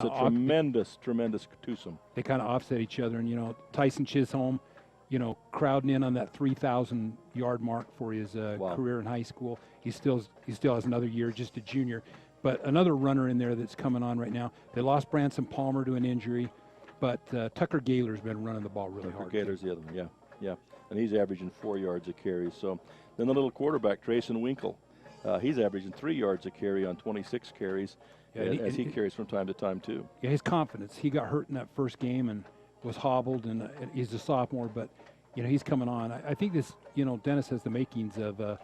a tremendous twosome. They kind of offset each other, and Tyson Chisholm, crowding in on that 3,000-yard mark for his career in high school. He still has another year, just a junior. But another runner in there that's coming on right now. They lost Branson Palmer to an injury, but Tucker Gaylor's been running the ball really hard. Tucker Gaylor's the other one, yeah. And he's averaging 4 yards a carry. So then the little quarterback, Trayson Winkle, he's averaging 3 yards a carry on 26 carries. As he carries from time to time, too. Yeah, his confidence. He got hurt in that first game and was hobbled, and he's a sophomore, but, he's coming on. I think this, Dennis has the makings of a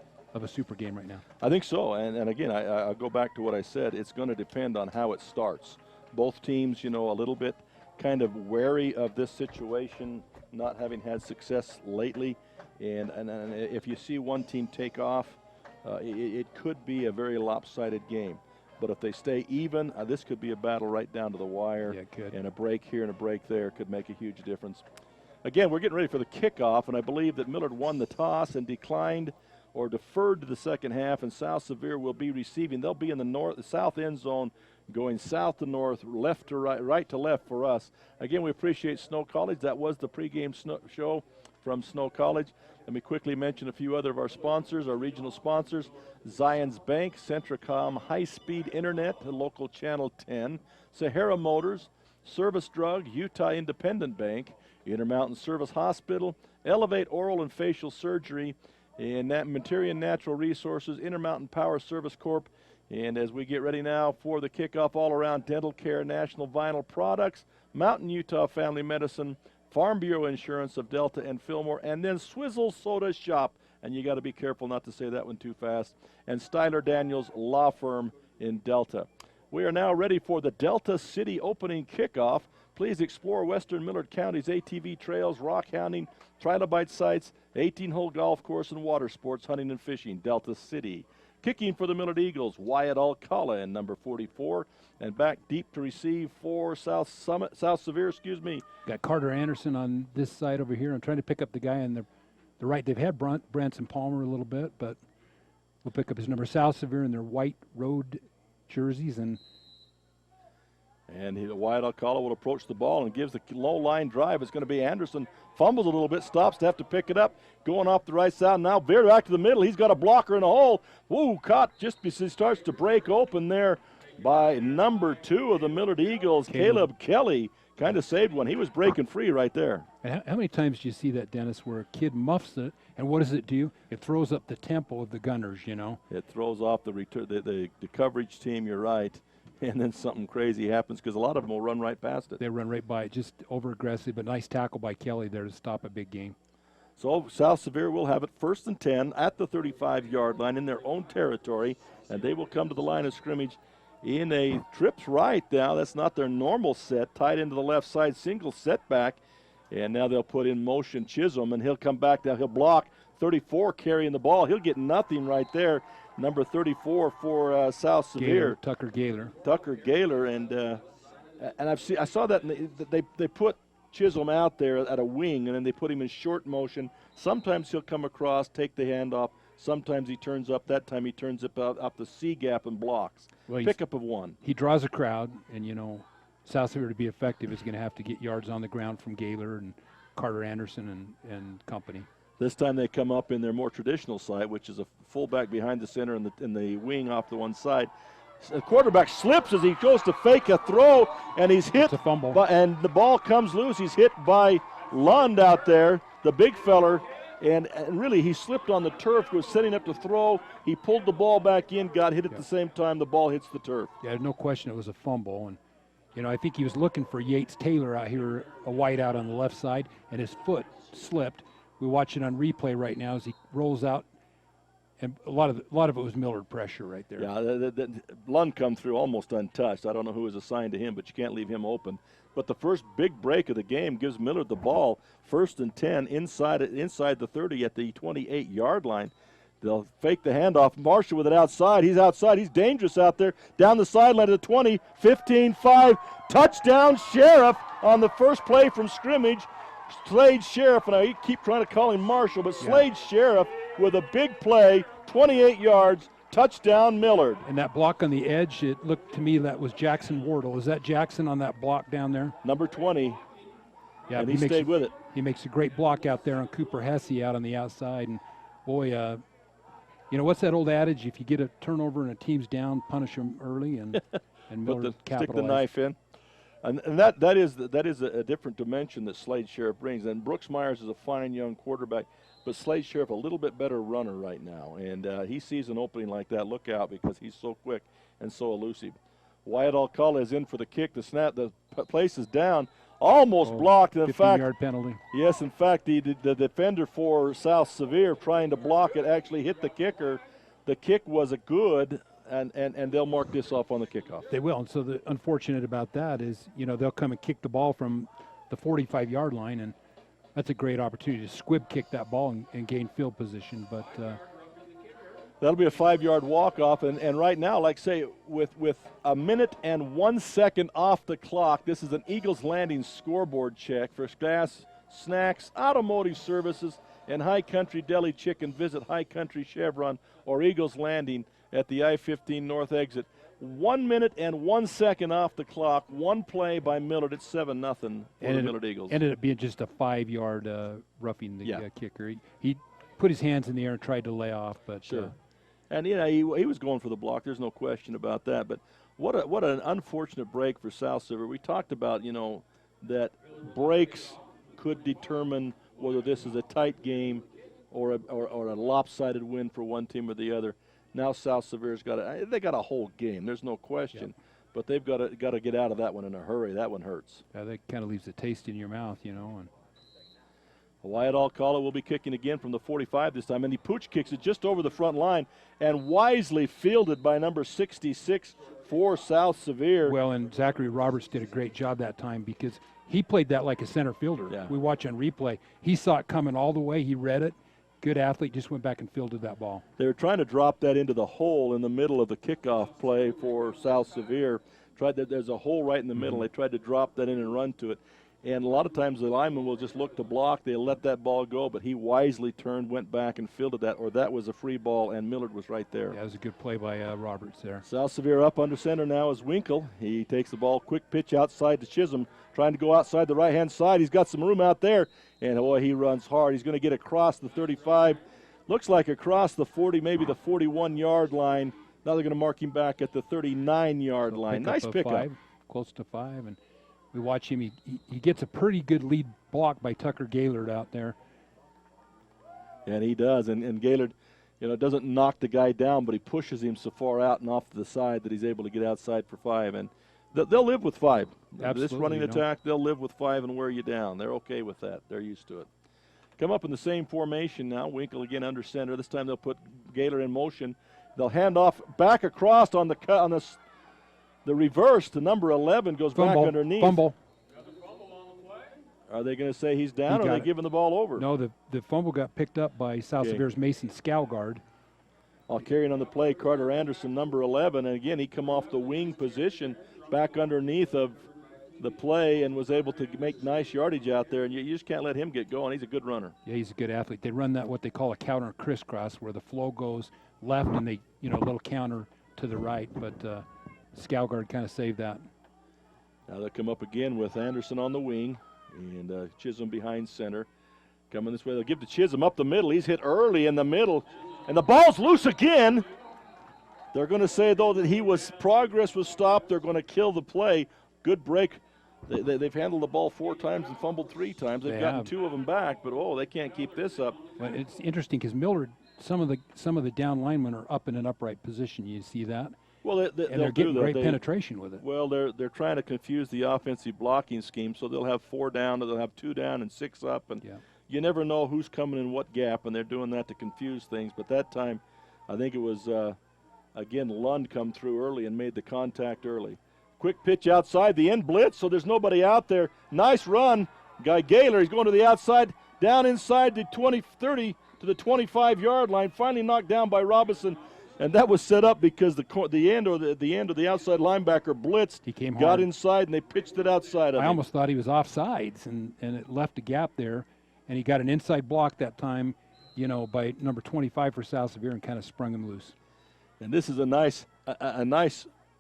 super game right now. I think so, and again, I'll go back to what I said. It's going to depend on how it starts. Both teams, a little bit kind of wary of this situation, not having had success lately, and if you see one team take off, it could be a very lopsided game. But if they stay even, this could be a battle right down to the wire. Yeah, it could. And a break here and a break there could make a huge difference. Again, we're getting ready for the kickoff, and I believe that Millard won the toss and declined or deferred to the second half, and South Sevier will be receiving. They'll be in the south end zone, going south to north, left to right, right to left for us. Again, we appreciate Snow College. That was the pregame show from Snow College. Let me quickly mention a few other of our sponsors, our regional sponsors: Zions Bank, Centricom High-Speed Internet, local channel 10, Sahara Motors, Service Drug, Utah Independent Bank, Intermountain Service Hospital, Elevate Oral and Facial Surgery, and Materian Natural Resources, Intermountain Power Service Corp. And as we get ready now for the kickoff, All Around Dental Care, National Vinyl Products, Mountain Utah Family Medicine, Farm Bureau Insurance of Delta and Fillmore, and then Swizzle Soda Shop, and you got to be careful not to say that one too fast, and Styler Daniels Law Firm in Delta. We are now ready for the Delta City opening kickoff. Please explore western Millard County's ATV trails, rock hounding, trilobite sites, 18-hole golf course, and water sports, hunting and fishing. Delta City. Kicking for the Millard Eagles, Wyatt Alcala in number 44, and back deep to receive for South Sevier. Got Carter Anderson on this side over here. I'm trying to pick up the guy on the right. They've had Branson Palmer a little bit, but we'll pick up his number. South Sevier in their white road jerseys, and Wyatt Alcala will approach the ball and gives the low line drive. It's going to be Anderson. Fumbles a little bit, stops to have to pick it up. Going off the right side, now veer back to the middle. He's got a blocker in a hole. Woo, caught just as he starts to break open there by number 2 of the Millard Eagles, Caleb Kelly. Kind of saved one. He was breaking free right there. And how many times do you see that, Dennis, where a kid muffs it, and what does it do? It throws up the tempo of the gunners, It throws off the coverage team, you're right. And then something crazy happens because a lot of them will run right past it. They run right by it, just over-aggressive, but nice tackle by Kelly there to stop a big game. So South Sevier will have it 1st and 10 at the 35-yard line in their own territory, and they will come to the line of scrimmage in a trips right now. That's not their normal set, tied into the left side, single setback, and now they'll put in motion Chisholm, and he'll come back down. He'll block 34 carrying the ball. He'll get nothing right there. Number 34 for South Sevier. Tucker Gaylor. Tucker Gaylor, and I saw that they put Chisholm out there at a wing, and then they put him in short motion. Sometimes he'll come across, take the handoff. Sometimes he turns up. That time he turns up the C gap and blocks. Well, pickup of 1. He draws a crowd, and South Sevier to be effective is going to have to get yards on the ground from Gaylor and Carter Anderson and company. This time they come up in their more traditional side, which is a fullback behind the center and the wing off the one side. The quarterback slips as he goes to fake a throw, and he's hit. It's a fumble. And the ball comes loose. He's hit by Lund out there, the big feller. And really, he slipped on the turf, was setting up to throw. He pulled the ball back in, got hit at the same time the ball hits the turf. Yeah, no question it was a fumble. And, I think he was looking for Yates Taylor out here, a wide out on the left side, and his foot slipped. We watch it on replay right now as he rolls out, and a lot of it was Millard pressure right there. Yeah, Lund come through almost untouched. I don't know who was assigned to him, but you can't leave him open. But the first big break of the game gives Millard the ball, 1st and 10 inside the 30 at the 28-yard line. They'll fake the handoff. Marshall with it outside. He's outside. He's dangerous out there. Down the sideline to the 20, 15, 5. Touchdown, Sheriff on the first play from scrimmage. Slade Sheriff, and I keep trying to call him Marshall, but Slade Sheriff with a big play, 28 yards, Touchdown, Millard. And that block on the edge, it looked to me that was Jackson Wardle. Is that Jackson on that block down there? Number 20. Yeah, and he stayed with it. He makes a great block out there on Cooper Hesse out on the outside. And, boy, you know, what's that old adage? If you get a turnover and a team's down, punish them early, and Millard capitalized. Stick the knife in. And that is a different dimension that Slade Sheriff brings. And Brooks Myers is a fine young quarterback, but Slade Sheriff a little bit better runner right now. And he sees an opening like that. Look out, because he's so quick and so elusive. Wyatt Alcala is in for the kick. The snap, the place is down. Almost blocked. In fact, 15-yard penalty. Yes, in fact, the defender for South Sevier trying to block it actually hit the kicker. The kick was a good, and they'll mark this off on the kickoff. They will. And so the unfortunate about that is, you know, they'll come and kick the ball from the 45-yard line, and that's a great opportunity to squib kick that ball and gain field position. But that'll be a 5-yard walk-off, and right now, like say, with a minute and 1 second off the clock, this is an Eagles Landing scoreboard check for gas, snacks, automotive services, and High Country Deli Chicken. Visit High Country Chevron or Eagles Landing at the I-15 North exit. 1 minute and 1 second off the clock. One play by Millard. It's 7-0 for the Millard Eagles. Ended up being just a 5-yard roughing the kicker. He put his hands in the air and tried to lay off, but sure. And, you know, he was going for the block. There's no question about that. But what an unfortunate break for South Sevier. We talked about, you know, that breaks could determine whether this is a tight game or a lopsided win for one team or the other. Now South Sevier's got a whole game. There's no question. Yep. But they've got to get out of that one in a hurry. That one hurts. Yeah, that kind of leaves a taste in your mouth, you know. And Wyatt Alcala will be kicking again from the 45 this time, and he pooch kicks it just over the front line and wisely fielded by number 66 for South Sevier. Well, and Zachary Roberts did a great job that time because he played that like a center fielder. Yeah. We watch on replay. He saw it coming all the way. He read it. Good athlete, just went back and fielded that ball. They were trying to drop that into the hole in the middle of the kickoff play for South Sevier. There's a hole right in the middle. They tried to drop that in and run to it. And a lot of times the lineman will just look to block. They'll let that ball go, but he wisely turned, went back, and fielded that, or that was a free ball, and Millard was right there. Yeah, it was a good play by Roberts there. South Sevier up under center now is Winkle. He takes the ball, quick pitch outside to Chisholm, trying to go outside the right-hand side. He's got some room out there, and boy, he runs hard. He's going to get across the 35. Looks like across the 40, maybe the 41-yard line. Now they're going to mark him back at the 39-yard line. Nice pickup. Close to 5, and we watch him. He gets a pretty good lead block by Tucker Gaylord out there. And he does. And Gaylord, you know, doesn't knock the guy down, but he pushes him so far out and off to the side that he's able to get outside for 5. And they'll live with 5. Absolutely, this running attack, they'll live with 5 and wear you down. They're okay with that. They're used to it. Come up in the same formation now. Winkle again under center. This time they'll put Gaylord in motion. They'll hand off back across on the reverse to number 11, goes back underneath. Fumble. Are they going to say he's down, or are they giving the ball over? No, the fumble got picked up by South Sevier's Mason Scalgard. I'll carry it on the play, Carter Anderson, number 11. And again, he come off the wing position back underneath of the play and was able to make nice yardage out there. And you just can't let him get going. He's a good runner. Yeah, he's a good athlete. They run that what they call a counter crisscross, where the flow goes left and they, you know, a little counter to the right. But Scalgard kind of saved that. Now they'll come up again with Anderson on the wing and Chisholm behind center. Coming this way, they'll give to Chisholm up the middle. He's hit early in the middle, and the ball's loose again. They're going to say, though, that progress was stopped. They're going to kill the play. Good break. They've handled the ball 4 times and fumbled 3 times. They've gotten 2 of them back, but they can't keep this up. Well, it's interesting because Millard, some of the down linemen are up in an upright position. You see that? Well, and they're getting great penetration with it. Well, they're trying to confuse the offensive blocking scheme, so they'll have 4 down, or they'll have 2 down and 6 up, and you never know who's coming in what gap, and they're doing that to confuse things. But that time, I think it was again Lund come through early and made the contact early. Quick pitch outside the end blitz, so there's nobody out there. Nice run, guy Gaylor. He's going to the outside, down inside the 30 to the 25-yard line. Finally knocked down by Robinson. And that was set up because the end of the outside linebacker blitzed. He came got hard inside, and they pitched it outside of him. I almost thought he was offsides, and it left a gap there. And he got an inside block that time, you know, by number 25 for South Sevier and kind of sprung him loose. And this is a nice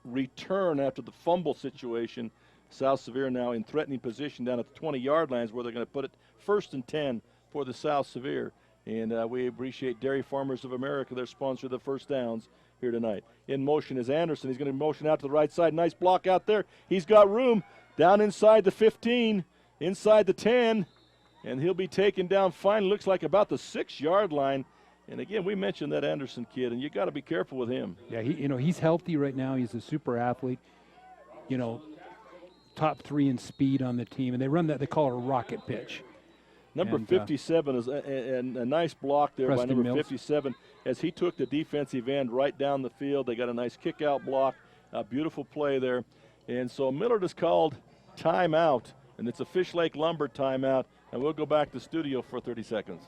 return after the fumble situation. South Sevier now in threatening position down at the 20-yard lines where they're going to put it 1st and 10 for the South Sevier. And we appreciate Dairy Farmers of America, their sponsor of the first downs here tonight. In motion is Anderson. He's going to motion out to the right side. Nice block out there. He's got room down inside the 15, inside the 10, and he'll be taken down fine. Looks like about the 6-yard line. And again, we mentioned that Anderson kid, and you got to be careful with him. Yeah, he's healthy right now. He's a super athlete. Top 3 in speed on the team, and they run that. They call it a rocket pitch. Number 57 is a nice block there by number Mills. 57 as he took the defensive end right down the field. They got a nice kick-out block, a beautiful play there. And so Millard is called timeout, and it's a Fish Lake Lumber timeout, and we'll go back to the studio for 30 seconds.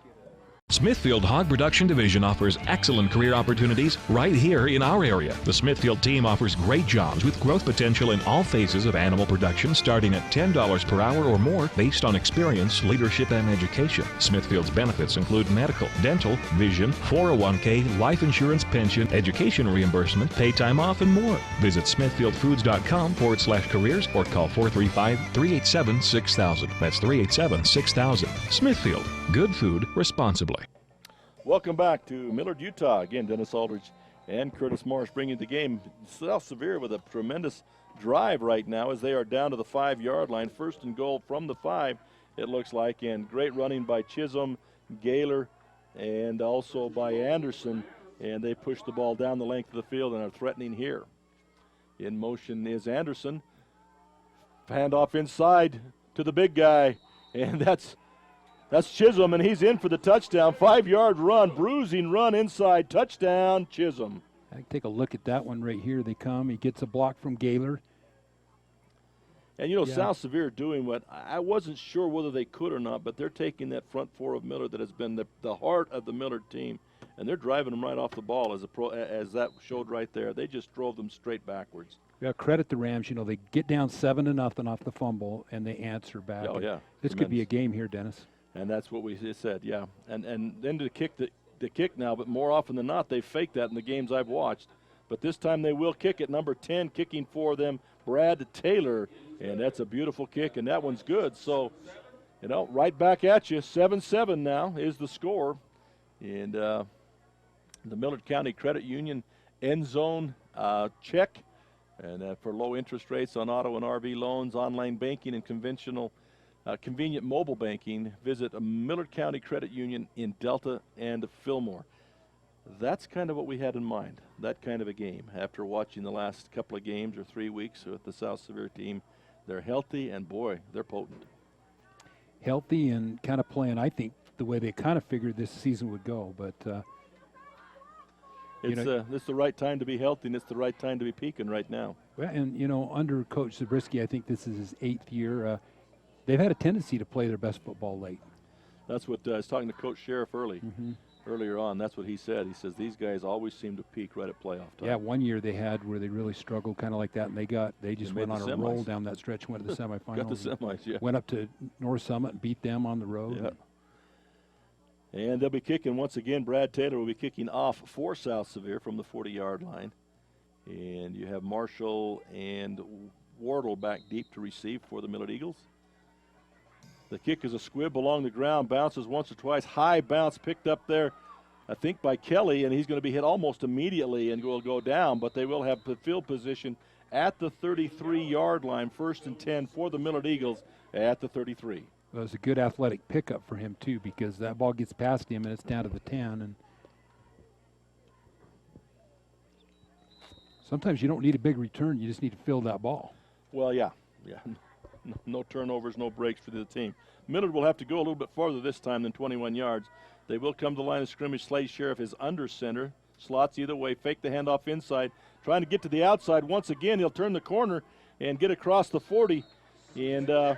Smithfield Hog Production Division offers excellent career opportunities right here in our area. The Smithfield team offers great jobs with growth potential in all phases of animal production, starting at $10 per hour or more based on experience, leadership, and education. Smithfield's benefits include medical, dental, vision, 401k, life insurance, pension, education reimbursement, pay time off, and more. Visit smithfieldfoods.com/careers or call 435-387-6000. That's 387-6000. Smithfield, good food responsibly. Welcome back to Millard, Utah. Again, Dennis Aldridge and Curtis Morris bringing the game. South Sevier with a tremendous drive right now as they are down to the 5-yard line. 1st and goal from the 5, it looks like. And great running by Chisholm, Gaylor, and also by Anderson. And they push the ball down the length of the field and are threatening here. In motion is Anderson. Handoff inside to the big guy. And that's Chisholm, and he's in for the touchdown. 5-yard run, bruising run inside, touchdown, Chisholm. I take a look at that one right here. They come. He gets a block from Gaylor. And, South Sevier doing what I wasn't sure whether they could or not, but they're taking that front 4 of Millard that has been the heart of the Millard team, and they're driving them right off the ball as that showed right there. They just drove them straight backwards. Yeah, credit the Rams. They get down 7-0 off the fumble, and they answer back. Oh, yeah. This could be a game here, Dennis. And that's what we said, yeah. And then to kick the kick now, but more often than not, they fake that in the games I've watched. But this time they will kick it. Number 10 kicking for them, Brad Taylor. And that's a beautiful kick, and that one's good. So, right back at you. 7-7 now is the score. And the Millard County Credit Union end zone check. And for low interest rates on auto and RV loans, online banking, and convenient mobile banking, visit a Millard County Credit Union in Delta and Fillmore. That's kind of what we had in mind, that kind of a game. After watching the last couple of games or 3 weeks with the South Sevier team, they're healthy, and boy, they're potent. Healthy and kind of playing, I think, the way they kind of figured this season would go. But it's the right time to be healthy, and it's the right time to be peaking right now. Well, and under Coach Zabriskie, I think this is his 8th year. They've had a tendency to play their best football late. That's what I was talking to Coach Sheriff earlier on. That's what he said. He says these guys always seem to peak right at playoff time. Yeah, one year they had where they really struggled kind of like that, and they just went on a roll down that stretch, went to the semifinals. Got the semis, yeah. Went up to North Summit and beat them on the road. Yeah. And they'll be kicking once again. Brad Taylor will be kicking off for South Sevier from the 40-yard line. And you have Marshall and Wardle back deep to receive for the Millard Eagles. The kick is a squib along the ground, bounces once or twice. High bounce picked up there, I think, by Kelly, and he's going to be hit almost immediately and will go down, but they will have the field position at the 33-yard line, 1st and 10 for the Millard Eagles at the 33. Well, it was a good athletic pickup for him, too, because that ball gets past him and it's down to the 10. And sometimes you don't need a big return. You just need to fill that ball. Well, yeah. No turnovers, no breaks for the team. Millard will have to go a little bit farther this time than 21 yards. They will come to the line of scrimmage. Slade Sheriff is under center. Slots either way. Fake the handoff inside. Trying to get to the outside. Once again, he'll turn the corner and get across the 40. And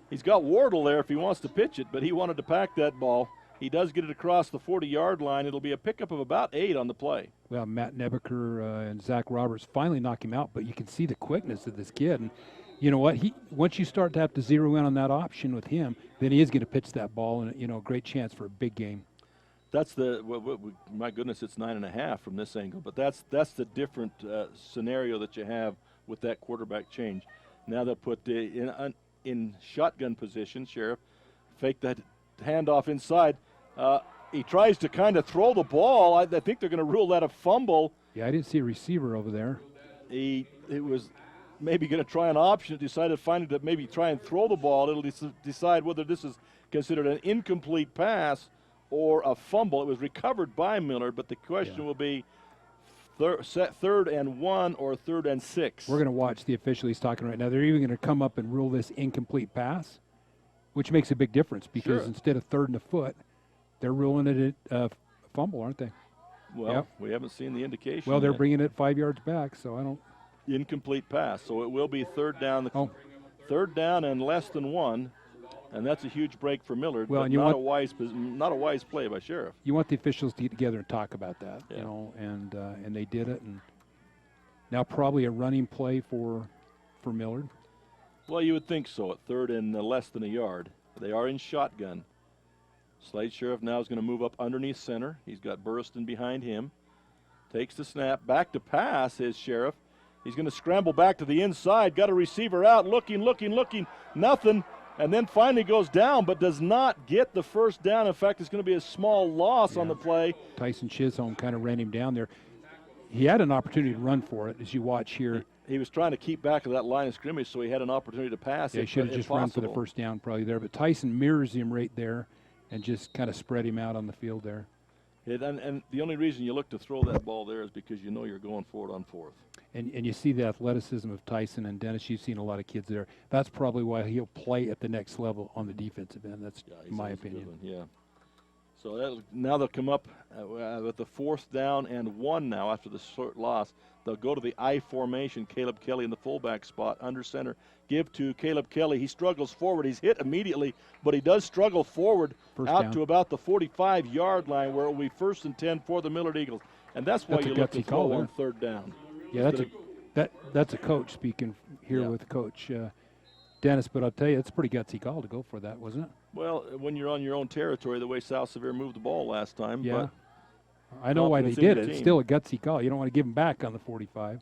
he's got Wardle there if he wants to pitch it, but he wanted to pack that ball. He does get it across the 40-yard line. It'll be a pickup of about 8 on the play. Well, Matt Nebeker and Zach Roberts finally knock him out, but you can see the quickness of this kid. And you know what? Once you start to have to zero in on that option with him, then he is going to pitch that ball, and great chance for a big game. That's my goodness, it's 9.5 from this angle. But that's the different scenario that you have with that quarterback change. Now they'll put in shotgun position. Sheriff fake that handoff inside. He tries to kind of throw the ball. I think they're going to rule that a fumble. Yeah, I didn't see a receiver over there. It was maybe going to try an option. Decided finally to maybe try and throw the ball. It'll decide whether this is considered an incomplete pass or a fumble. It was recovered by Millard, but the question will be third and 1 or 3rd and 6. We're going to watch the official. He's talking right now. They're even going to come up and rule this incomplete pass, which makes a big difference because instead of 3rd and a foot, they're ruling it a fumble, aren't they? Well, we haven't seen the indication. Well, they're yet. bringing it 5 yards back, so I don't. Incomplete pass, so it will be 3rd down. 3rd down and less than 1. And that's a huge break for Millard. Well, but and not a wise play by Sheriff. You want the officials to get together and talk about that, and they did it. And now probably a running play for Millard. Well, you would think so at 3rd and less than a yard. They are in shotgun. Slade Sheriff now is going to move up underneath center. He's got Burriston behind him. Takes the snap. Back to pass is Sheriff. He's going to scramble back to the inside. Got a receiver out. Looking. Nothing. And then finally goes down, but does not get the first down. In fact, it's going to be a small loss on the play. Tyson Chisholm kind of ran him down there. He had an opportunity to run for it, as you watch here. He was trying to keep back of that line of scrimmage, so he had an opportunity to pass. He should have just run for the first down probably there. But Tyson mirrors him right there and just kind of spread him out on the field there. And the only reason you look to throw that ball there is because you know you're going for it on 4th. And you see the athleticism of Tyson and Dennis. You've seen a lot of kids there. That's probably why he'll play at the next level on the defensive end. That's my opinion. Yeah. So now they'll come up with the 4th down and 1 now after the short loss. They'll go to the I formation. Caleb Kelly in the fullback spot under center. Give to Caleb Kelly. He struggles forward. He's hit immediately, but he does struggle forward to about the 45-yard line where it will be 1st and 10 for the Millard Eagles. And that's why you look to throw on 3rd down. Yeah, that's a coach speaking here with Coach Dennis. But I'll tell you, it's a pretty gutsy call to go for that, wasn't it? Well, when you're on your own territory, the way South Sevier moved the ball last time. Yeah, but I know why they did it. It's still a gutsy call. You don't want to give them back on the 45.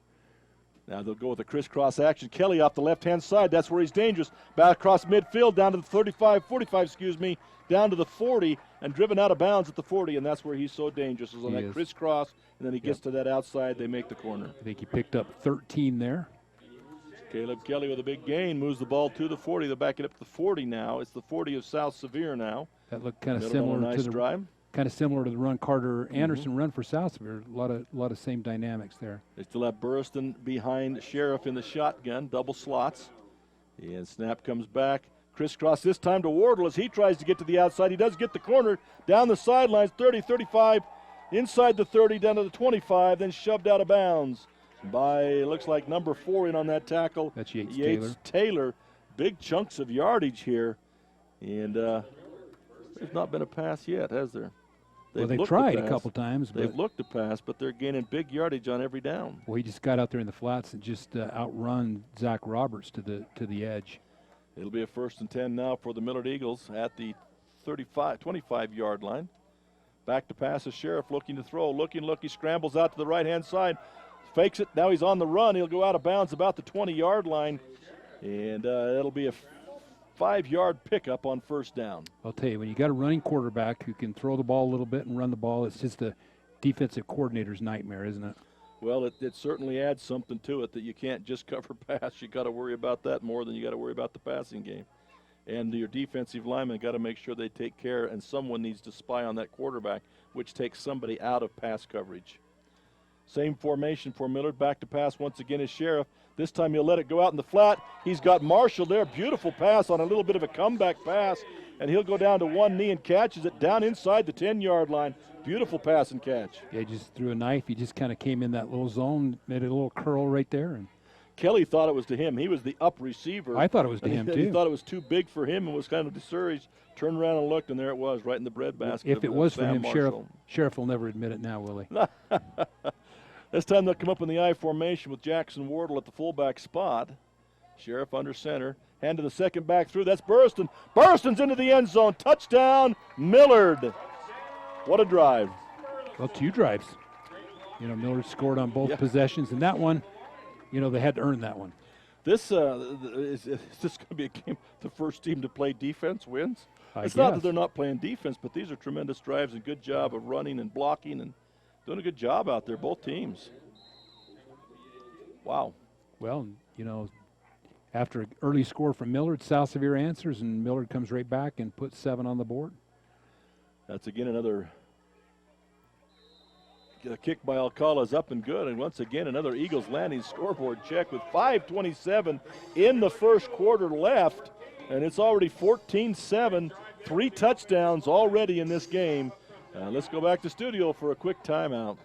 Now they'll go with the crisscross action. Kelly off the left-hand side. That's where he's dangerous. Back across midfield, down to the 45, down to the 40, and driven out of bounds at the 40, and that's where he's so dangerous, is on that crisscross, and then he gets to that outside. They make the corner. I think he picked up 13 there. Caleb Kelly with a big gain moves the ball to the 40. They're backing up to the 40 now. It's the 40 of South Sevier now. That looked kind of similar to the drive. Kind of similar to the run Carter Anderson run for South Sevier. A lot of same dynamics there. They still have Burriston behind Sheriff in the shotgun, double slots. And snap comes back. Crisscross this time to Wardle as he tries to get to the outside. He does get the corner down the sidelines, 30, 35, inside the 30, down to the 25, then shoved out of bounds by, looks like number 4 in on that tackle. That's Yates Taylor. Big chunks of yardage here. And there's not been a pass yet, has there? They tried a couple times. They've looked to pass, but they're gaining big yardage on every down. Well, he just got out there in the flats and just outrun Zach Roberts to the edge. It'll be a 1st and 10 now for the Millard Eagles at the 25-yard line. Back to pass is Sheriff looking to throw. Looking, he scrambles out to the right-hand side. Fakes it. Now he's on the run. He'll go out of bounds about the 20-yard line. And it'll be a 5-yard pickup on 1st down. I'll tell you, when you got a running quarterback who can throw the ball a little bit and run the ball, it's just a defensive coordinator's nightmare, isn't it? Well, it certainly adds something to it that you can't just cover pass. You got to worry about that more than you got to worry about the passing game. And your defensive linemen got to make sure they take care, and someone needs to spy on that quarterback, which takes somebody out of pass coverage. Same formation for Millard. Back to pass once again is Sheriff. This time he'll let it go out in the flat. He's got Marshall there. Beautiful pass on a little bit of a comeback pass. And he'll go down to one knee and catches it down inside the 10-yard line. Beautiful pass and catch. Yeah, he just threw a knife. He just kind of came in that little zone, made a little curl right there. And Kelly thought it was to him. He was the up receiver. I thought it was to him, too. He thought it was too big for him and was kind of discouraged. Turned around and looked, and there it was, right in the breadbasket. If it was for him, Marshall. Sheriff will never admit it now, will he? This time they'll come up in the I formation with Jackson Wardle at the fullback spot. Sheriff under center. Hand to the second back through. That's Burriston. Burriston's into the end zone. Touchdown, Millard. What a drive. Well, 2 drives. You know, Millard scored on both possessions, and that one, you know, they had to earn that one. This is this going to be a game the first team to play defense wins? It's not that they're not playing defense, but these are tremendous drives and good job of running and blocking and doing a good job out there, both teams. Wow. Well, you know, after an early score from Millard, South Sevier answers, and Millard comes right back and puts 7 on the board. That's again another kick by Alcala is up and good, and once again another Eagles landing scoreboard check with 5:27 in the first quarter left, and it's already 14-7, 3 touchdowns already in this game. Let's go back to studio for a quick timeout.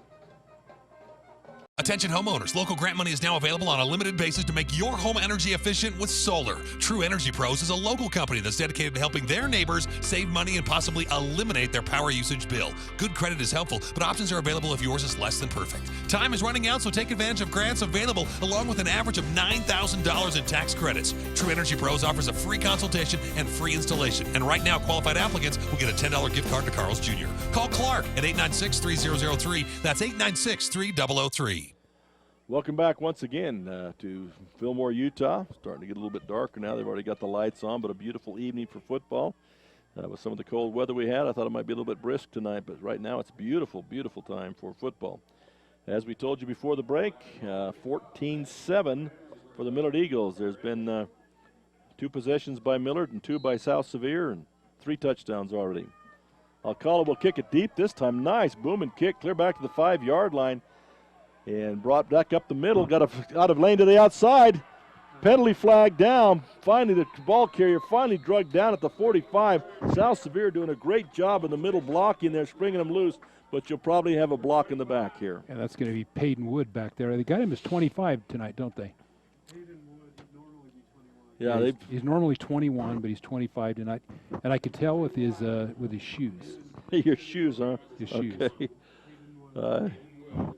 Attention homeowners, local grant money is now available on a limited basis to make your home energy efficient with solar. True Energy Pros is a local company that's dedicated to helping their neighbors save money and possibly eliminate their power usage bill. Good credit is helpful, but options are available if yours is less than perfect. Time is running out, so take advantage of grants available along with an average of $9,000 in tax credits. True Energy Pros offers a free consultation and free installation. And right now, qualified applicants will get a $10 gift card to Carl's Jr. Call Clark at 896-3003. That's 896-3003. Welcome back once again to Fillmore, Utah. Starting to get a little bit darker now. They've already got the lights on, but a beautiful evening for football. With some of the cold weather we had, I thought it might be a little bit brisk tonight, but right now it's beautiful, beautiful time for football. As we told you before the break, 14-7 for the Millard Eagles. There's been 2 possessions by Millard and 2 by South Sevier, and 3 touchdowns already. Alcala will kick it deep this time. Nice booming kick, clear back to the 5-yard line. And brought back up the middle, got out of lane to the outside. Penalty flag down. Finally, the ball carrier finally drugged down at the 45. South Sevier doing a great job in the middle blocking there, springing them loose. But you'll probably have a block in the back here. Yeah, that's going to be Peyton Wood back there. They got him as 25 tonight, don't they? Peyton would normally be 21. Yeah, he's normally 21, but he's 25 tonight. And I could tell with his shoes. Your shoes, huh? His shoes. Okay.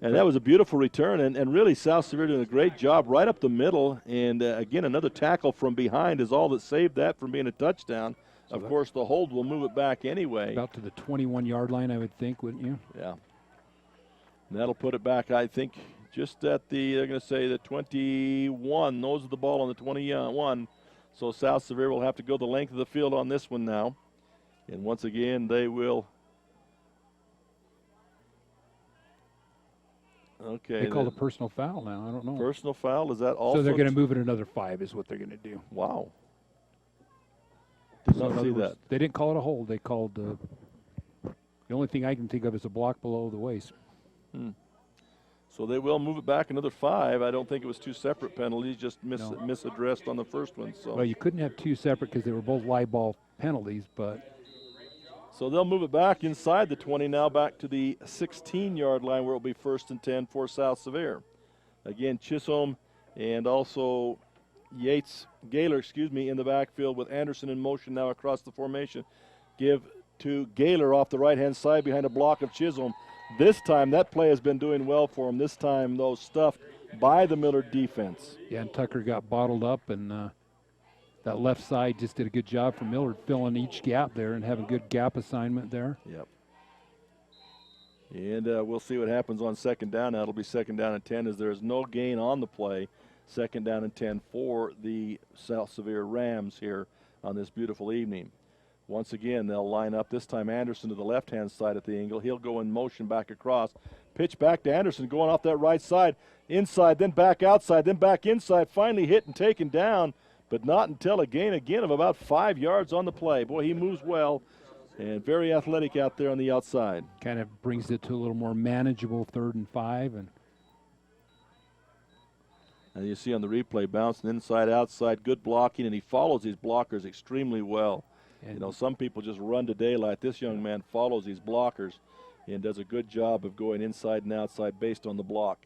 And that was a beautiful return, and really South Sevier doing a great job right up the middle. And again, another tackle from behind is all that saved that from being a touchdown. So of course, the hold will move it back anyway. About to the 21-yard line, I would think, wouldn't you? Yeah. And that'll put it back, I think, just at the, they're going to say the 21. Those are the ball on the 21. So South Sevier will have to go the length of the field on this one now. And once again, they will. Okay. They called a personal foul now. I don't know. Personal foul, is that also? So they're going to move it another 5 is what they're going to do. Wow. Did not see that. They didn't call it a hold. They called the only thing I can think of is a block below the waist. So they will move it back another 5. I don't think it was 2 separate penalties, just misaddressed on the first one. So. Well, you couldn't have 2 separate because they were both live ball penalties, but. So they'll move it back inside the 20 now, back to the 16-yard line where it will be 1st and 10 for South Sevier. Again, Chisholm and also Gaylor, in the backfield with Anderson in motion now across the formation. Give to Gaylor off the right-hand side behind a block of Chisholm. This time, that play has been doing well for him. This time, though, stuffed by the Millard defense. Yeah, and Tucker got bottled up, and that left side just did a good job for Millard filling each gap there and having good gap assignment there. Yep. And we'll see what happens on 2nd down. That'll be 2nd down and 10 as there is no gain on the play. 2nd down and 10 for the South Sevier Rams here on this beautiful evening. Once again, they'll line up. This time Anderson to the left-hand side at the angle. He'll go in motion back across. Pitch back to Anderson going off that right side. Inside, then back outside, then back inside. Finally hit and taken down, but not until a gain again of about 5 yards on the play. Boy, he moves well and very athletic out there on the outside. Kind of brings it to a little more manageable 3rd and 5. And you see on the replay, bouncing inside, outside, good blocking, and he follows his blockers extremely well. And you know, some people just run to daylight. This young man follows these blockers and does a good job of going inside and outside based on the block.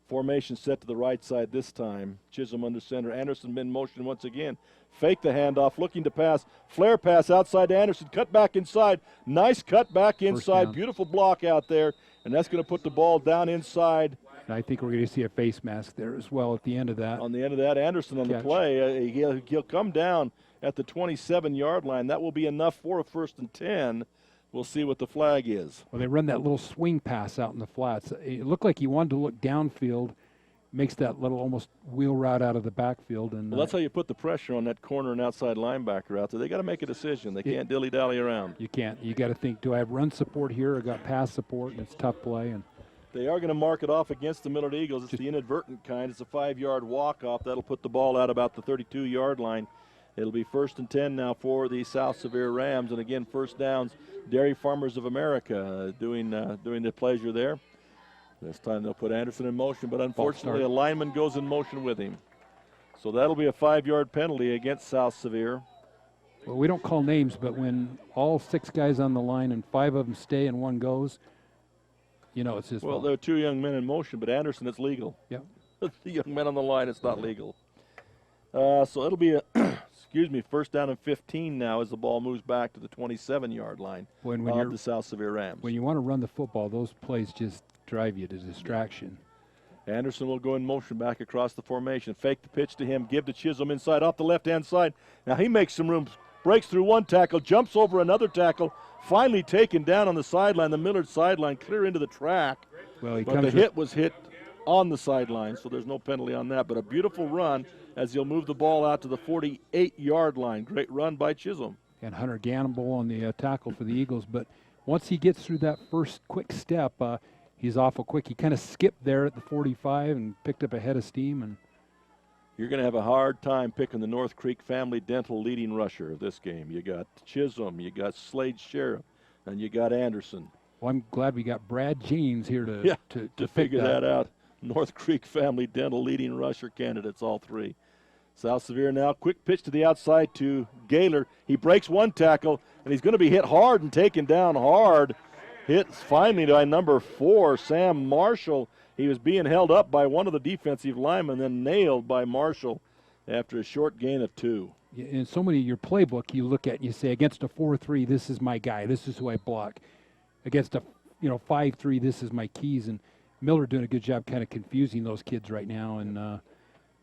Formation set to the right side this time. Chisholm under center. Anderson in motion once again. Fake the handoff, looking to pass. Flare pass outside to Anderson. Cut back inside. Nice cut back inside. Beautiful block out there. And that's going to put the ball down inside. And I think we're going to see a face mask there as well at the end of that. On the end of that, Anderson on the play. He'll come down at the 27-yard line. That will be enough for a 1st and 10 We'll see what the flag is. Well, they run that little swing pass out in the flats. It looked like he wanted to look downfield, makes that little almost wheel route out of the backfield. And well, that's how you put the pressure on that corner and outside linebacker out there. They got to make a decision. They can't dilly-dally around. You can't. You got to think, do I have run support here or got pass support? And it's a tough play. And they are going to mark it off against the Millard Eagles. It's the inadvertent kind. It's a 5-yard walk-off. That'll put the ball out about the 32-yard line. It'll be 1st and 10 now for the South Sevier Rams. And again, first downs, Dairy Farmers of America doing the pleasure there. This time they'll put Anderson in motion, but unfortunately a lineman goes in motion with him. So that'll be a 5-yard penalty against South Sevier. Well, we don't call names, but when all 6 guys on the line and 5 of them stay and 1 goes, you know it's his fault. Well, there are 2 young men in motion, but Anderson, it's legal. Yep. The young men on the line, it's not legal. So it'll be a, excuse me, 1st down and 15 now as the ball moves back to the 27-yard line of the South Sevier Rams. When you want to run the football, those plays just drive you to distraction. Anderson will go in motion back across the formation. Fake the pitch to him, give to Chisholm inside off the left-hand side. Now he makes some room, breaks through 1 tackle, jumps over another tackle, finally taken down on the sideline, the Millard sideline, clear into the track. Well, but the hit was hit on the sideline, so there's no penalty on that. But a beautiful run as he'll move the ball out to the 48-yard line. Great run by Chisholm. And Hunter Gannibal on the tackle for the Eagles. But once he gets through that first quick step, he's awful quick. He kind of skipped there at the 45 and picked up a head of steam. And you're going to have a hard time picking the North Creek Family Dental leading rusher of this game. You got Chisholm, you got Slade Sheriff, and you got Anderson. Well, I'm glad we got Brad James here to figure that out. North Creek Family Dental leading rusher candidates, all 3. South Sevier now, quick pitch to the outside to Gaylor. He breaks 1 tackle, and he's going to be hit hard and taken down hard. Hit finally by number 4, Sam Marshall. He was being held up by one of the defensive linemen, then nailed by Marshall after a short gain of 2. In so many of your playbook, you look at and you say, against a 4-3, this is my guy. This is who I block. Against a 5-3, this is my keys. And Millard doing a good job kind of confusing those kids right now and,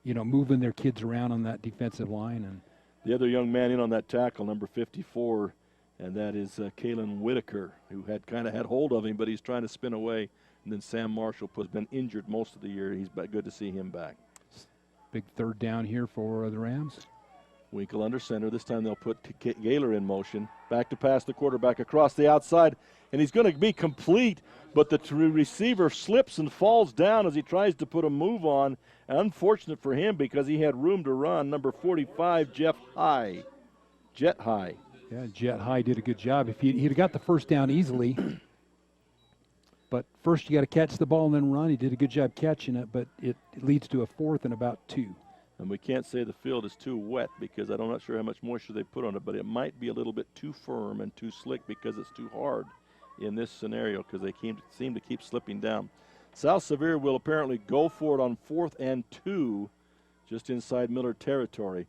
moving their kids around on that defensive line. And the other young man in on that tackle, number 54, and that is Kalen Whitaker, who had hold of him, but he's trying to spin away. And then Sam Marshall has been injured most of the year. He's good to see him back. Big 3rd down here for the Rams. Winkle under center. This time they'll put Gaylor in motion. Back to pass the quarterback across the outside, and he's going to be complete, but the receiver slips and falls down as he tries to put a move on. Unfortunate for him because he had room to run. Number 45, Jet High. Yeah, Jet High did a good job. If he'd have got the 1st down easily, but first you got to catch the ball and then run. He did a good job catching it, but it leads to a 4th and about 2. And we can't say the field is too wet because I'm not sure how much moisture they put on it, but it might be a little bit too firm and too slick because it's too hard in this scenario because they seem to keep slipping down. South Sevier will apparently go for it on 4th and 2 just inside Millard territory.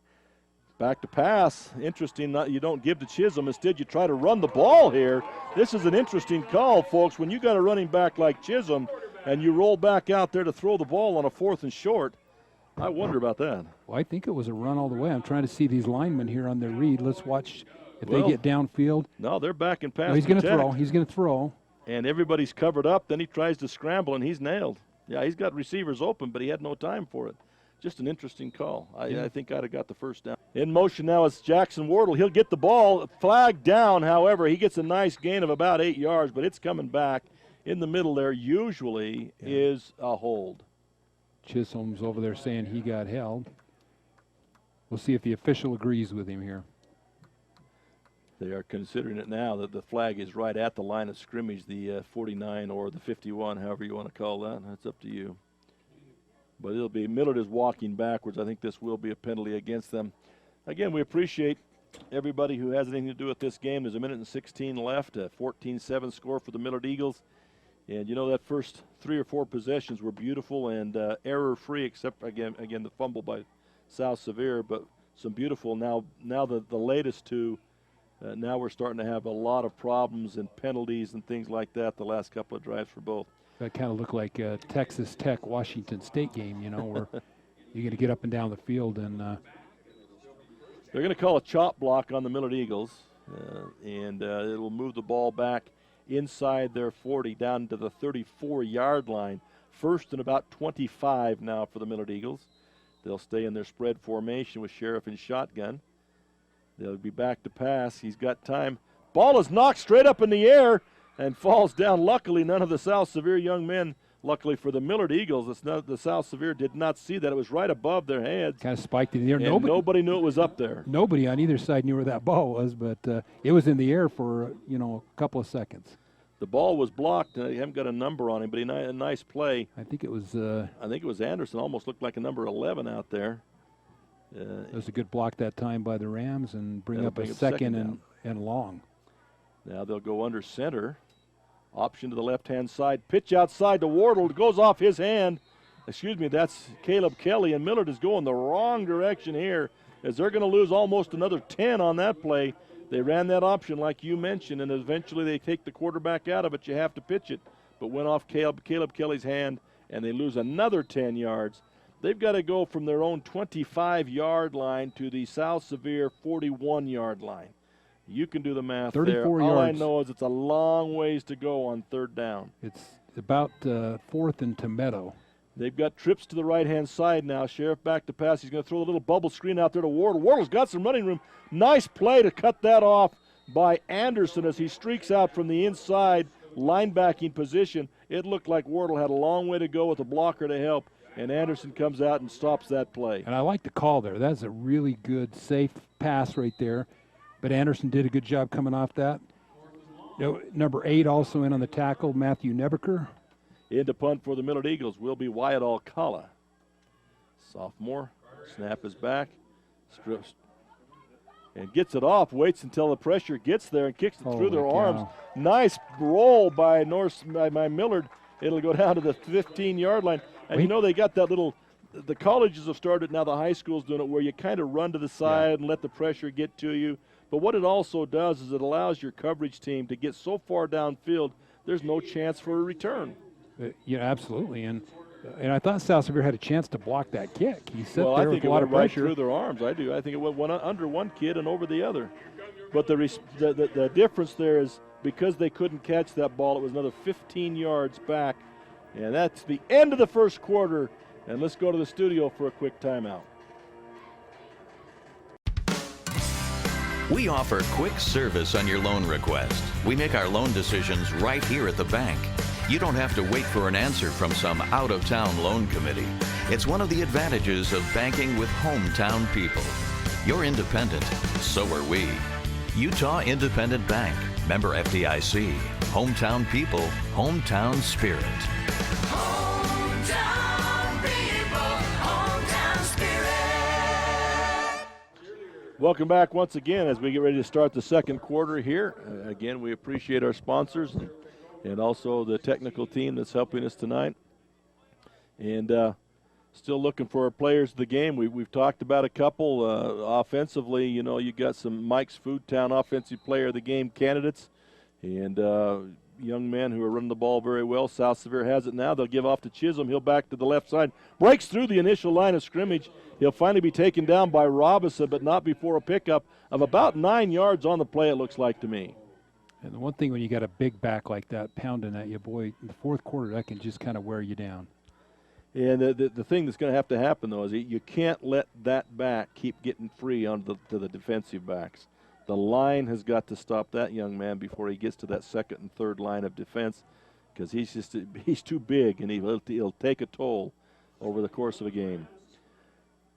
Back to pass. Interesting, you don't give to Chisholm. Instead, you try to run the ball here. This is an interesting call, folks. When you got a running back like Chisholm and you roll back out there to throw the ball on a 4th and short, I wonder about that. Well, I think it was a run all the way. I'm trying to see these linemen here on their read. Let's watch if they get downfield. No, they're back and pass. No, he's going to throw. He's going to throw. And everybody's covered up. Then he tries to scramble, and he's nailed. Yeah, he's got receivers open, but he had no time for it. Just an interesting call. I think I'd have got the 1st down. In motion now is Jackson Wardle. He'll get the ball. Flag down, however. He gets a nice gain of about 8 yards, but it's coming back. In the middle there usually is a hold. Chisholm's over there saying he got held. We'll see if the official agrees with him here. They are considering it now that the flag is right at the line of scrimmage, the 49 or the 51, however you want to call that. That's up to you. But it'll be Millard is walking backwards. I think this will be a penalty against them. Again, we appreciate everybody who has anything to do with this game. There's 1:16 left, a 14-7 score for the Millard Eagles. And you know that first 3 or 4 possessions were beautiful and error-free, except again the fumble by South Sevier, but some beautiful. Now the latest 2. Now we're starting to have a lot of problems and penalties and things like that. The last couple of drives for both. That kind of looked like a Texas Tech Washington State game, where you're going to get up and down the field and. They're going to call a chop block on the Millard Eagles. And it'll move the ball back inside their 40 down to the 34-yard line. First and about 25 now for the Millard Eagles. They'll stay in their spread formation with Sheriff and shotgun. They'll be back to pass. He's got time. Ball is knocked straight up in the air and falls down. Luckily, none of the South Sevier young men, luckily for the Millard Eagles, the South Sevier did not see that. It was right above their heads. Kind of spiked in the air. And nobody knew it was up there. Nobody on either side knew where that ball was, but it was in the air for, a couple of seconds. The ball was blocked. They haven't got a number on him, but a nice play. I think it was. I think it was Anderson. Almost looked like a number 11 out there. It was a good block that time by the Rams and bring up a second and long. Now they'll go under center. Option to the left-hand side. Pitch outside to Wardle. It goes off his hand. Excuse me, that's Caleb Kelly, and Millard is going the wrong direction here as they're going to lose almost another 10 on that play. They ran that option like you mentioned, and eventually they take the quarterback out of it. You have to pitch it. But went off Caleb Kelly's hand, and they lose another 10 yards. They've got to go from their own 25-yard line to the South Sevier 41-yard line. You can do the math 34 there. yards. All I know is it's a long ways to go on third down. It's about fourth and tomato. They've got trips to the right-hand side now. Sheriff back to pass. He's going to throw a little bubble screen out there to Wardle. Wardle's got some running room. Nice play to cut that off by Anderson as he streaks out from the inside linebacking position. It looked like Wardle had a long way to go with a blocker to help, and Anderson comes out and stops that play. And I like the call there. That's a really good, safe pass right there. But Anderson did a good job coming off that. Number 8 also in on the tackle, Matthew Nebeker. Into punt for the Millard Eagles will be Wyatt Alcala. Sophomore. Snap is back. Strips. And gets it off. Waits until the pressure gets there and kicks it through their arms. Nice roll by Millard. It'll go down to the 15-yard line. And they got that little – the colleges have started, now the high school's doing it, where you kind of run to the side and let the pressure get to you. But what it also does is it allows your coverage team to get so far downfield, there's no chance for a return. Absolutely. And I thought South Sevier had a chance to block that kick. He sat there with a lot of right pressure. Through their arms. I do. I think it went under one kid and over the other. But the difference there is because they couldn't catch that ball, it was another 15 yards back. And that's the end of the first quarter. And let's go to the studio for a quick timeout. We offer quick service on your loan request. We make our loan decisions right here at the bank. You don't have to wait for an answer from some out-of-town loan committee. It's one of the advantages of banking with hometown people. You're independent, so are we. Utah Independent Bank, member FDIC. Hometown people, hometown spirit. Hometown people, hometown spirit. Welcome back once again as we get ready to start the second quarter here. Again, we appreciate our sponsors and also the technical team that's helping us tonight. And still looking for our players of the game. We've talked about a couple. Offensively, you got some Mike's Foodtown Offensive Player of the Game candidates and young men who are running the ball very well. South Sevier has it now. They'll give off to Chisholm. He'll back to the left side. Breaks through the initial line of scrimmage. He'll finally be taken down by Robinson, but not before a pickup of about 9 yards on the play, it looks like to me. And the one thing when you got a big back like that pounding at you, boy, in the fourth quarter, that can just kind of wear you down. And the thing that's going to have to happen, though, is you can't let that back keep getting free onto the defensive backs. The line has got to stop that young man before he gets to that second and third line of defense because he's too big, and he'll take a toll over the course of a game.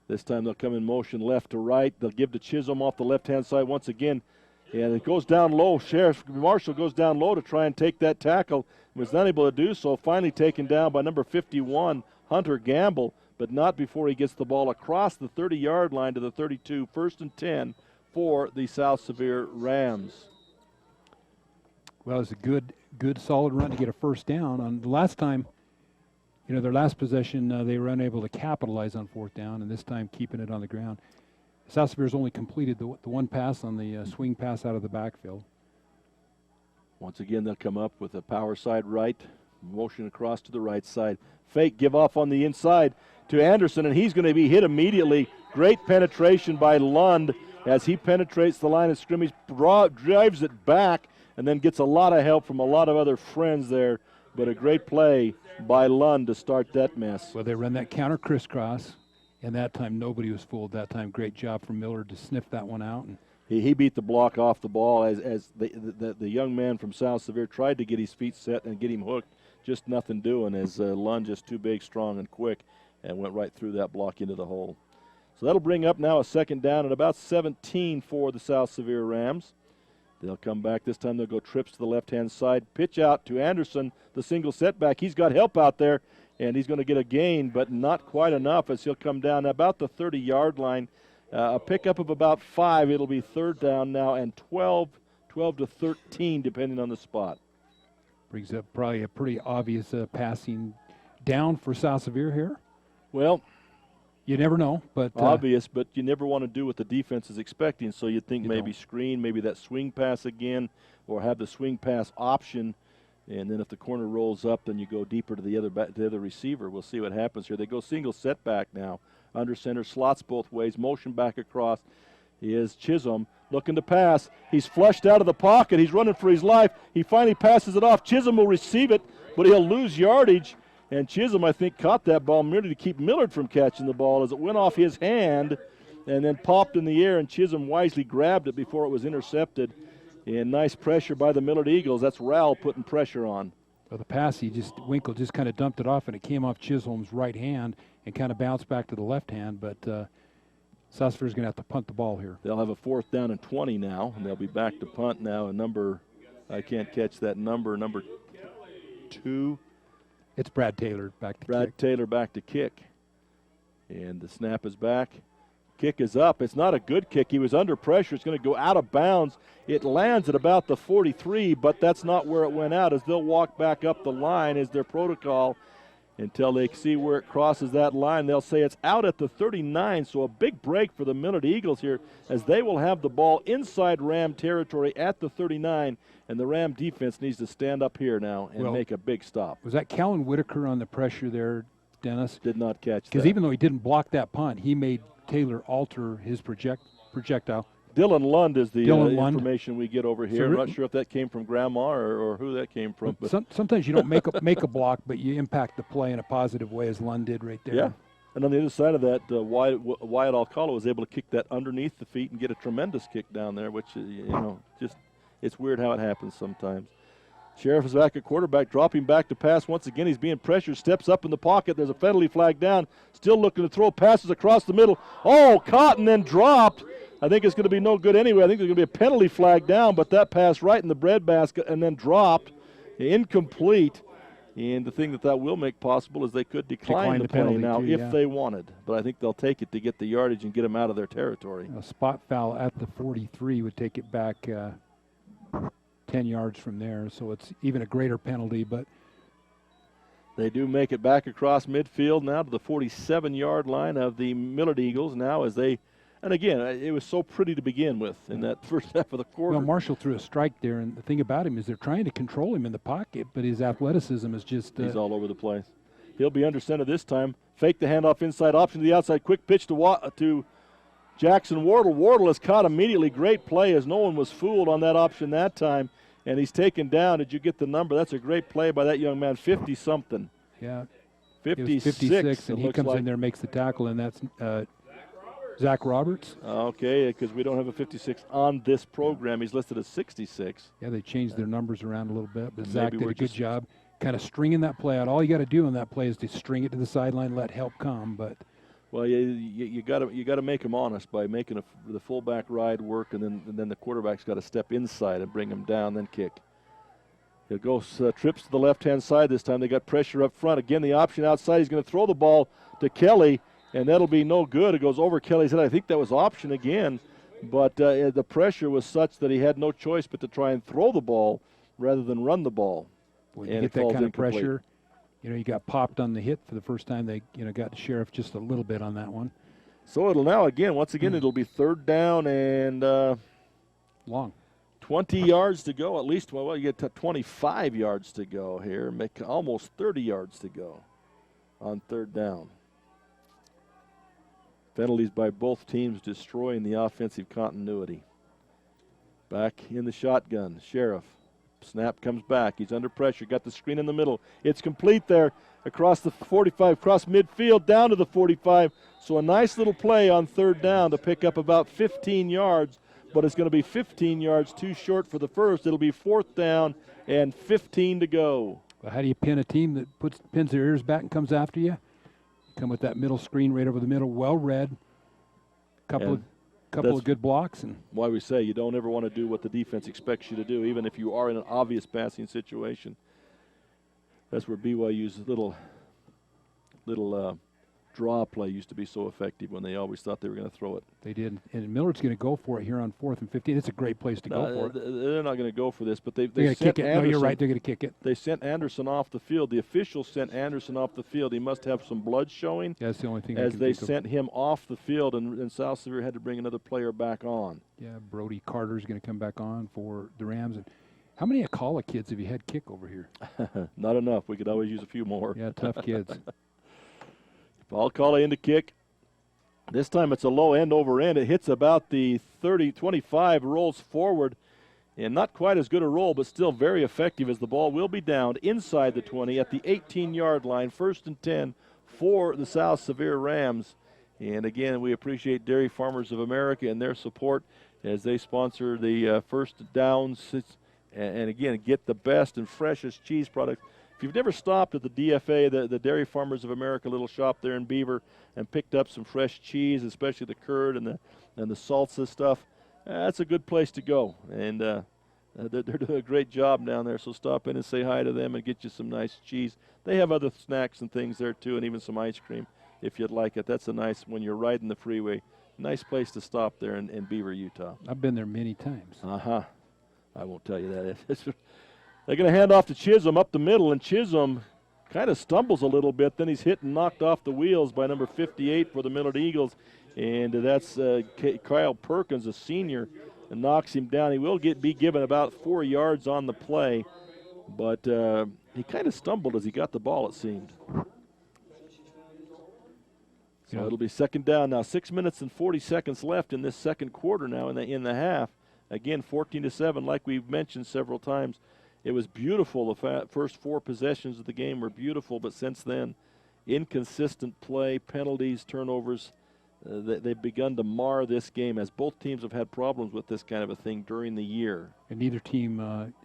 This time they'll come in motion left to right. They'll give to Chisholm off the left-hand side once again. And it goes down low. Sheriff Marshall goes down low to try and take that tackle. Was not able to do so. Finally taken down by number 51, Hunter Gamble, but not before he gets the ball across the 30-yard line to the 32. First and 10 for the South Sevier Rams. Well, it's a good, solid run to get a first down. On the last time, their last possession, they were unable to capitalize on fourth down, and this time keeping it on the ground. South Sevier's only completed the one pass on the swing pass out of the backfield. Once again, they'll come up with a power side right, motion across to the right side. Fake, give off on the inside to Anderson, and he's going to be hit immediately. Great penetration by Lund as he penetrates the line of scrimmage, drives it back, and then gets a lot of help from a lot of other friends there. But a great play by Lund to start that mess. Well, they run that counter crisscross, and that time nobody was fooled. That time, great job from Millard to sniff that one out. And he beat the block off the ball as the young man from South Sevier tried to get his feet set and get him hooked. Just nothing doing as Lund just too big, strong, and quick, and went right through that block into the hole. So that'll bring up now a second down and about 17 for the South Sevier Rams. They'll come back. This time they'll go trips to the left-hand side. Pitch out to Anderson, the single setback. He's got help out there, and he's going to get a gain, but not quite enough as he'll come down about the 30-yard line. A pickup of about 5. It'll be third down now and 12 to 13, depending on the spot. Brings up probably a pretty obvious passing down for South Sevier here. Well, you never know, but obvious, but you never want to do what the defense is expecting. So you think maybe don't. Screen, maybe that swing pass again, or have the swing pass option. And then if the corner rolls up, then you go deeper to the other receiver. We'll see what happens here. They go single setback now. Under center, slots both ways, motion back across. Is Chisholm looking to pass. He's flushed out of the pocket. He's running for his life. He finally passes it off. Chisholm will receive it, but he'll lose yardage. And Chisholm, I think, caught that ball merely to keep Millard from catching the ball as it went off his hand and then popped in the air, and Chisholm wisely grabbed it before it was intercepted. And nice pressure by the Millard Eagles. That's Rowell putting pressure on. Well, the pass, Winkle just kind of dumped it off, and it came off Chisholm's right hand and kind of bounced back to the left hand. But South Sevier's going to have to punt the ball here. They'll have a 4th down and 20 now, and they'll be back to punt now. I can't catch that number 2. It's Brad Taylor back to kick. Taylor back to kick. And the snap is back. Kick is up. It's not a good kick. He was under pressure. It's going to go out of bounds. It lands at about the 43, but that's not where it went out, as they'll walk back up the line as their protocol until they see where it crosses that line. They'll say it's out at the 39, so a big break for the Millard Eagles here as they will have the ball inside Ram territory at the 39, and the Ram defense needs to stand up here now and make a big stop. Was that Callan Whitaker on the pressure there, Dennis? Did not catch that. Because even though he didn't block that punt, he made Taylor alter his projectile. Dylan Lund is the information we get over here. So I'm not sure if that came from Grandma or who that came from. But sometimes you don't make a block, but you impact the play in a positive way, as Lund did right there. Yeah, and on the other side of that, Wyatt Alcala was able to kick that underneath the feet and get a tremendous kick down there, which, just it's weird how it happens sometimes. Sheriff is back at quarterback, dropping back to pass. Once again, he's being pressured, steps up in the pocket. There's a penalty flag down. Still looking to throw passes across the middle. Oh, caught and then dropped. I think it's going to be no good anyway. I think there's going to be a penalty flag down, but that pass right in the breadbasket and then dropped. Incomplete. And the thing that will make possible is they could decline the play now if they wanted. But I think they'll take it to get the yardage and get them out of their territory. A spot foul at the 43 would take it back 10 yards from there, so it's even a greater penalty. But they do make it back across midfield now to the 47-yard line of the Millard Eagles now as they, and again, it was so pretty to begin with in that first half of the quarter. Well, Marshall threw a strike there, and the thing about him is they're trying to control him in the pocket, but his athleticism is just... he's all over the place. He'll be under center this time. Fake the handoff inside, option to the outside, quick pitch to Jackson Wardle. Wardle is caught immediately. Great play as no one was fooled on that option that time. And he's taken down. Did you get the number? That's a great play by that young man, 50-something. Yeah. 56. And he comes in there and makes the tackle, and that's Zach Roberts. Okay, because we don't have a 56 on this program. He's listed as 66. Yeah, they changed their numbers around a little bit, but Zach did a good job kind of stringing that play out. All you got to do on that play is to string it to the sideline, let help come, but... Well, you got to make them honest by making the fullback ride work, and then the quarterback's got to step inside and bring him down, then kick. He'll go trips to the left-hand side this time. They got pressure up front. Again, the option outside. He's going to throw the ball to Kelly, and that'll be no good. It goes over Kelly's head. I think that was option again, but the pressure was such that he had no choice but to try and throw the ball rather than run the ball. When you get that kind of pressure, you got popped on the hit for the first time. They, got the Sheriff just a little bit on that one. So it'll now, once again, it'll be third down and long. 20 yards to go at least. Well, you get 25 yards to go here. Make almost 30 yards to go on third down. Penalties by both teams destroying the offensive continuity. Back in the shotgun, Sheriff. Snap comes back. He's under pressure. Got the screen in the middle. It's complete there across the 45, across midfield, down to the 45. So a nice little play on third down to pick up about 15 yards, but it's going to be 15 yards too short for the first. It'll be fourth down and 15 to go. Well, how do you pin a team that pins their ears back and comes after you? Come with that middle screen right over the middle, well read. Couple of good blocks, and why we say you don't ever want to do what the defense expects you to do, even if you are in an obvious passing situation. That's where BYU's little draw play used to be so effective when they always thought they were going to throw it. They did, and Millard's going to go for it here on 4th and 15. It's a great place to go for it. They're not going to go for this, but they sent kick it. No, you're right. They're going to kick it. They sent Anderson off the field. The officials sent Anderson off the field. He must have some blood showing. Yeah, that's the only thing. As they sent him off the field, and South Sevier had to bring another player back on. Yeah, Brody Carter's going to come back on for the Rams. And how many Akala kids have you had kick over here? Not enough. We could always use a few more. Yeah, tough kids. Paul Kala in to kick. This time it's a low end over end. It hits about the 30-25, rolls forward, and not quite as good a roll, but still very effective as the ball will be downed inside the 20 at the 18-yard line, 1st and 10 for the South Sevier Rams. And again, we appreciate Dairy Farmers of America and their support as they sponsor the first downs and again, get the best and freshest cheese products. If you've never stopped at the DFA, the Dairy Farmers of America little shop there in Beaver, and picked up some fresh cheese, especially the curd and the salsa stuff, that's a good place to go. And they're doing a great job down there, so stop in and say hi to them and get you some nice cheese. They have other snacks and things there too, and even some ice cream if you'd like it. That's a nice, when you're riding the freeway, nice place to stop there in Beaver, Utah. I've been there many times. I won't tell you that. They're going to hand off to Chisholm up the middle, and Chisholm kind of stumbles a little bit. Then he's hit and knocked off the wheels by number 58 for the Millard Eagles, and that's Kyle Perkins, a senior, and knocks him down. He will be given about 4 yards on the play, but he kind of stumbled as he got the ball, it seemed. So it'll be second down now. 6 minutes and 40 seconds left in this second quarter now in the half. Again, 14-7, like we've mentioned several times. It was beautiful. The first 4 possessions of the game were beautiful, but since then, inconsistent play, penalties, turnovers, they've begun to mar this game, as both teams have had problems with this kind of a thing during the year. And neither team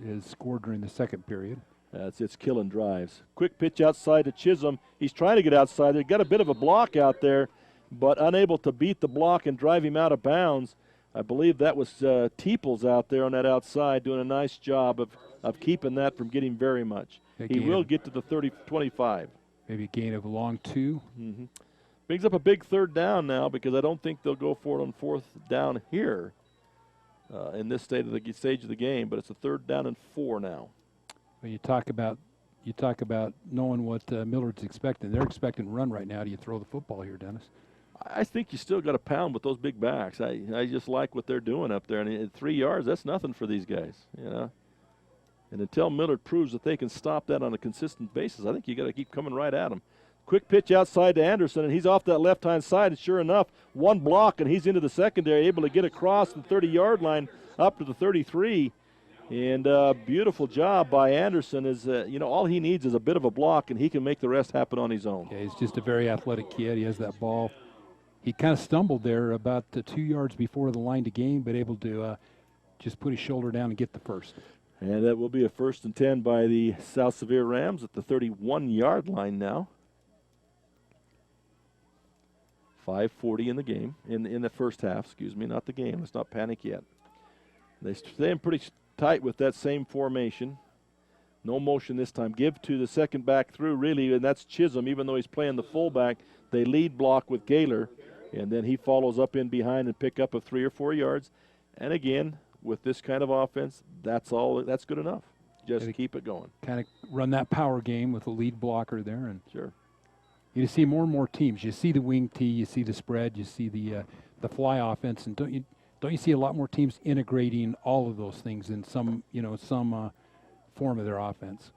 has scored during the second period. It's killing drives. Quick pitch outside to Chisholm. He's trying to get outside. They got a bit of a block out there, but unable to beat the block and drive him out of bounds. I believe that was Teeples out there on that outside doing a nice job of keeping that from getting very much. He will get to the 30-25. Maybe a gain of a long 2. Mm-hmm. Brings up a big third down now, because I don't think they'll go for it on 4th down here in this stage of the game, but it's a 3rd down and 4 now. Well, you talk about knowing what Millard's expecting. They're expecting run right now. Do you throw the football here, Dennis? I think you still got to pound with those big backs. I just like what they're doing up there. And at 3 yards, that's nothing for these guys, you know. And until Millard proves that they can stop that on a consistent basis, I think you got to keep coming right at them. Quick pitch outside to Anderson, and he's off that left-hand side. And sure enough, one block, and he's into the secondary, able to get across the 30-yard line up to the 33. And beautiful job by Anderson. All he needs is a bit of a block, and he can make the rest happen on his own. Yeah, he's just a very athletic kid. He has that ball. He kind of stumbled there about 2 yards before the line to gain, but able to just put his shoulder down and get the first. And that will be a 1st and 10 by the South Sevier Rams at the 31-yard line now. 5:40 in the game, in the first half, excuse me, not the game. Let's not panic yet. They stay pretty tight with that same formation. No motion this time. Give to the second back through, really, and that's Chisholm. Even though he's playing the fullback, they lead block with Gaylor, and then he follows up in behind and pick up of 3 or 4 yards. And again, with this kind of offense, that's good enough. Just keep it going. Kind of run that power game with a lead blocker there. And sure. You see more and more teams. You see the wing tee, you see the spread, you see the fly offense, and don't you see a lot more teams integrating all of those things in some form of their offense?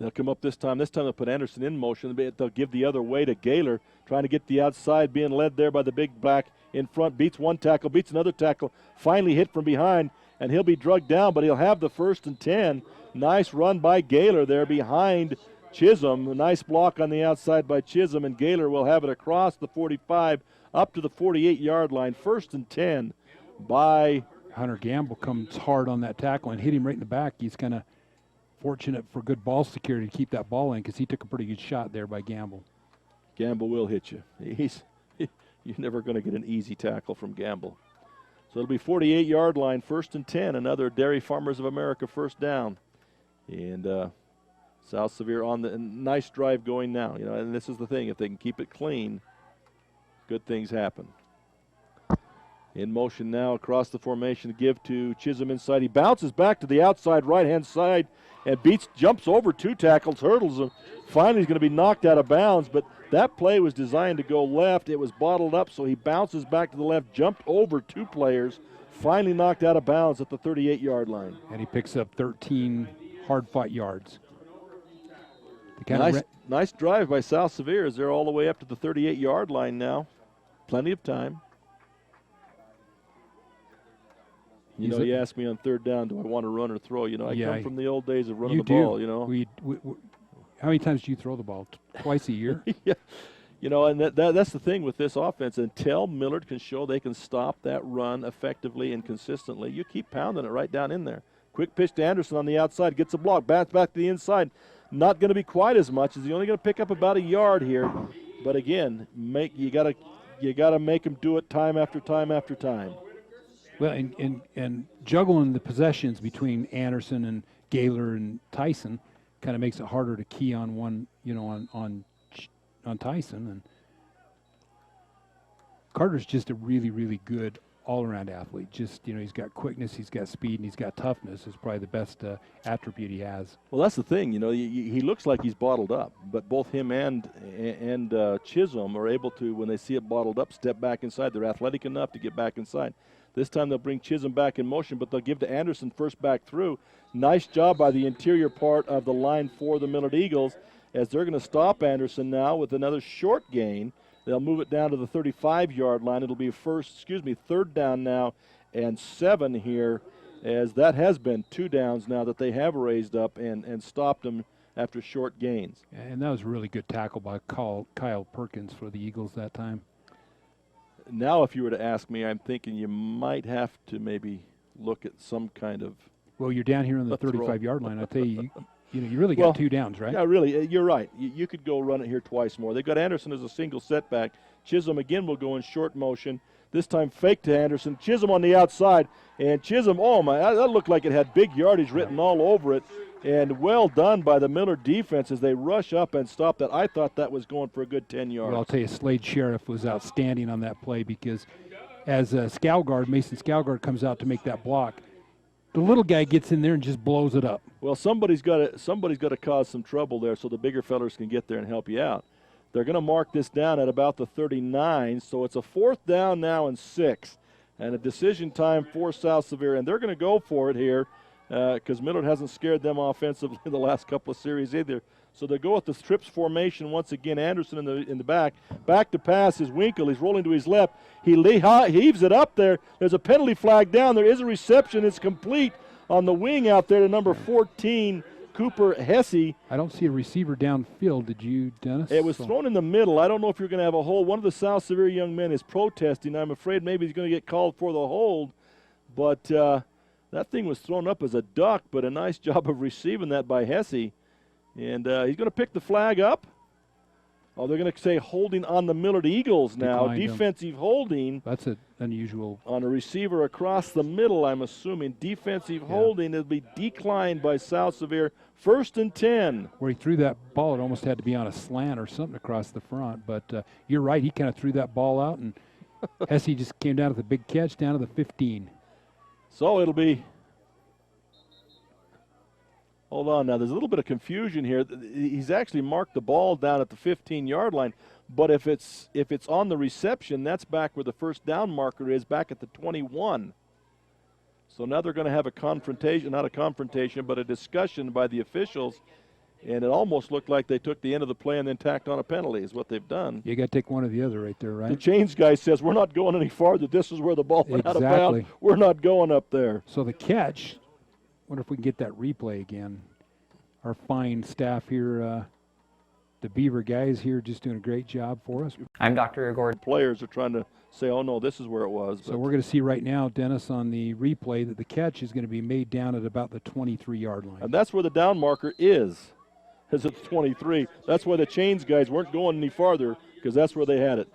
They'll come up this time. This time they'll put Anderson in motion. They'll give the other way to Gaylor, trying to get the outside, being led there by the big black in front. Beats one tackle, beats another tackle, finally hit from behind, and he'll be drugged down, but he'll have the 1st and 10. Nice run by Gaylor there behind Chisholm. A nice block on the outside by Chisholm, and Gaylor will have it across the 45 up to the 48-yard line. 1st and 10 by Hunter Gamble comes hard on that tackle and hit him right in the back. He's kind of fortunate for good ball security to keep that ball in because he took a pretty good shot there by Gamble. Gamble will hit you. You're never going to get an easy tackle from Gamble. So it'll be 48-yard line, 1st and 10, another Dairy Farmers of America first down. And South Sevier on the nice drive going now. You know, and this is the thing, if they can keep it clean, good things happen. In motion now across the formation, give to Chisholm inside. He bounces back to the outside right-hand side and jumps over 2 tackles, hurdles him. Finally, he's going to be knocked out of bounds, but that play was designed to go left. It was bottled up, so he bounces back to the left, jumped over 2 players, finally knocked out of bounds at the 38-yard line. And he picks up 13 hard-fought yards. Nice drive by South Sevier as they're all the way up to the 38-yard line now. Plenty of time. You know, you asked me on 3rd down, do I want to run or throw? You know, I come from the old days of running the ball, you know. How many times do you throw the ball? Twice a year? Yeah. You know, and that's the thing with this offense. Until Millard can show they can stop that run effectively and consistently, you keep pounding it right down in there. Quick pitch to Anderson on the outside, gets a block, bats back to the inside. Not going to be quite as much, as he's only going to pick up about a yard here. But again, you gotta make him do it time after time after time. Well, and juggling the possessions between Anderson and Gaylor and Tyson kind of makes it harder to key on one, you know, on Tyson. And Carter's just a really, really good all-around athlete. Just, you know, he's got quickness, he's got speed, and he's got toughness. Is probably the best attribute he has. Well, that's the thing. You know, he looks like he's bottled up, but both him and Chisholm are able to, when they see it bottled up, step back inside. They're athletic enough to get back inside. This time they'll bring Chisholm back in motion, but they'll give to Anderson first back through. Nice job by the interior part of the line for the Millard Eagles, as they're going to stop Anderson now with another short gain. They'll move it down to the 35-yard line. It'll be 3rd down now and 7 here, as that has been 2 downs now that they have raised up and stopped them after short gains. And that was a really good tackle by Kyle Perkins for the Eagles that time. Now, if you were to ask me, I'm thinking you might have to maybe look at some kind of. Well, you're down here on the 35-yard line. I tell you, you really got 2 downs, right? Yeah, really. You're right. You could go run it here twice more. They've got Anderson as a single setback. Chisholm again will go in short motion. This time fake to Anderson. Chisholm on the outside. And Chisholm, oh my, that looked like it had big yardage written all over it. And well done by the Millard defense as they rush up and stop that. I thought that was going for a good 10 yards. Well, I'll tell you, Slade Sheriff was outstanding on that play, because as Mason Scalgard comes out to make that block, the little guy gets in there and just blows it up. Well, somebody's got to cause some trouble there so the bigger fellas can get there and help you out. They're going to mark this down at about the 39, so it's a 4th down now and 6, and a decision time for South Sevier, and they're going to go for it here because Millard hasn't scared them offensively the last couple of series either. So they go with the trips formation once again. Anderson in the back to pass is Winkle. He's rolling to his left. He heaves it up there. There's a penalty flag down. There is a reception. It's complete on the wing out there to number 14, Cooper Hesse. I don't see a receiver downfield. Did you, Dennis? It was thrown in the middle. I don't know if you're going to have a hold. One of the South Sevier young men is protesting. I'm afraid maybe he's going to get called for the hold. But that thing was thrown up as a duck, but a nice job of receiving that by Hesse. And he's going to pick the flag up. Oh, they're going to say holding on the Millard Eagles now. Defensive holding. That's an unusual. On a receiver across the middle, I'm assuming. Defensive holding. It'll be declined by South Sevier. 1st and 10. Where he threw that ball, it almost had to be on a slant or something across the front. But you're right, he kind of threw that ball out, and Hesse just came down with a big catch down to the 15. So it'll be. Hold on now. There's a little bit of confusion here. He's actually marked the ball down at the 15-yard line, but if it's on the reception, that's back where the first down marker is, back at the 21. So now they're going to have a confrontation, not a confrontation, but a discussion by the officials And it almost looked like they took the end of the play and then tacked on a penalty is what they've done. You got to take one or the other right there, right? The chains guy says, we're not going any farther. This is where the ball went out of bounds. We're not going up there. So the catch, wonder if we can get that replay again. Our fine staff here, the Beaver guys here just doing a great job for us. I'm Dr. Gordon. Players are trying to say, oh, no, this is where it was. So we're going to see right now, Dennis, on the replay that the catch is going to be made down at about the 23-yard line. And that's where the down marker is at 23. That's why the chains guys weren't going any farther because that's where they had it.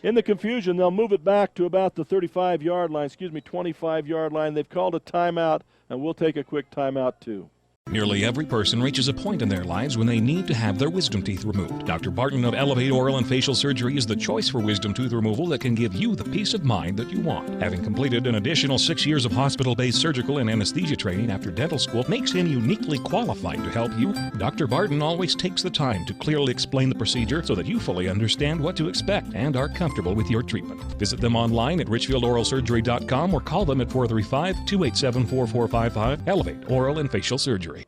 In the confusion, they'll move it back to about the 35-yard line, 25-yard line. They've called a timeout, and we'll take a quick timeout too. Nearly every person reaches a point in their lives when they need to have their wisdom teeth removed. Dr. Barton of Elevate Oral and Facial Surgery is the choice for wisdom tooth removal that can give you the peace of mind that you want. Having completed an additional 6 years of hospital-based surgical and anesthesia training after dental school makes him uniquely qualified to help you. Dr. Barton always takes the time to clearly explain the procedure so that you fully understand what to expect and are comfortable with your treatment. Visit them online at richfieldoralsurgery.com or call them at 435-287-4455. Elevate Oral and Facial Surgery.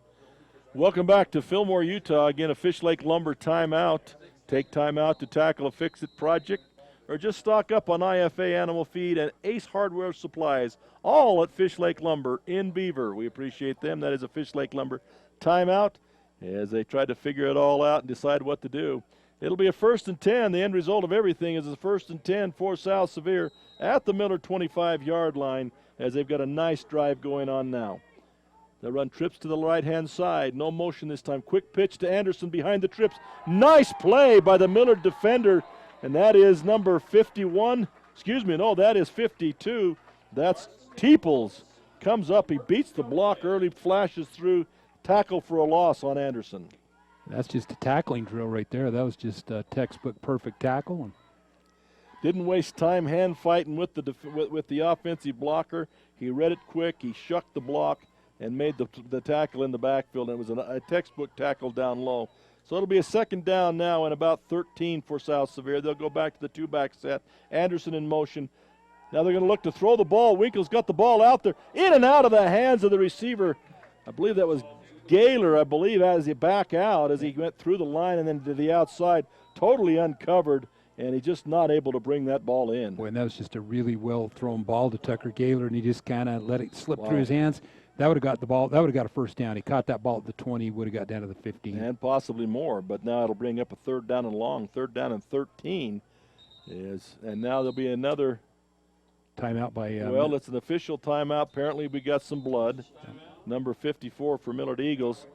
Welcome back to Fillmore, Utah. Again, a Fish Lake Lumber timeout. Take time out to tackle a fix-it project or just stock up on IFA animal feed and Ace Hardware Supplies, all at Fish Lake Lumber in Beaver. We appreciate them. That is a Fish Lake Lumber timeout as they try to figure it all out and decide what to do. It'll be a 1st and 10. The end result of everything is a 1st and 10 for South Sevier at the Millard 25-yard line as they've got a nice drive going on now. They run trips to the right-hand side. No motion this time. Quick pitch to Anderson behind the trips. Nice play by the Millard defender, and that is number 51. Excuse me, no, that is 52. That's Teeples. Comes up, he beats the block early, flashes through. Tackle for a loss on Anderson. That's just a tackling drill right there. That was just a textbook perfect tackle. And didn't waste time hand fighting with the offensive blocker. He read it quick. He shucked the block and made the tackle in the backfield. And it was a textbook tackle down low. So it'll be a 2nd down now and about 13 for South Sevier. They'll go back to the 2-back set. Anderson in motion. Now they're going to look to throw the ball. Winkle's got the ball out there. In and out of the hands of the receiver. I believe that was Gaylor, as he back out, as he went through the line and then to the outside. Totally uncovered, and he's just not able to bring that ball in. Boy, and that was just a really well-thrown ball to Tucker Gaylor, and he just kind of let it slip through his hands. That would have got the ball. That would have got a 1st down. He caught that ball at the 20, would have got down to the 15. And possibly more, but now it'll bring up a 3rd down and long. 3rd down and 13 is, and now there'll be another timeout by. Well, it's an official timeout. Apparently, we got some blood. Number 54 for Millard Eagles.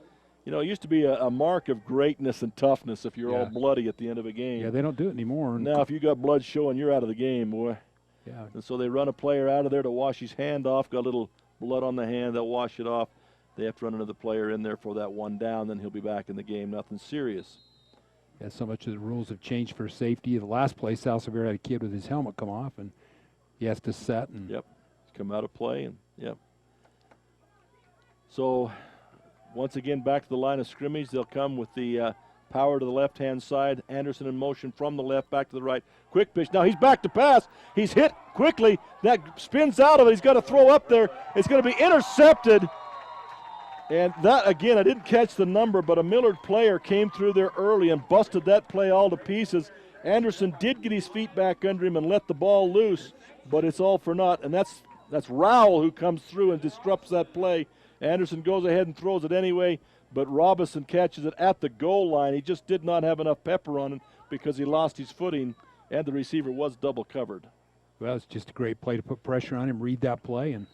You know, it used to be a mark of greatness and toughness if you're all bloody at the end of a game. Yeah, they don't do it anymore. Now, if you got blood showing, you're out of the game, boy. Yeah. And so they run a player out of there to wash his hand off. Got a little blood on the hand. They'll wash it off. They have to run another player in there for that 1 down. Then he'll be back in the game. Nothing serious. Yeah, so much of the rules have changed for safety. The last play, South Sevier had a kid with his helmet come off, and he has to set. And yep, come out of play, and yep. So once again, back to the line of scrimmage. They'll come with the power to the left-hand side. Anderson in motion from the left, back to the right. Quick pitch. Now he's back to pass. He's hit quickly. That spins out of it. He's got to throw up there. It's going to be intercepted. And that, again, I didn't catch the number, but a Millard player came through there early and busted that play all to pieces. Anderson did get his feet back under him and let the ball loose, but it's all for naught. And that's Rowell who comes through and disrupts that play. Anderson goes ahead and throws it anyway, but Robinson catches it at the goal line. He just did not have enough pepper on him because he lost his footing, and the receiver was double covered. Well, it's just a great play to put pressure on him, read that play. And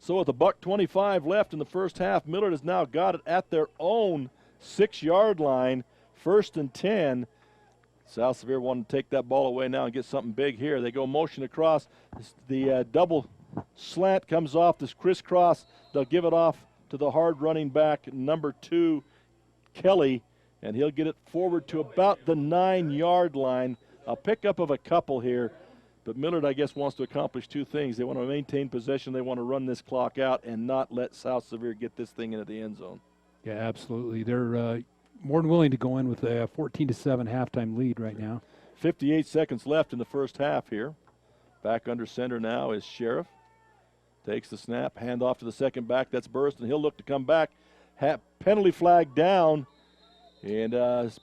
so with $1:25 left in the first half, Millard has now got it at their own 6-yard line, 1st and 10. South Sevier wanted to take that ball away now and get something big here. They go motion across. The double slant comes off this crisscross. They'll give it off to the hard running back, number 2, Kelly, and he'll get it forward to about the 9-yard line. A pickup of a couple here, but Millard, I guess, wants to accomplish 2 things. They want to maintain possession. They want to run this clock out and not let South Sevier get this thing into the end zone. Yeah, absolutely. They're more than willing to go in with a 14-7 halftime lead right now. 58 seconds left in the first half here. Back under center now is Sheriff. Takes the snap, hand off to the second back. That's Burst, and he'll look to come back. penalty flag down, and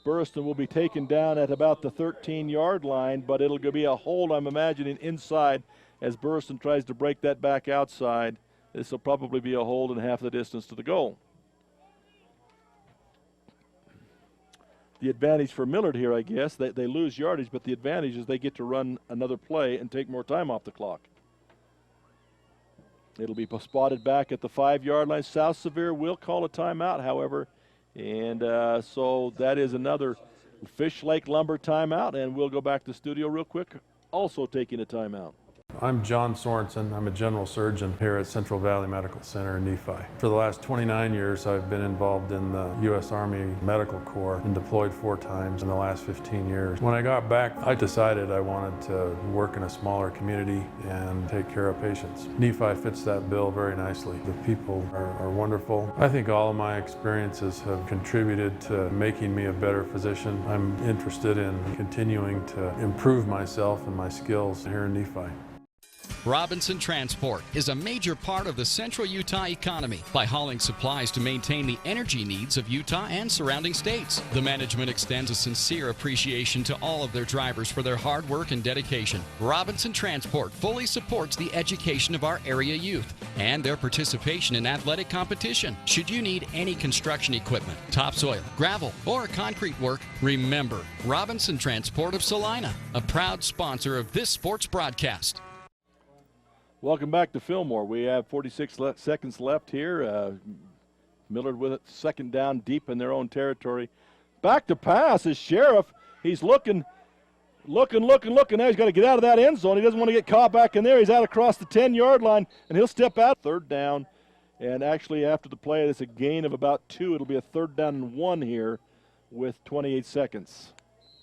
Burriston will be taken down at about the 13-yard line, but it'll be a hold, I'm imagining, inside as Burriston tries to break that back outside. This will probably be a hold in half the distance to the goal. The advantage for Millard here, I guess, they lose yardage, but the advantage is they get to run another play and take more time off the clock. It'll be spotted back at the 5-yard line. South Sevier will call a timeout, however, and so that is another Fish Lake Lumber timeout, and we'll go back to the studio real quick, also taking a timeout. I'm John Sorensen. I'm a general surgeon here at Central Valley Medical Center in Nephi. For the last 29 years, I've been involved in the U.S. Army Medical Corps and deployed 4 times in the last 15 years. When I got back, I decided I wanted to work in a smaller community and take care of patients. Nephi fits that bill very nicely. The people are wonderful. I think all of my experiences have contributed to making me a better physician. I'm interested in continuing to improve myself and my skills here in Nephi. Robinson Transport is a major part of the central Utah economy by hauling supplies to maintain the energy needs of Utah and surrounding states. The management extends a sincere appreciation to all of their drivers for their hard work and dedication. Robinson Transport fully supports the education of our area youth and their participation in athletic competition. Should you need any construction equipment, topsoil, gravel, or concrete work, remember Robinson Transport of Salina, a proud sponsor of this sports broadcast. Welcome back to Fillmore. We have 46 seconds left here. Millard with it, second down deep in their own territory. Back to pass is Sheriff. He's looking. Now he's got to get out of that end zone. He doesn't want to get caught back in there. He's out across the 10-yard line, and he'll step out. Third down, and actually after the play, it's a gain of about 2. It'll be a 3rd down and 1 here with 28 seconds.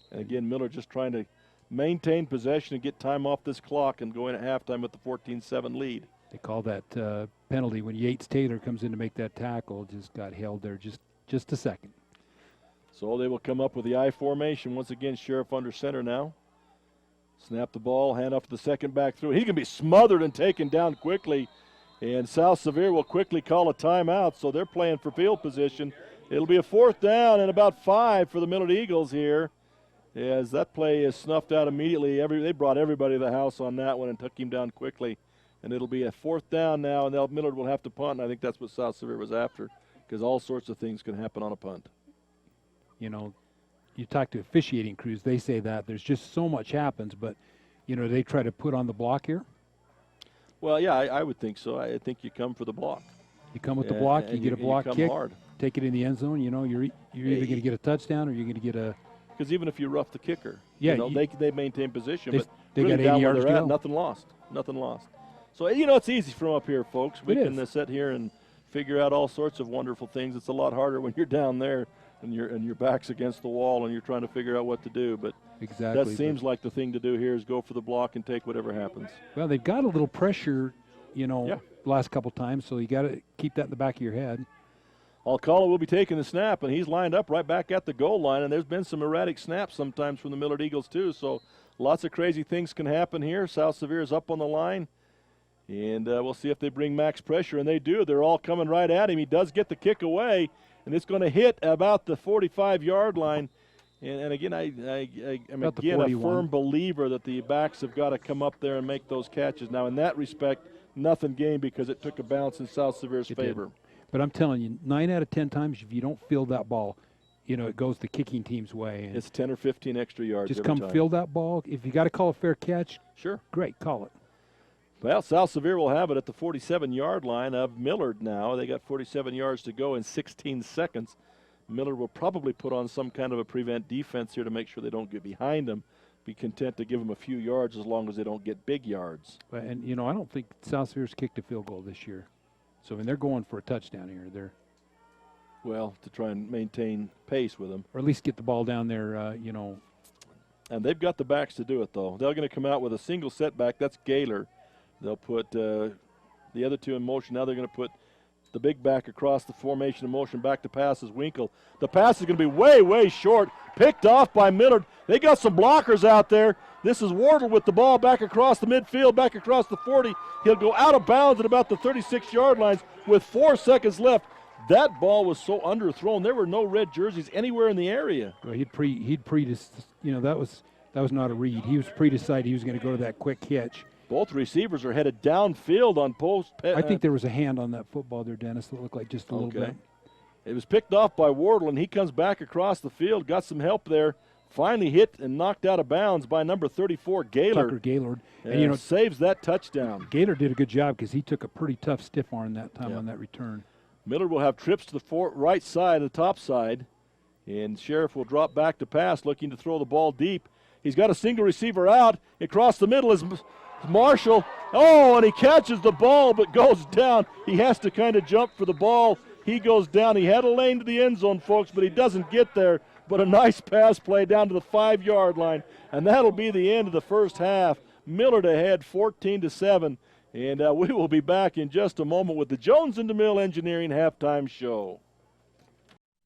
And again, Millard just trying to maintain possession and get time off this clock and go in at halftime with the 14-7 lead. They call that penalty when Yates Taylor comes in to make that tackle. Just got held there just a second. So they will come up with the I formation once again. Sheriff under center now. Snap the ball, hand off to the second back through. He can be smothered and taken down quickly. And South Sevier will quickly call a timeout, so they're playing for field position. It'll be a 4th down and about 5 for the Millard Eagles here. As that play is snuffed out immediately. They brought everybody to the house on that one and took him down quickly. And it'll be a 4th down now, and Millard will have to punt, and I think that's what South Sevier was after, because all sorts of things can happen on a punt. You know, you talk to officiating crews, they say that there's just so much happens, but, you know, they try to put on the block here. Well, yeah, I would think so. I think you come for the block. You come with the block, you get a block kick, hard. Take it in the end zone. You know, you're either going to get a touchdown or you're going to get a. Because even if you rough the kicker, yeah, you know, they maintain position, but they really got 80 down where yards they're to at, go. nothing lost. So, you know, it's easy from up here, folks. We It can is. sit here and figure out all sorts of wonderful things. It's a lot harder when you're down there and your back's against the wall and you're trying to figure out what to do. But exactly, that seems like the thing to do here is go for the block and take whatever happens. Well, they've got a little pressure, you know, Yeah. last couple times, so you got to keep that in the back of your head. Alcala will be taking the snap, and he's lined up right back at the goal line, and there's been some erratic snaps sometimes from the Millard Eagles too, so lots of crazy things can happen here. South Sevier is up on the line, and we'll see if they bring max pressure, and they do. They're all coming right at him. He does get the kick away, and it's going to hit about the 45-yard line. And again, I'm About the again a 41. firm believer that the backs have got to come up there and make those catches. Now, in that respect, nothing gained because it took a bounce in South Sevier's It did. favor. But I'm telling you, 9 out of 10 times, if you don't field that ball, you know, it goes the kicking team's way. And It's 10 or 15 extra yards just every come time. field that ball. If you got to call a fair catch, Sure. great, call it. Well, South Sevier will have it at the 47-yard line of Millard now. They got 47 yards to go in 16 seconds. Millard will probably put on some kind of a prevent defense here to make sure they don't get behind them. Be content to give them a few yards as long as they don't get big yards. And, you know, I don't think South Sevier's kicked a field goal this year. So, I mean, they're going for a touchdown here. Well, to try and maintain pace with them. Or at least get the ball down there, you know. And they've got the backs to do it, though. They're going to come out with a single setback. That's Gaylor. They'll put the other two in motion. Now they're going to put the big back across the formation in motion. Back to pass is Winkle. The pass is going to be way, way short. Picked off by Millard. They got some blockers out there. This is Wardle with the ball back across the midfield, back across the 40. He'll go out of bounds at about the 36-yard lines with 4 seconds left. That ball was so underthrown. There were no red jerseys anywhere in the area. Well, that was not a read. He was pre-decided he was going to go to that quick catch. Both receivers are headed downfield on post. I think there was a hand on that football there, Dennis, that looked like just a little bit. It was picked off by Wardle, and he comes back across the field, got some help there, finally hit and knocked out of bounds by number 34, Gaylord. Tucker Gaylord. And saves that touchdown. Gaylord did a good job because he took a pretty tough stiff arm that time on that return. Millard will have trips to the right side, the top side, and Sheriff will drop back to pass, looking to throw the ball deep. He's got a single receiver out. Across the middle is Marshall. Oh, and he catches the ball but goes down. He has to kind of jump for the ball. He goes down. He had a lane to the end zone, folks, but he doesn't get there. But a nice pass play down to the 5-yard line, and that'll be the end of the first half. Millard ahead 14-7. And we will be back in just a moment with the Jones and DeMille Engineering halftime show.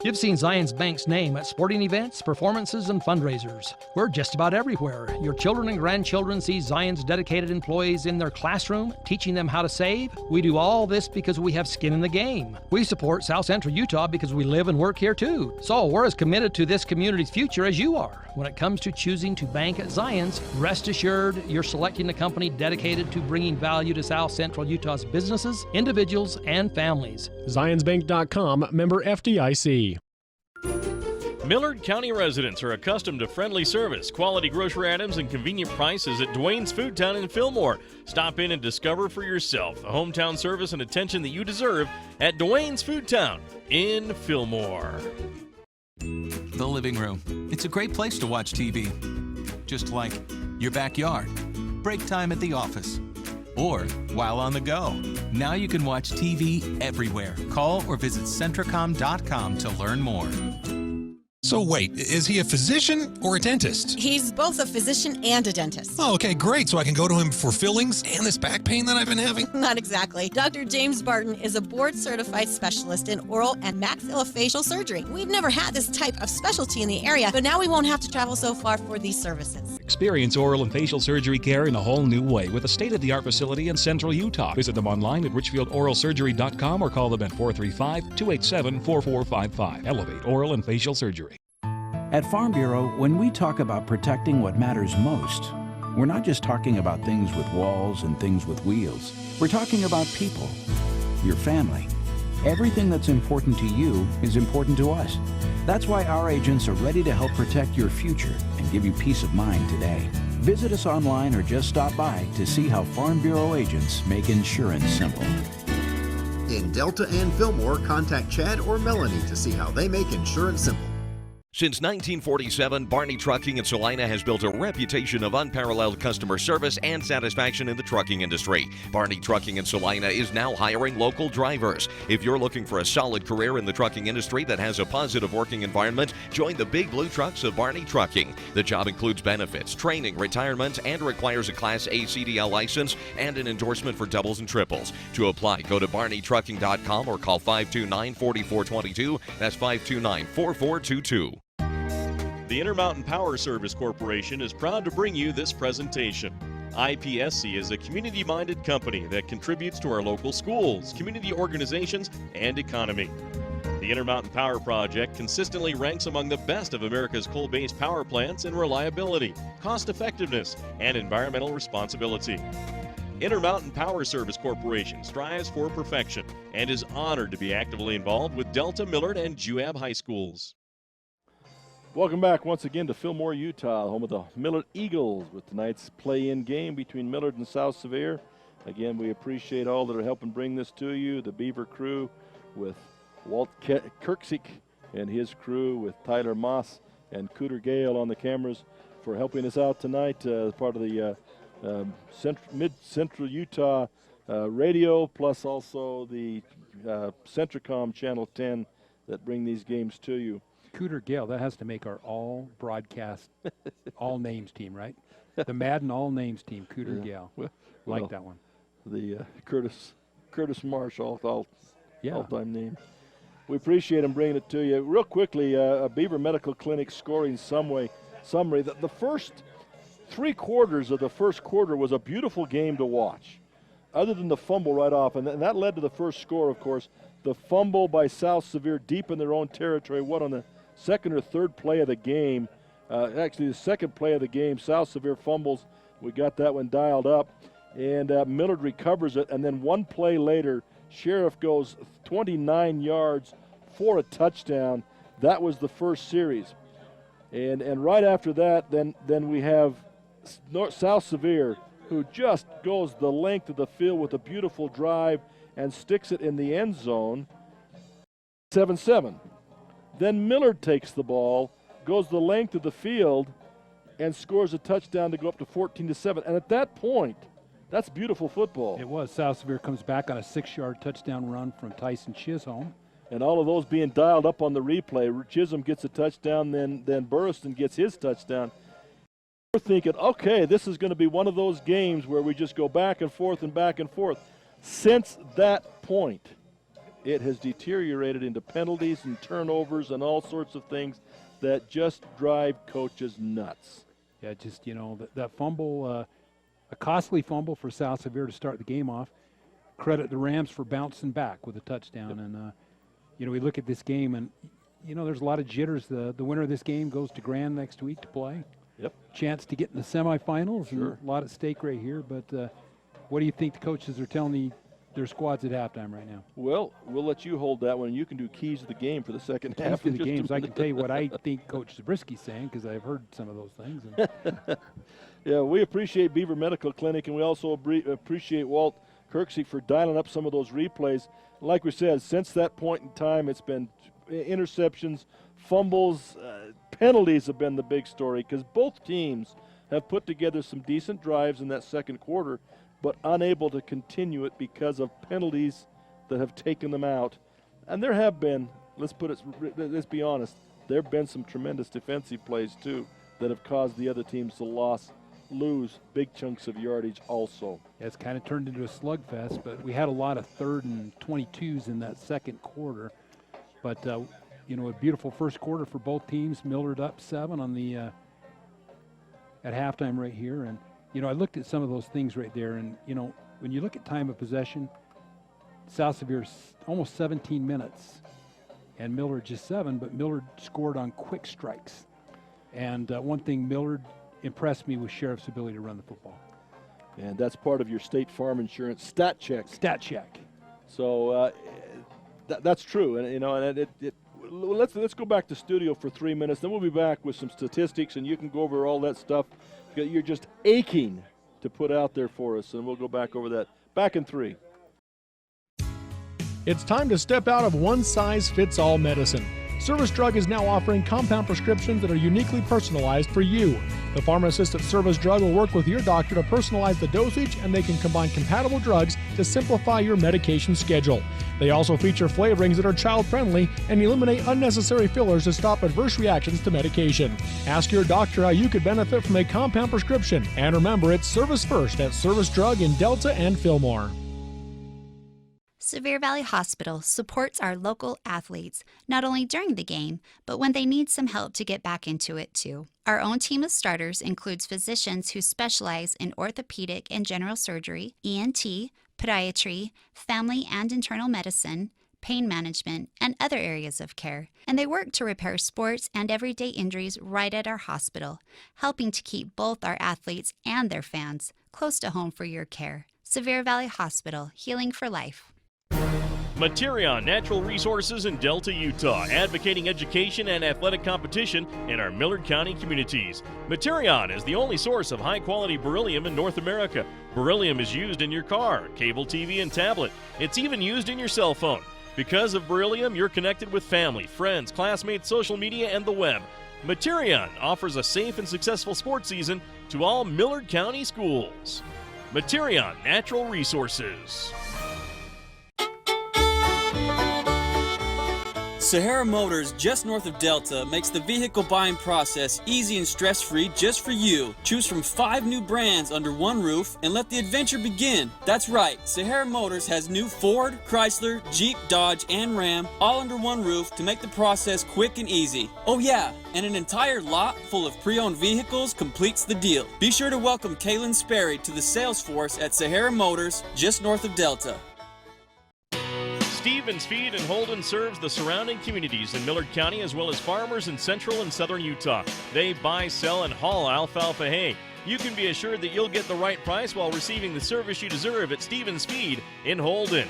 You've seen Zions Bank's name at sporting events, performances, and fundraisers. We're just about everywhere. Your children and grandchildren see Zions' dedicated employees in their classroom, teaching them how to save. We do all this because we have skin in the game. We support South Central Utah because we live and work here too. So we're as committed to this community's future as you are. When it comes to choosing to bank at Zions, rest assured you're selecting a company dedicated to bringing value to South Central Utah's businesses, individuals, and families. ZionsBank.com, member FDIC. Millard County residents are accustomed to friendly service, quality grocery items, and convenient prices at Dwayne's Food Town in Fillmore. Stop in and discover for yourself the hometown service and attention that you deserve at Dwayne's Food Town in Fillmore. The living room. It's a great place to watch TV. Just like your backyard, break time at the office, or while on the go. Now you can watch TV everywhere. Call or visit Centricom.com to learn more. So wait, is he a physician or a dentist? He's both a physician and a dentist. Oh, okay, great. So I can go to him for fillings and this back pain that I've been having? Not exactly. Dr. James Barton is a board-certified specialist in oral and maxillofacial surgery. We've never had this type of specialty in the area, but now we won't have to travel so far for these services. Experience oral and facial surgery care in a whole new way with a state-of-the-art facility in Central Utah. Visit them online at richfieldoralsurgery.com or call them at 435-287-4455. Elevate Oral and Facial Surgery. At Farm Bureau, when we talk about protecting what matters most, we're not just talking about things with walls and things with wheels. We're talking about people, your family. Everything that's important to you is important to us. That's why our agents are ready to help protect your future and give you peace of mind today. Visit us online or just stop by to see how Farm Bureau agents make insurance simple. In Delta and Fillmore, contact Chad or Melanie to see how they make insurance simple. Since 1947, Barney Trucking in Salina has built a reputation of unparalleled customer service and satisfaction in the trucking industry. Barney Trucking in Salina is now hiring local drivers. If you're looking for a solid career in the trucking industry that has a positive working environment, join the big blue trucks of Barney Trucking. The job includes benefits, training, retirement, and requires a Class A CDL license and an endorsement for doubles and triples. To apply, go to barneytrucking.com or call 529-4422. That's 529-4422. The Intermountain Power Service Corporation is proud to bring you this presentation. IPSC is a community-minded company that contributes to our local schools, community organizations, and economy. The Intermountain Power Project consistently ranks among the best of America's coal-based power plants in reliability, cost-effectiveness, and environmental responsibility. Intermountain Power Service Corporation strives for perfection and is honored to be actively involved with Delta, Millard, and Juab High Schools. Welcome back once again to Fillmore, Utah, home of the Millard Eagles with tonight's play-in game between Millard and South Sevier. Again, we appreciate all that are helping bring this to you. The Beaver crew with Walt Kirksick and his crew with Tyler Moss and Cooter Gale on the cameras for helping us out tonight as part of the Mid-Central Utah radio, plus also the Centricom Channel 10 that bring these games to you. Cooter Gale, that has to make our all broadcast, all names team, right? The Madden all names team, Cooter Gale. Like that one. The Curtis Marsh all-time name. We appreciate him bringing it to you. Real quickly, a Beaver Medical Clinic scoring summary. The first 3 quarters of the first quarter was a beautiful game to watch. other than the fumble right off, and that led to the first score, of course, the fumble by South Sevier deep in their own territory, on the second or third play of the game. Actually, the second play of the game, South Sevier fumbles. We got that one dialed up, and Millard recovers it, and then one play later, Sheriff goes 29 yards for a touchdown. That was the first series. And right after that, then we have South Sevier, who just goes the length of the field with a beautiful drive and sticks it in the end zone, 7-7. Then Millard takes the ball, goes the length of the field, and scores a touchdown to go up to 14-7. And at that point, that's beautiful football. It was. South Sevier comes back on a 6-yard touchdown run from Tyson Chisholm. And all of those being dialed up on the replay. Chisholm gets a touchdown, then Burriston gets his touchdown. We're thinking, okay, this is going to be one of those games where we just go back and forth and back and forth. Since that point, it has deteriorated into penalties and turnovers and all sorts of things that just drive coaches nuts. Yeah, just, that fumble, a costly fumble for South Sevier to start the game off. Credit the Rams for bouncing back with a touchdown. And, we look at this game and, there's a lot of jitters. The winner of this game goes to Grand next week to play. Yep. Chance to get in the semifinals. Sure. And a lot at stake right here. But what do you think the coaches are telling their squads at halftime right now? Well, we'll let you hold that one, and you can do keys of the game for the second half. Keys to the games. I can tell you what I think Coach Zabriski's saying because I've heard some of those things. Yeah, we appreciate Beaver Medical Clinic, and we also appreciate Walt Kirksey for dialing up some of those replays. Like we said, since that point in time, it's been interceptions, fumbles, penalties have been the big story because both teams have put together some decent drives in that second quarter, but unable to continue it because of penalties that have taken them out. And there have been, let's be honest, there have been some tremendous defensive plays too that have caused the other teams to lose big chunks of yardage also. Yeah, it's kind of turned into a slugfest, but we had a lot of 3rd and 22s in that second quarter. But, a beautiful first quarter for both teams. Millard up 7 on the at halftime right here. And, I looked at some of those things right there. And, when you look at time of possession, South Sevier's almost 17 minutes and Millard just 7, but Millard scored on quick strikes. And one thing Millard impressed me was Sheriff's ability to run the football. And that's part of your State Farm Insurance stat check. Stat check. So that's true. And, let's go back to studio for 3 minutes. Then we'll be back with some statistics, and you can go over all that stuff you're just aching to put out there for us, and we'll go back over that. Back in 3. It's time to step out of one-size-fits-all medicine. Service Drug is now offering compound prescriptions that are uniquely personalized for you. The pharmacist at Service Drug will work with your doctor to personalize the dosage, and they can combine compatible drugs to simplify your medication schedule. They also feature flavorings that are child-friendly and eliminate unnecessary fillers to stop adverse reactions to medication. Ask your doctor how you could benefit from a compound prescription. And remember, it's Service First at Service Drug in Delta and Fillmore. Sevier Valley Hospital supports our local athletes, not only during the game, but when they need some help to get back into it too. Our own team of starters includes physicians who specialize in orthopedic and general surgery, ENT, podiatry, family and internal medicine, pain management, and other areas of care. And they work to repair sports and everyday injuries right at our hospital, helping to keep both our athletes and their fans close to home for your care. Sevier Valley Hospital, healing for life. Materion Natural Resources in Delta, Utah, advocating education and athletic competition in our Millard County communities. Materion is the only source of high-quality beryllium in North America. Beryllium is used in your car, cable TV, and tablet. It's even used in your cell phone. Because of beryllium, you're connected with family, friends, classmates, social media, and the web. Materion offers a safe and successful sports season to all Millard County schools. Materion Natural Resources. Sahara Motors, just north of Delta, makes the vehicle buying process easy and stress-free just for you. Choose from 5 new brands under one roof and let the adventure begin. That's right, Sahara Motors has new Ford, Chrysler, Jeep, Dodge, and Ram all under one roof to make the process quick and easy. Oh yeah, and an entire lot full of pre-owned vehicles completes the deal. Be sure to welcome Kaylin Sperry to the sales force at Sahara Motors, just north of Delta. Stevens Feed and Holden serves the surrounding communities in Millard County as well as farmers in central and southern Utah. They buy, sell, and haul alfalfa hay. You can be assured that you'll get the right price while receiving the service you deserve at Stevens Feed in Holden.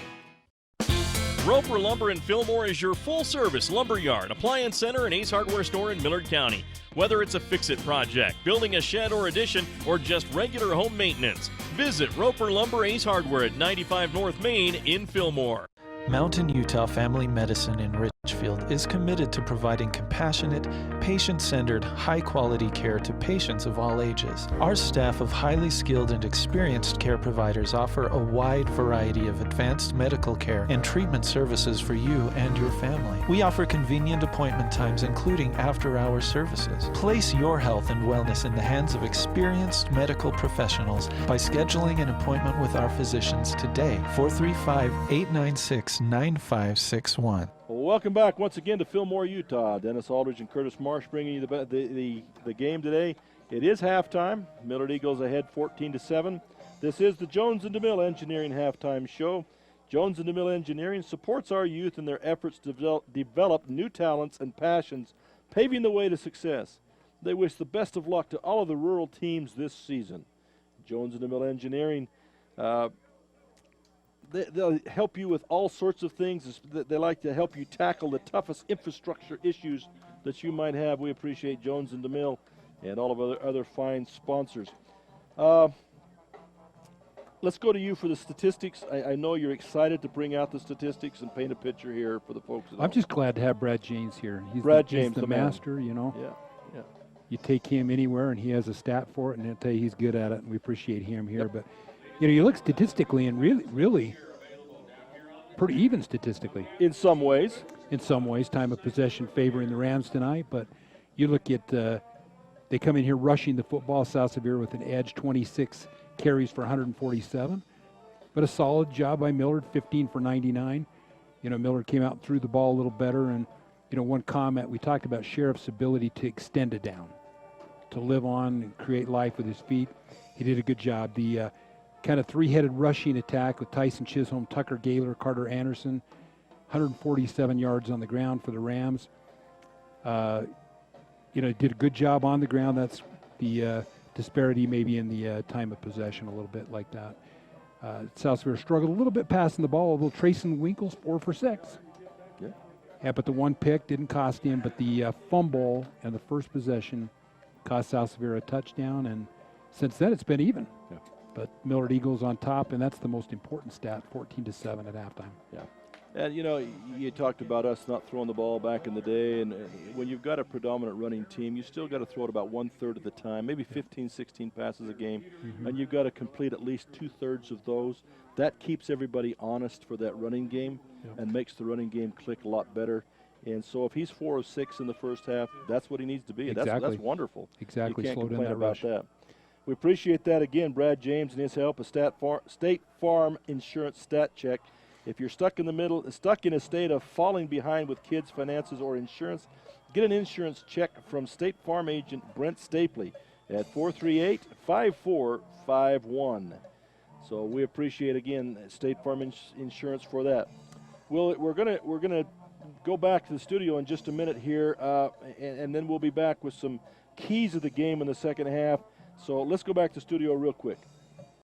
Roper Lumber in Fillmore is your full-service lumber yard, appliance center, and Ace Hardware store in Millard County. Whether it's a fix-it project, building a shed or addition, or just regular home maintenance, visit Roper Lumber Ace Hardware at 95 North Main in Fillmore. Mountain Utah Family Medicine in Richfield is committed to providing compassionate, patient-centered, high-quality care to patients of all ages. Our staff of highly skilled and experienced care providers offer a wide variety of advanced medical care and treatment services for you and your family. We offer convenient appointment times, including after-hours services. Place your health and wellness in the hands of experienced medical professionals by scheduling an appointment with our physicians today. 435-896-9561. Welcome back once again to Fillmore, Utah. Dennis Aldridge and Curtis Marsh bringing you the game today. It is halftime. Millard Eagles ahead 14-7. This is the Jones and DeMille Engineering halftime show. Jones and DeMille Engineering supports our youth in their efforts to develop new talents and passions, paving the way to success. They wish the best of luck to all of the rural teams this season. Jones and DeMille Engineering, they'll help you with all sorts of things. They like to help you tackle the toughest infrastructure issues that you might have. We appreciate Jones and DeMille and all of other fine sponsors. Let's go to you for the statistics. I know you're excited to bring out the statistics and paint a picture here for the folks at home. I'm just glad to have Brad James here. He's the master, you know. Yeah. You take him anywhere, and he has a stat for it, and he'll tell you he's good at it, and we appreciate him here. But, you know, you look statistically, and really pretty even statistically. In some ways. In some ways, time of possession favoring the Rams tonight. But you look at, they come in here rushing the football, South Sevier with an edge, 26 carries for 147. But a solid job by Millard, 15 for 99. You know, Millard came out and threw the ball a little better. And, you know, one comment, we talked about Sheriff's ability to extend it down, to live on and create life with his feet. He did a good job. The kind of three-headed rushing attack with Tyson Chisholm, Tucker Gaylor, Carter Anderson, 147 yards on the ground for the Rams. You know, did a good job on the ground. That's the disparity maybe in the time of possession, a little bit like that. South Sevier struggled a little bit passing the ball, although Trayson Winkles 4 for 6. Yeah, but the one pick didn't cost him, but the fumble and the first possession cost South Sevier a touchdown, and since then it's been even. Yeah. But Millard Eagles on top, and that's the most important stat, 14-7 at halftime. Yeah. And, you know, you talked about us not throwing the ball back in the day, and when you've got a predominant running team, you still got to throw it about 1/3 of the time, maybe 15, 16 passes a game, and you've got to complete at least 2/3 of those. That keeps everybody honest for that running game and makes the running game click a lot better. And so if he's 4 of 6 in the first half, that's what he needs to be. Exactly. That's wonderful. Exactly. You can't Slowed in complain that about rush. that. We appreciate that again, Brad James and his help. A State Farm Insurance Stat Check. If you're stuck in a state of falling behind with kids' finances or insurance, get an insurance check from State Farm agent Brent Stapley at 438-5451. So we appreciate again State Farm Insurance for that. We're gonna go back to the studio in just a minute here, and then we'll be back with some keys of the game in the second half. So let's go back to the studio real quick.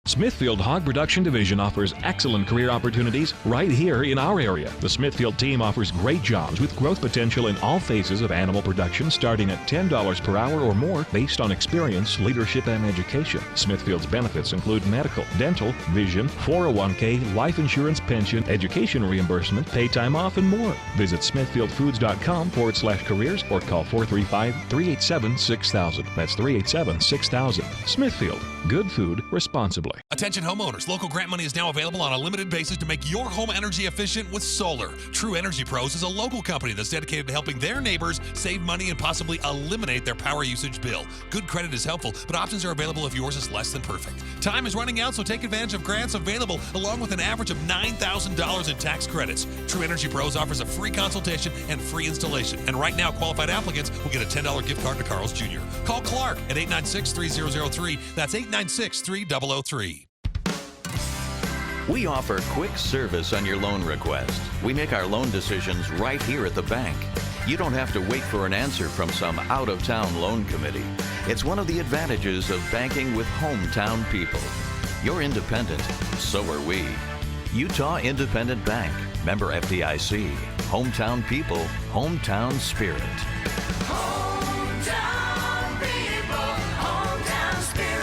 Smithfield Hog Production Division offers excellent career opportunities right here in our area. The Smithfield team offers great jobs with growth potential in all phases of animal production, starting at $10 per hour or more based on experience, leadership, and education. Smithfield's benefits include medical, dental, vision, 401k, life insurance, pension, education reimbursement, pay time off, and more. Visit smithfieldfoods.com/careers or call 435-387-6000. That's 387-6000. Smithfield, good food responsibly. Attention homeowners, local grant money is now available on a limited basis to make your home energy efficient with solar. True Energy Pros is a local company that's dedicated to helping their neighbors save money and possibly eliminate their power usage bill. Good credit is helpful, but options are available if yours is less than perfect. Time is running out, so take advantage of grants available along with an average of $9,000 in tax credits. True Energy Pros offers a free consultation and free installation. And right now, qualified applicants will get a $10 gift card to Carl's Jr. Call Clark at 896-3003. That's 896-3003. We offer quick service on your loan request. We make our loan decisions right here at the bank. You don't have to wait for an answer from some out-of-town loan committee. It's one of the advantages of banking with hometown people. You're independent, so are we. Utah Independent Bank, member FDIC. Hometown people, hometown spirit. Hometown people, hometown spirit.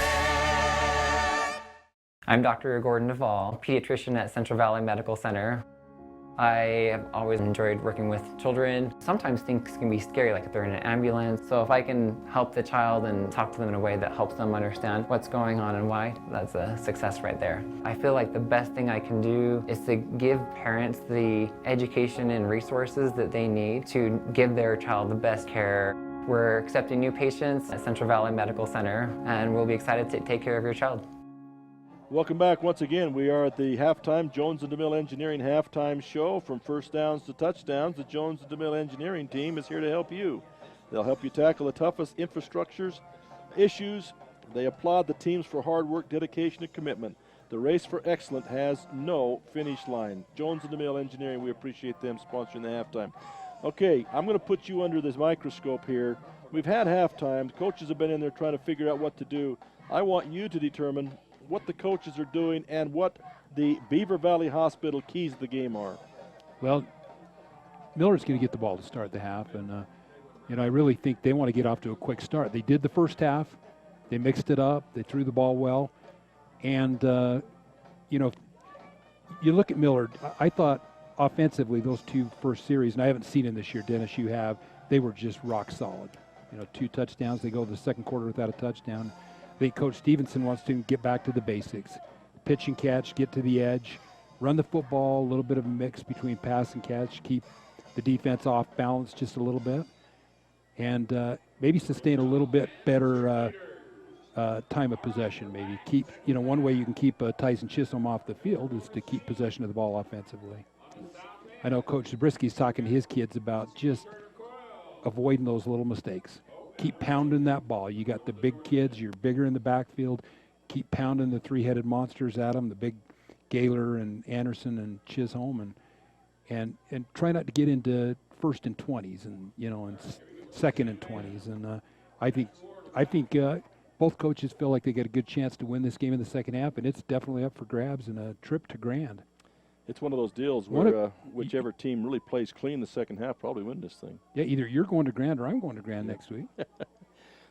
I'm Dr. Gordon Duvall, pediatrician at Central Valley Medical Center. I have always enjoyed working with children. Sometimes things can be scary, like if they're in an ambulance. So if I can help the child and talk to them in a way that helps them understand what's going on and why, that's a success right there. I feel like the best thing I can do is to give parents the education and resources that they need to give their child the best care. We're accepting new patients at Central Valley Medical Center, and we'll be excited to take care of your child. Welcome back once again. We are at the halftime Jones and DeMille Engineering halftime show. From first downs to touchdowns, the Jones and DeMille Engineering team is here to help you. They'll help you tackle the toughest infrastructures issues. They applaud the teams for hard work, dedication, and commitment. The race for excellence has no finish line. Jones and DeMille Engineering, we appreciate them sponsoring the halftime. Okay, I'm going to put you under this microscope here. We've had halftime. The coaches have been in there trying to figure out what to do. I want you to determine what the coaches are doing and what the Beaver Valley Hospital keys of the game are. Well, Millard's going to get the ball to start the half, and I really think they want to get off to a quick start. They did the first half. They mixed it up. They threw the ball well. And, you look at Millard. I thought offensively those two first series, and I haven't seen them this year, Dennis, you have, they were just rock solid. 2 touchdowns. They go the second quarter without a touchdown. I think Coach Stevenson wants to get back to the basics. Pitch and catch, get to the edge, run the football, a little bit of a mix between pass and catch, keep the defense off balance just a little bit, and maybe sustain a little bit better time of possession maybe. Keep, one way you can keep Tyson Chisholm off the field is to keep possession of the ball offensively. I know Coach Zabrisky's talking to his kids about just avoiding those little mistakes. Keep pounding that ball. You got the big kids. You're bigger in the backfield. Keep pounding the three-headed monsters at them, the big Gaylor and Anderson and Chisholm, and try not to get into first and 20s and and second and 20s. And I think both coaches feel like they get a good chance to win this game in the second half, and it's definitely up for grabs and a trip to Grand. It's one of those deals where whichever team really plays clean the second half probably win this thing. Yeah, either you're going to Grand or I'm going to Grand next week.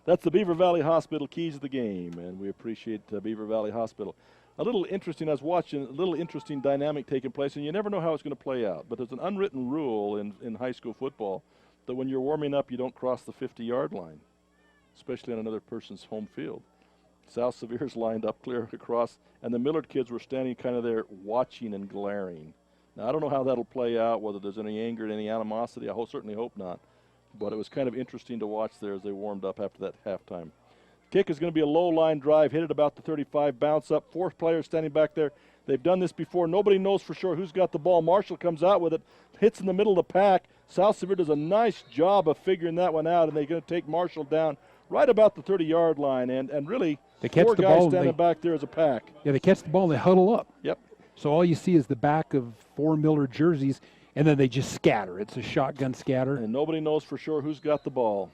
That's the Beaver Valley Hospital keys of the game, and we appreciate Beaver Valley Hospital. A little interesting, I was watching a little interesting dynamic taking place, and you never know how it's going to play out. But there's an unwritten rule in high school football that when you're warming up, you don't cross the 50-yard line, especially on another person's home field. South Sevier's lined up clear across, and the Millard kids were standing kind of there watching and glaring. Now, I don't know how that'll play out, whether there's any anger and any animosity. I certainly hope not. But it was kind of interesting to watch there as they warmed up after that halftime. Kick is going to be a low-line drive, hit at about the 35, bounce up. 4 players standing back there. They've done this before. Nobody knows for sure who's got the ball. Marshall comes out with it, hits in the middle of the pack. South Sevier does a nice job of figuring that one out, and they're going to take Marshall down right about the 30-yard line. And really, they catch 4 the guys ball standing back there as a pack. Yeah, they catch the ball and they huddle up. Yep. So all you see is the back of 4 Millard jerseys, and then they just scatter. It's a shotgun scatter. And nobody knows for sure who's got the ball.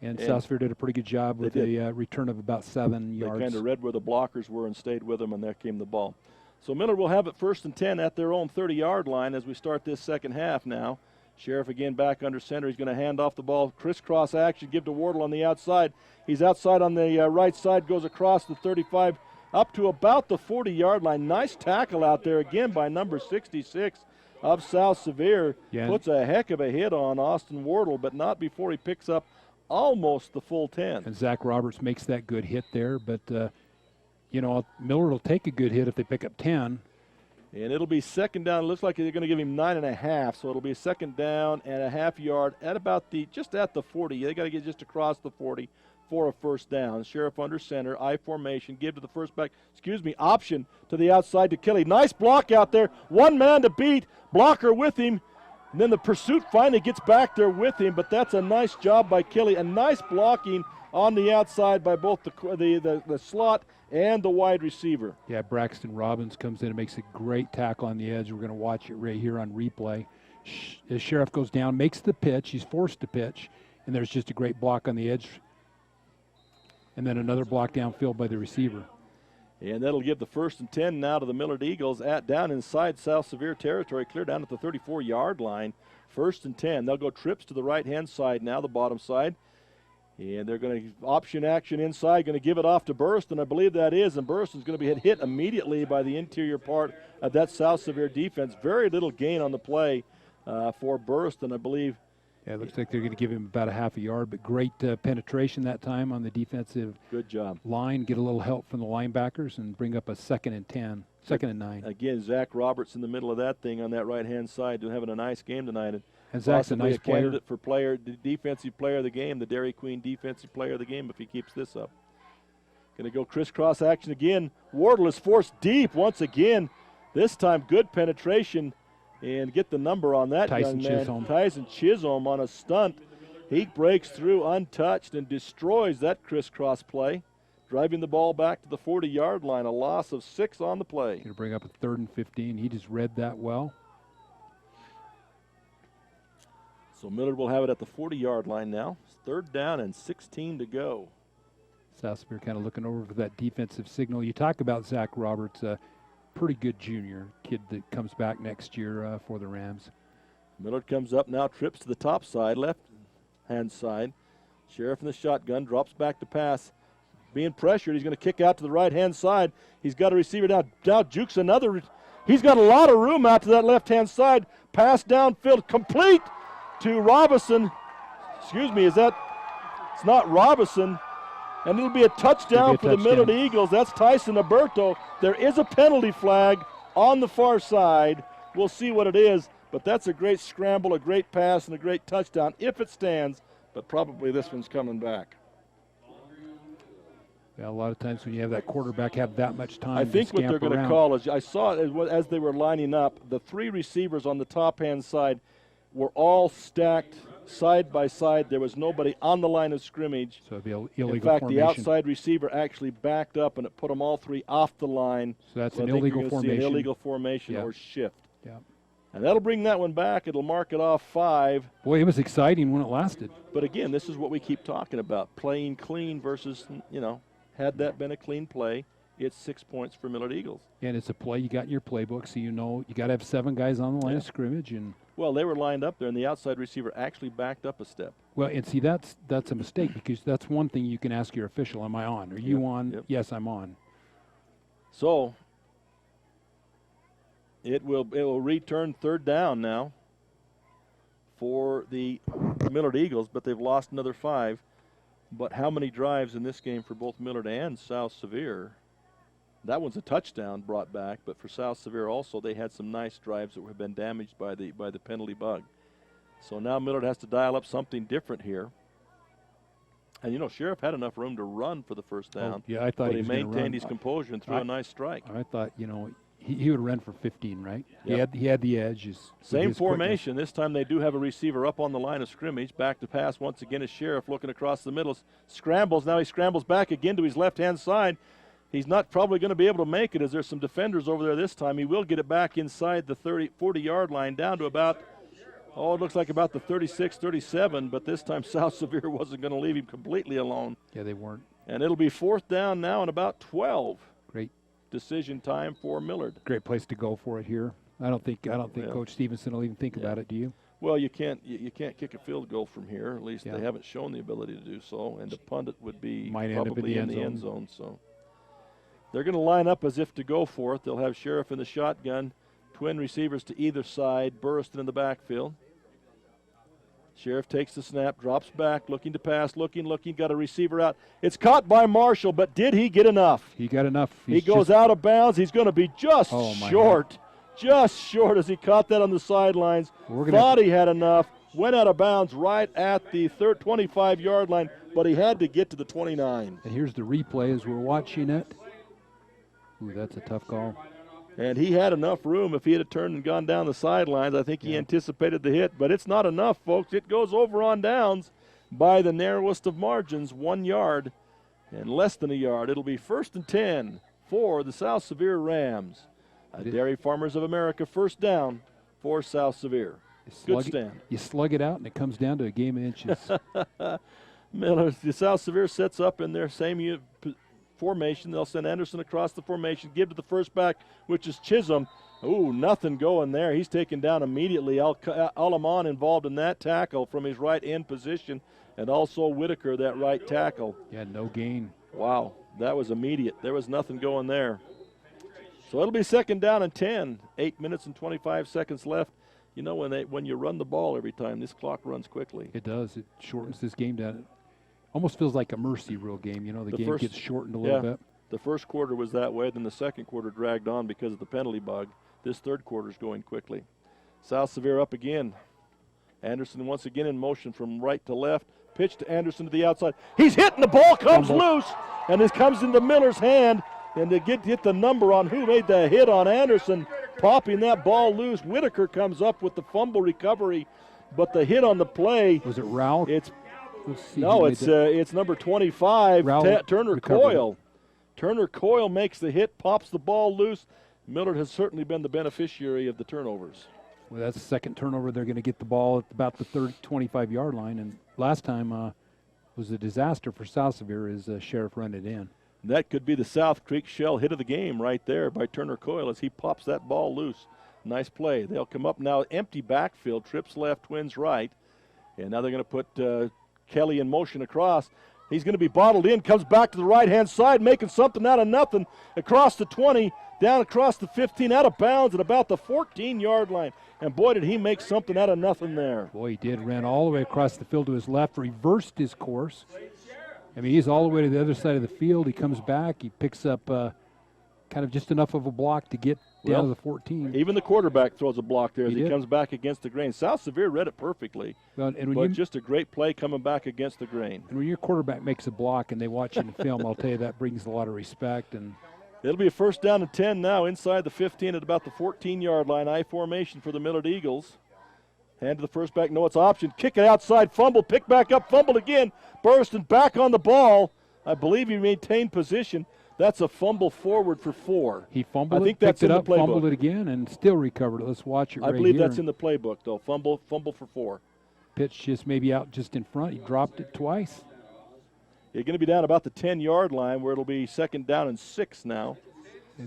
And South Sevier did a pretty good job with a return of about 7 yards. They kind of read where the blockers were and stayed with them, and there came the ball. So Millard will have it 1st and 10 at their own 30-yard line as we start this second half now. Sheriff again back under center. He's going to hand off the ball. Crisscross action, give to Wardle on the outside. He's outside on the right side, goes across the 35 up to about the 40-yard line. Nice tackle out there again by number 66 of South Sevier. Yeah. Puts a heck of a hit on Austin Wardle, but not before he picks up almost the full 10. And Zach Roberts makes that good hit there, but you know, Millard will take a good hit if they pick up 10. And it'll be second down. It looks like they're going to give him 9.5, so it'll be second down and a half yard at about just at the 40. They got to get just across the 40 for a first down. Sheriff under center, I formation, give to the first back, option to the outside to Kelly. Nice block out there. One man to beat, blocker with him. And then the pursuit finally gets back there with him, but that's a nice job by Kelly. A nice blocking on the outside by both the slot and the wide receiver. Yeah, Braxton Robbins comes in and makes a great tackle on the edge. We're going to watch it right here on replay. The Sheriff goes down, makes the pitch. He's forced to pitch, and there's just a great block on the edge. And then another block downfield by the receiver. And that'll give the 1st and 10 now to the Millard Eagles down inside South Sevier territory, clear down at the 34-yard line. 1st and 10. They'll go trips to the right-hand side now, the bottom side. And they're going to option action inside, going to give it off to Burstyn. I believe that is, and Burstyn's going to be hit immediately by the interior part of that South Sevier defense. Very little gain on the play for Burstyn, I believe. Yeah, it looks like they're going to give him about a half a yard, but great penetration that time on the defensive Good job. line. Get a little help from the linebackers and bring up a 2nd and 10, 2nd and 9. Again, Zach Roberts in the middle of that thing on that right-hand side, having a nice game tonight. And Zach's a nice player. Candidate for defensive player of the game, the Dairy Queen defensive player of the game if he keeps this up. Going to go crisscross action again. Wardle is forced deep once again. This time good penetration and get the number on that young man. Tyson Chisholm on a stunt. He breaks through untouched and destroys that crisscross play, driving the ball back to the 40-yard line. A loss of 6 on the play. Going to bring up a 3rd and 15. He just read that well. So Millard will have it at the 40-yard line now. It's 3rd down and 16 to go. South Sevier kind of looking over for that defensive signal. You talk about Zach Roberts, a pretty good junior kid that comes back next year for the Rams. Millard comes up now, trips to the top side, left-hand side. Sheriff in the shotgun, drops back to pass. Being pressured, he's going to kick out to the right-hand side. He's got a receiver down. Now jukes another. He's got a lot of room out to that left-hand side. Pass downfield, complete to Robinson. It's not Robinson. And it'll be a touchdown for the Millard Eagles. That's Tyson Alberto. There is a penalty flag on the far side. We'll see what it is, but that's a great scramble, a great pass, and a great touchdown if it stands, but probably this one's coming back. Yeah, a lot of times when you have that quarterback have that much time I think what they're going to call is, I saw it as they were lining up, the 3 receivers on the top-hand side were all stacked side by side. There was nobody on the line of scrimmage. So it'd be illegal In fact, formation. the outside receiver actually backed up, and it put them all 3 off the line. So that's I an think illegal you're gonna formation. see an illegal formation or shift. Yeah. And that'll bring that one back. It'll mark it off 5. Boy, it was exciting when it lasted. But again, this is what we keep talking about, playing clean versus, had that been a clean play, it's 6 points for Millard Eagles. And it's a play you got in your playbook, so you know you got to have 7 guys on the line of scrimmage. And well, they were lined up there, and the outside receiver actually backed up a step. Well, and see, that's a mistake, because that's one thing you can ask your official, am I on? Are you on? Yep. Yes, I'm on. So it will return 3rd down now for the Millard Eagles, but they've lost another 5. But how many drives in this game for both Millard and South Sevier? That one's a touchdown brought back, but for South Sevier also, they had some nice drives that have been damaged by the penalty bug. So now Millard has to dial up something different here. And, Sheriff had enough room to run for the first down. Yeah, I thought but he was gonna maintained run. his composure and threw a nice strike. I thought, he would run for 15, right? Yep. He had the edge. Same formation. This time they do have a receiver up on the line of scrimmage. Back to pass once again is Sheriff looking across the middle. Scrambles. Now he scrambles back again to his left-hand side. He's not probably going to be able to make it as there's some defenders over there this time. He will get it back inside the 40-yard line down to about, it looks like about the 36, 37, but this time South Sevier wasn't going to leave him completely alone. Yeah, they weren't. And it'll be 4th down now and about 12. Great decision time for Millard. Great place to go for it here. I don't think Coach Stevenson will even think about it, do you? Well, you can't kick a field goal from here. At least they haven't shown the ability to do so, and the punt would be probably in the end zone. So they're going to line up as if to go for it. They'll have Sheriff in the shotgun, twin receivers to either side, Burstyn in the backfield. Sheriff takes the snap, drops back, looking to pass, looking, got a receiver out. It's caught by Marshall, but did he get enough? He got enough. He goes out of bounds. He's going to be just short. God. Just short as he caught that on the sidelines. Thought he had enough. Went out of bounds right at the 25-yard line, but he had to get to the 29. And here's the replay as we're watching it. Ooh, that's a tough call. And he had enough room if he had turned and gone down the sidelines. I think he anticipated the hit, but it's not enough, folks. It goes over on downs by the narrowest of margins, 1 yard and less than a yard. It'll be 1st and 10 for the South Sevier Rams. Dairy Farmers of America first down for South Sevier. Good stand. You slug it out, and it comes down to a game of inches. Miller, the South Sevier sets up in their same formation. They'll send Anderson across the formation, give to the first back, which is Chisholm. Ooh, nothing going there. He's taken down immediately. Alaman involved in that tackle from his right end position, and also Whitaker, that right tackle. Yeah, no gain. Wow, that was immediate. There was nothing going there. So it'll be 2nd down and 10. 8 minutes and 25 seconds left. You know, when you run the ball every time, this clock runs quickly. It does. It shortens this game down. It almost feels like a mercy rule game. You know, the game gets shortened a little bit. The first quarter was that way. Then the second quarter dragged on because of the penalty bug. This third quarter is going quickly. South Sevier up again. Anderson once again in motion from right to left. Pitch to Anderson to the outside. He's hitting, the ball comes loose, and it comes into Miller's hand. And to hit the number on who made the hit on Anderson, popping that ball loose. Whitaker comes up with the fumble recovery, but the hit on the play. Was it Rowell? It's number 25, Turner Coyle. Turner Coyle makes the hit, pops the ball loose. Millard has certainly been the beneficiary of the turnovers. Well, that's the second turnover. They're going to get the ball at about the 25-yard line. And last time was a disaster for South Sevier as Sheriff run it in. That could be the South Creek Shell hit of the game right there by Turner Coyle as he pops that ball loose. Nice play. They'll come up now, empty backfield, trips left, twins right. And now they're going to put Kelly in motion across. He's going to be bottled in, comes back to the right-hand side, making something out of nothing. Across the 20, down across the 15, out of bounds at about the 14-yard line. And boy, did he make something out of nothing there. Boy, he did. Ran all the way across the field to his left, reversed his course. I mean, he's all the way to the other side of the field. He comes back. He picks up kind of just enough of a block to get down to the 14. Even the quarterback throws a block there as he comes back against the grain. South Sevier read it perfectly, but just a great play coming back against the grain. And when your quarterback makes a block and they watch it in film, I'll tell you that brings a lot of respect. And it'll be a 1st down and 10 now inside the 15 at about the 14-yard line. I formation for the Millard Eagles. Hand to the first back. No, it's option. Kick it outside. Fumble. Pick back up. Fumble again. Burst and back on the ball. I believe he maintained position. That's a fumble forward for 4. He fumbled I think that's in the playbook. Fumbled it again, and still recovered it. Let's watch it I believe that's in the playbook, though. Fumble for 4. Pitch just maybe out just in front. He dropped it twice. You're going to be down about the 10-yard line where it'll be 2nd down and 6 now.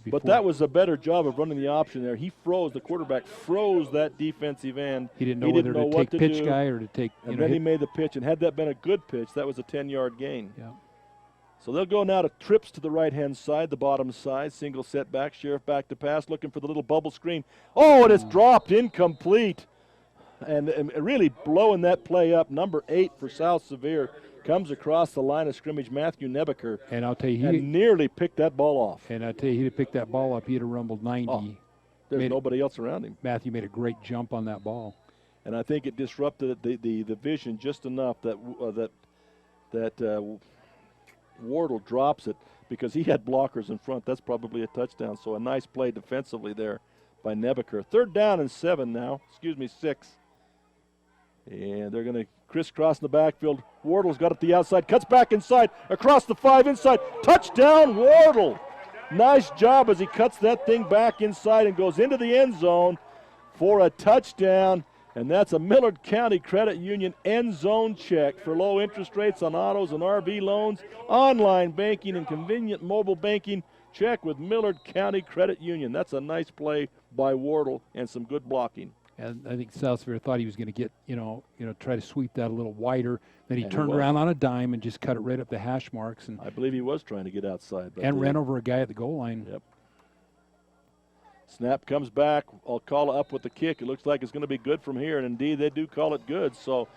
But that was a better job of running the option there. He froze, the quarterback froze that defensive end. He didn't know whether to take pitch guy or to take, and then he made the pitch. And had that been a good pitch, that was a 10-yard gain. Yeah. So they'll go now to trips to the right-hand side, the bottom side. Single setback, Sheriff back to pass, looking for the little bubble screen. Oh, and it's dropped, incomplete. And really blowing that play up. Number 8 for South Sevier comes across the line of scrimmage, Matthew Nebaker. And I'll tell you, he nearly picked that ball off. And I'll tell you, he'd have picked that ball up, he'd have rumbled 90. There's nobody else around him. Matthew made a great jump on that ball. And I think it disrupted the vision just enough that Wardle drops it because he had blockers in front. That's probably a touchdown. So a nice play defensively there by Nebaker. 3rd down and 7 now. 6. And they're going to crisscross in the backfield. Wardle's got it the outside, cuts back inside, across the 5 inside. Touchdown, Wardle. Nice job as he cuts that thing back inside and goes into the end zone for a touchdown. And that's a Millard County Credit Union end zone check for low interest rates on autos and RV loans, online banking, and convenient mobile banking. Check with Millard County Credit Union. That's a nice play by Wardle and some good blocking. And I think South Sevier thought he was going to get, try to sweep that a little wider. Then he turned around on a dime and just cut it right up the hash marks. And I believe he was trying to get outside. And ran over a guy at the goal line. Yep. Snap comes back. I'll call it up with the kick. It looks like it's going to be good from here, and indeed they do call it good. So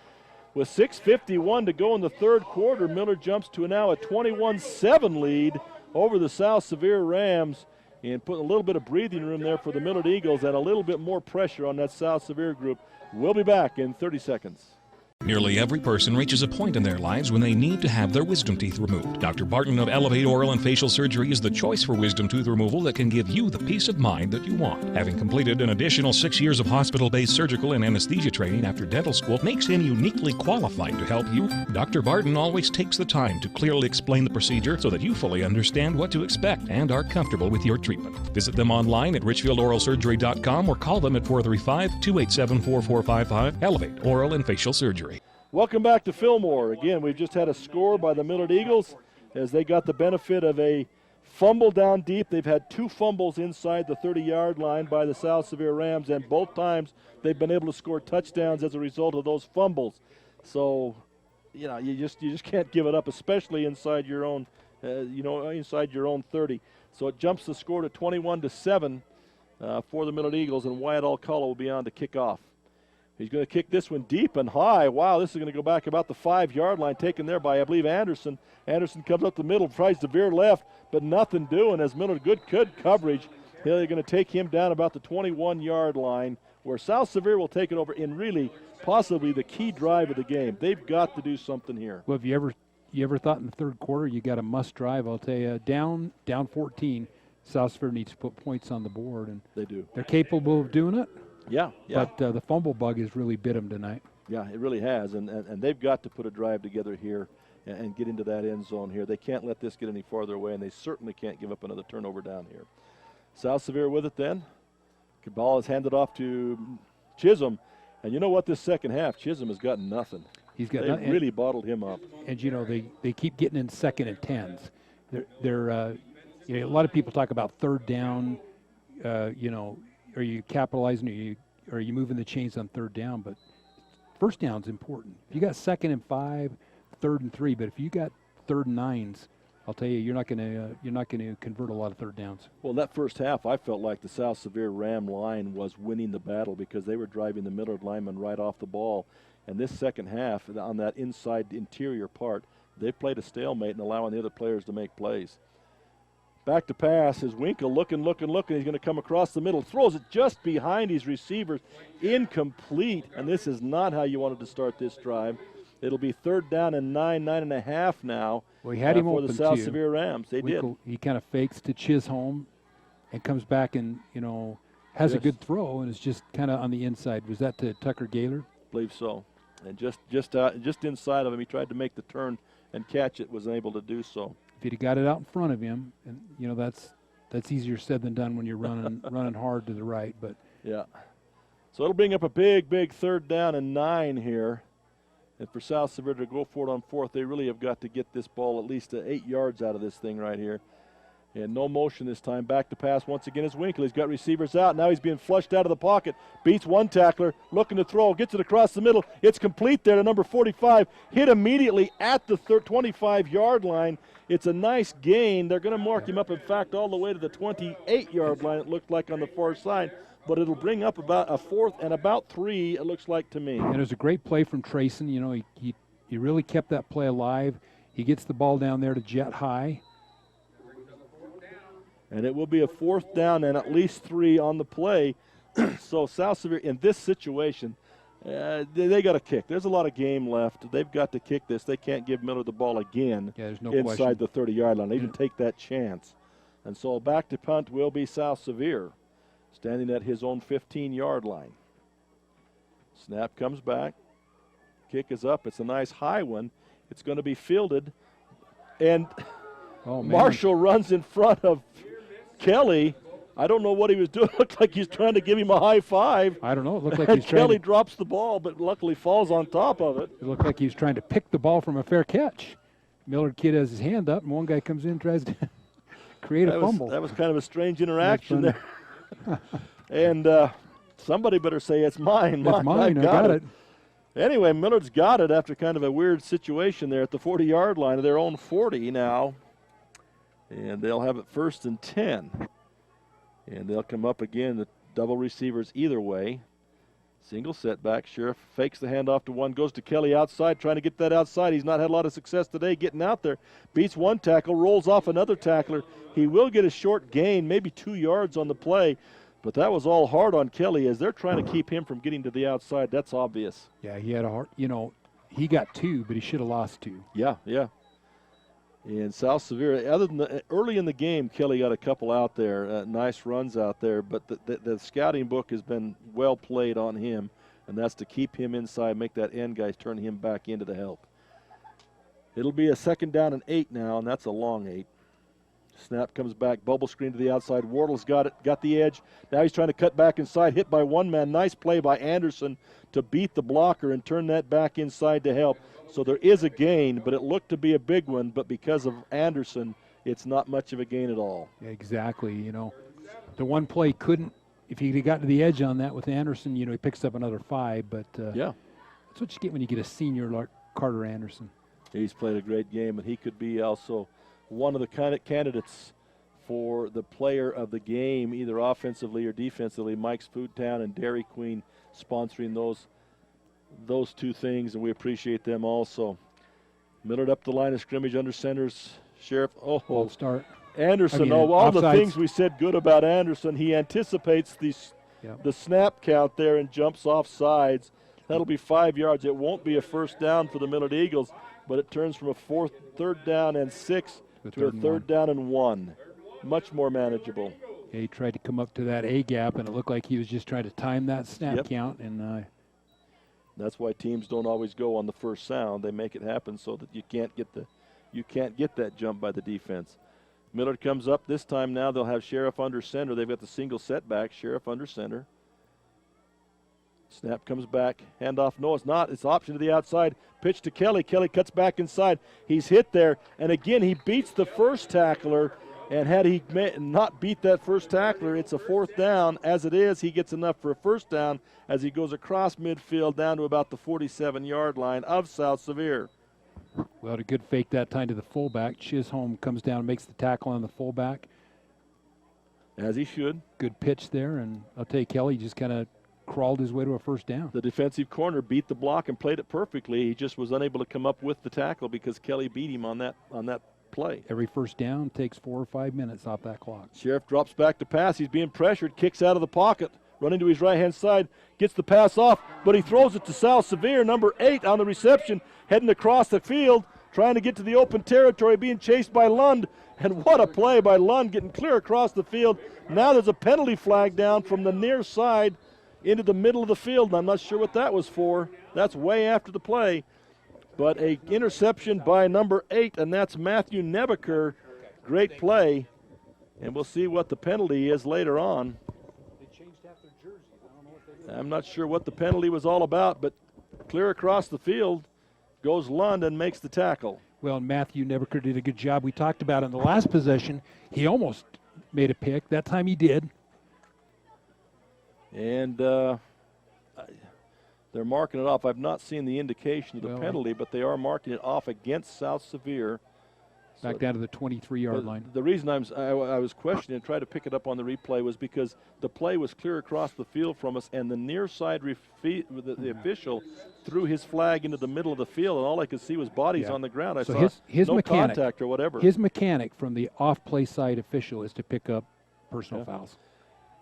With 6:51 to go in the third quarter, Millard jumps to now a 21-7 lead over the South Sevier Rams, and putting a little bit of breathing room there for the Millard Eagles and a little bit more pressure on that South Sevier group. We'll be back in 30 seconds. Nearly every person reaches a point in their lives when they need to have their wisdom teeth removed. Dr. Barton of Elevate Oral and Facial Surgery is the choice for wisdom tooth removal that can give you the peace of mind that you want. Having completed an additional 6 years of hospital-based surgical and anesthesia training after dental school makes him uniquely qualified to help you. Dr. Barton always takes the time to clearly explain the procedure so that you fully understand what to expect and are comfortable with your treatment. Visit them online at richfieldoralsurgery.com or call them at 435-287-4455. Elevate Oral and Facial Surgery. Welcome back to Fillmore. Again, we've just had a score by the Millard Eagles as they got the benefit of a fumble down deep. They've had 2 fumbles inside the 30-yard line by the South Sevier Rams, and both times they've been able to score touchdowns as a result of those fumbles. So, you know, you just can't give it up, especially inside your own, inside your own 30. So it jumps the score to 21-7 for the Millard Eagles, and Wyatt Alcala will be on to kick off. He's going to kick this one deep and high. Wow, this is going to go back about the 5-yard line, taken there by, I believe, Anderson. Anderson comes up the middle, tries to veer left, but nothing doing as Millard, good coverage. They're going to take him down about the 21-yard line, where South Sevier will take it over in really possibly the key drive of the game. They've got to do something here. Well, if you ever thought in the third quarter you got a must drive, I'll tell you, down 14, South Sevier needs to put points on the board, and they do. They're capable of doing it. Yeah. But the fumble bug has really bit them tonight. Yeah, it really has, and they've got to put a drive together here and get into that end zone here. They can't let this get any farther away, and they certainly can't give up another turnover down here. South Sevier with it then. The ball is handed off to Chisholm, and you know what, this second half, Chisholm has got nothing. He's got They've really bottled him up. And, you know, they keep getting in 2nd and 10s. They're you know, a lot of people talk about third down, you know, are you capitalizing? Are you moving the chains on third down? But first down's important. If you got 2nd and 5, 3rd and 3, but if you got 3rd and 9s, I'll tell you, you're not going to convert a lot of third downs. Well, that first half, I felt like the South Sevier Ram line was winning the battle because they were driving the Millard linemen right off the ball. And this second half, on that inside interior part, they played a stalemate and allowing the other players to make plays. Back to pass is Winkle looking. He's going to come across the middle. Throws it just behind his receivers. Incomplete. And this is not how you wanted to start this drive. It'll be 3rd down and 9.5 now. Well, he had him for open the South too. Sevier Rams. They Winkle, did. He kind of fakes to Chisholm and comes back and, you know, has a good throw and is just kind of on the inside. Was that to Tucker Gaylor? I believe so. And just inside of him, he tried to make the turn and catch it, was unable to do so. If he'd have got it out in front of him, and you know that's easier said than done when you're running hard to the right. But yeah, so it'll bring up a big 3rd down and 9 here, and for South Sevier to go for it on 4th, they really have got to get this ball at least 8 yards out of this thing right here. And no motion this time. Back to pass once again is Winkle. He's got receivers out. Now he's being flushed out of the pocket. Beats one tackler. Looking to throw. Gets it across the middle. It's complete there to number 45. Hit immediately at the 25-yard line. It's a nice gain. They're going to mark him up, in fact, all the way to the 28-yard line, it looked like on the far side. But it'll bring up about a 4th and about 3, it looks like to me. And it was a great play from Trayson. You know, he really kept that play alive. He gets the ball down there to jet high. And it will be a 4th down and at least 3 on the play. So South Sevier, in this situation, they got to kick. There's a lot of game left. They've got to kick this. They can't give Millard the ball again inside the 30-yard line. They didn't take that chance. And so back to punt will be South Sevier, standing at his own 15-yard line. Snap comes back. Kick is up. It's a nice high one. It's going to be fielded. And Marshall runs in front of Kelly. I don't know what he was doing. It looked like he's trying to give him a high five. I don't know. It looked like he's Kelly drops the ball, but luckily falls on top of it. It looked like he was trying to pick the ball from a fair catch. Millard kid has his hand up, and one guy comes in and tries to create a fumble. That was kind of a strange interaction there. And somebody better say it's mine. It's mine. I got it. Anyway, Millard's got it after kind of a weird situation there at the 40-yard line of their own 40 now. And they'll have it 1st and 10. And they'll come up again, the double receivers either way. Single setback. Sheriff fakes the handoff to one, goes to Kelly outside, trying to get that outside. He's not had a lot of success today getting out there. Beats one tackle, rolls off another tackler. He will get a short gain, maybe 2 yards on the play, but that was all hard on Kelly as they're trying to keep him from getting to the outside. That's obvious. Yeah, he had a hard, he got 2, but he should have lost 2. Yeah. And South Sevier, other than early in the game, Kelly got a couple out there, nice runs out there, but the scouting book has been well played on him, and that's to keep him inside, make that end guy turn him back into the help. It'll be a 2nd down and 8 now, and that's a long 8. Snap comes back, bubble screen to the outside. Wardle's got it, got the edge. Now he's trying to cut back inside, hit by one man. Nice play by Anderson to beat the blocker and turn that back inside to help. So there is a gain, but it looked to be a big one, but because of Anderson, it's not much of a gain at all. Yeah, exactly. The one play couldn't, if he'd have gotten to the edge on that with Anderson, he picks up another 5, but yeah, that's what you get when you get a senior like Carter Anderson. He's played a great game, and he could be also one of the kind of candidates for the player of the game, either offensively or defensively. Mike's Food Town and Dairy Queen sponsoring those 2 things, and we appreciate them also. Millard up the line of scrimmage under centers. Sheriff, Ball start. Anderson, all the things we said good about Anderson. He anticipates the snap count there and jumps off sides. That'll be 5 yards. It won't be a first down for the Millard Eagles, but it turns from a 3rd down and 6 to a 3rd down and 1. Much more manageable. Yeah, he tried to come up to that A gap, and it looked like he was just trying to time that snap count, and that's why teams don't always go on the first sound. They make it happen so that you can't get that jump by the defense. Millard comes up this time. Now they'll have Sheriff under center. They've got the single setback. Sheriff under center. Snap comes back. Handoff. No, it's not. It's option to the outside. Pitch to Kelly. Kelly cuts back inside. He's hit there, and again he beats the first tackler. And had he not beat that first tackler, it's a 4th down. As it is, he gets enough for a first down as he goes across midfield down to about the 47-yard line of South Sevier. Well, a good fake that time to the fullback. Chisholm comes down and makes the tackle on the fullback. As he should. Good pitch there, and I'll tell you, Kelly just kind of crawled his way to a first down. The defensive corner beat the block and played it perfectly. He just was unable to come up with the tackle because Kelly beat him on that play. Every first down takes 4 or 5 minutes off that clock. Sheriff drops back to pass. He's being pressured, kicks out of the pocket, running to his right-hand side, gets the pass off, but he throws it to South Sevier, number 8 on the reception, heading across the field, trying to get to the open territory, being chased by Lund. And what a play by Lund, getting clear across the field. Now there's a penalty flag down from the near side into the middle of the field, and I'm not sure what that was for. That's way after the play. But a interception by number 8, and that's Matthew Nebaker. Great play. And we'll see what the penalty is later on. I'm not sure what the penalty was all about, but clear across the field goes Lund and makes the tackle. Well, Matthew Nebaker did a good job. We talked about it in the last possession. He almost made a pick. That time he did. And they're marking it off. I've not seen the indication of the penalty, but they are marking it off against South Sevier. Back down to the 23-yard line. The reason I was questioning and tried to pick it up on the replay was because the play was clear across the field from us, and the near side the official threw his flag into the middle of the field, and all I could see was bodies on the ground. I saw his no mechanic, contact or whatever. His mechanic from the off-play side official is to pick up personal fouls.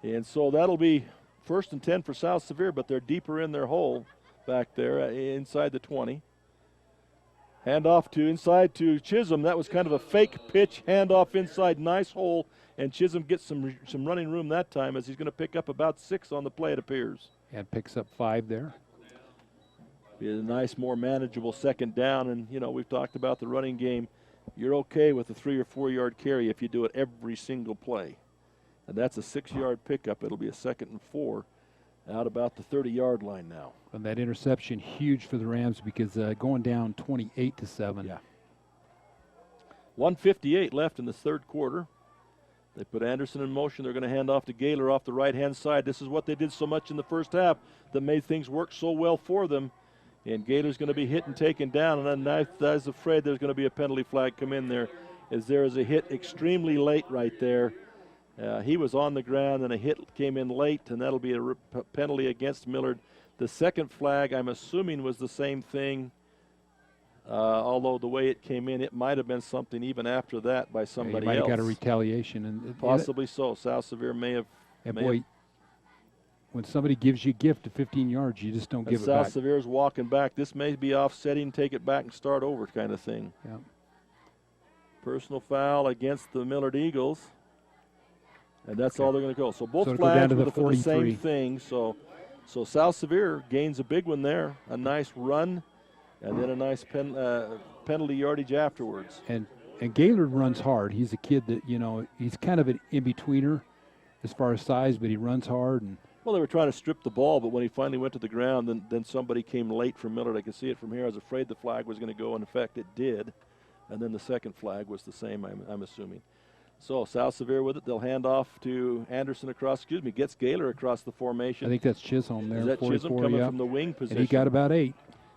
And so that'll be 1st and 10 for South Sevier, but they're deeper in their hole back there inside the 20. Handoff to inside to Chisholm. That was kind of a fake pitch. Handoff inside, nice hole, and Chisholm gets some running room that time as he's going to pick up about 6 on the play, it appears. And picks up 5 there. Be a nice, more manageable 2nd down, and we've talked about the running game. You're okay with a 3 or 4 yard carry if you do it every single play. And that's a 6-yard pickup. It'll be a 2nd and 4 out about the 30-yard line now. And that interception huge for the Rams because going down 28-7. Yeah. 1:58 left in the 3rd quarter. They put Anderson in motion. They're going to hand off to Gaylor off the right-hand side. This is what they did so much in the first half that made things work so well for them. And Gaylor's going to be hit and taken down. And I was afraid there's going to be a penalty flag come in there, as there is a hit extremely late right there. He was on the ground, and a hit came in late, and that'll be a penalty against Millard. The second flag, I'm assuming, was the same thing, although the way it came in, it might have been something even after that by somebody might else. have got a retaliation. And Possibly so. South Sevier may have. And boy, when somebody gives you a gift of 15 yards, you just don't give it back. South Sevier's walking back. This may be offsetting, take it back and start over kind of thing. Yeah. Personal foul against the Millard Eagles. And that's all they're going to go. So both So flags go were for the same thing. So South Sevier gains a big one there. A nice run and then a nice penalty yardage afterwards. And Gaylord runs hard. He's a kid that, he's kind of an in-betweener as far as size, but he runs hard. And well, they were trying to strip the ball, but when he finally went to the ground, then somebody came late from Millard. I could see it from here. I was afraid the flag was going to go. In fact, it did. And then the second flag was the same, I'm assuming. So South Sevier with it. They'll hand off to Anderson gets Gaylor across the formation. I think that's Chisholm there. Is that Chisholm coming from the wing position? And he got about 8.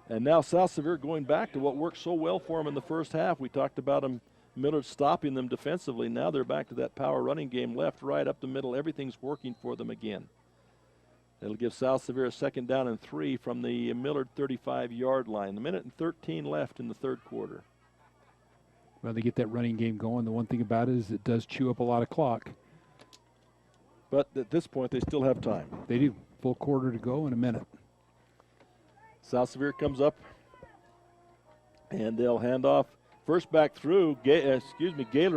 And now South Sevier going back to what worked so well for him in the first half. We talked about him, Millard stopping them defensively. Now they're back to that power running game, left, right, up the middle. Everything's working for them again. It'll give South Sevier a 2nd down and 3 from the Millard 35-yard line. A minute and 13 left in the third quarter. Well, they get that running game going. The one thing about it is it does chew up a lot of clock. But at this point, they still have time. They do. Full quarter to go in a minute. South Sevier comes up, and they'll hand off. First back through, Gaylor,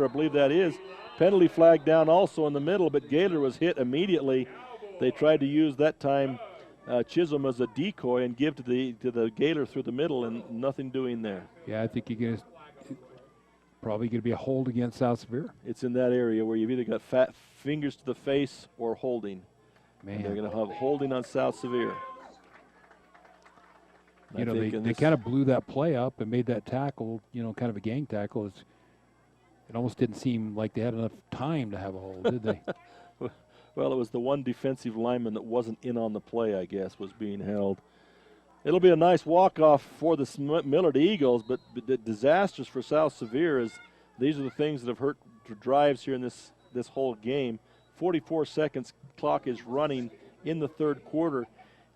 I believe that is. Penalty flag down also in the middle, but Gaylor was hit immediately. They tried to use that time Chisholm as a decoy and give to the Gaylor through the middle, and nothing doing there. Yeah, I think you're probably going to be a hold against South Sevier. It's in that area where you've either got fat fingers to the face or holding. Man. And they're going to have holding on South Sevier. They kind of blew that play up and made that tackle, kind of a gang tackle. It almost didn't seem like they had enough time to have a hold, did they? Well, it was the one defensive lineman that wasn't in on the play, I guess, was being held. It'll be a nice walk-off for the Millard Eagles, but disastrous for South Sevier, as these are the things that have hurt drives here in this whole game. 44 seconds, clock is running in the third quarter.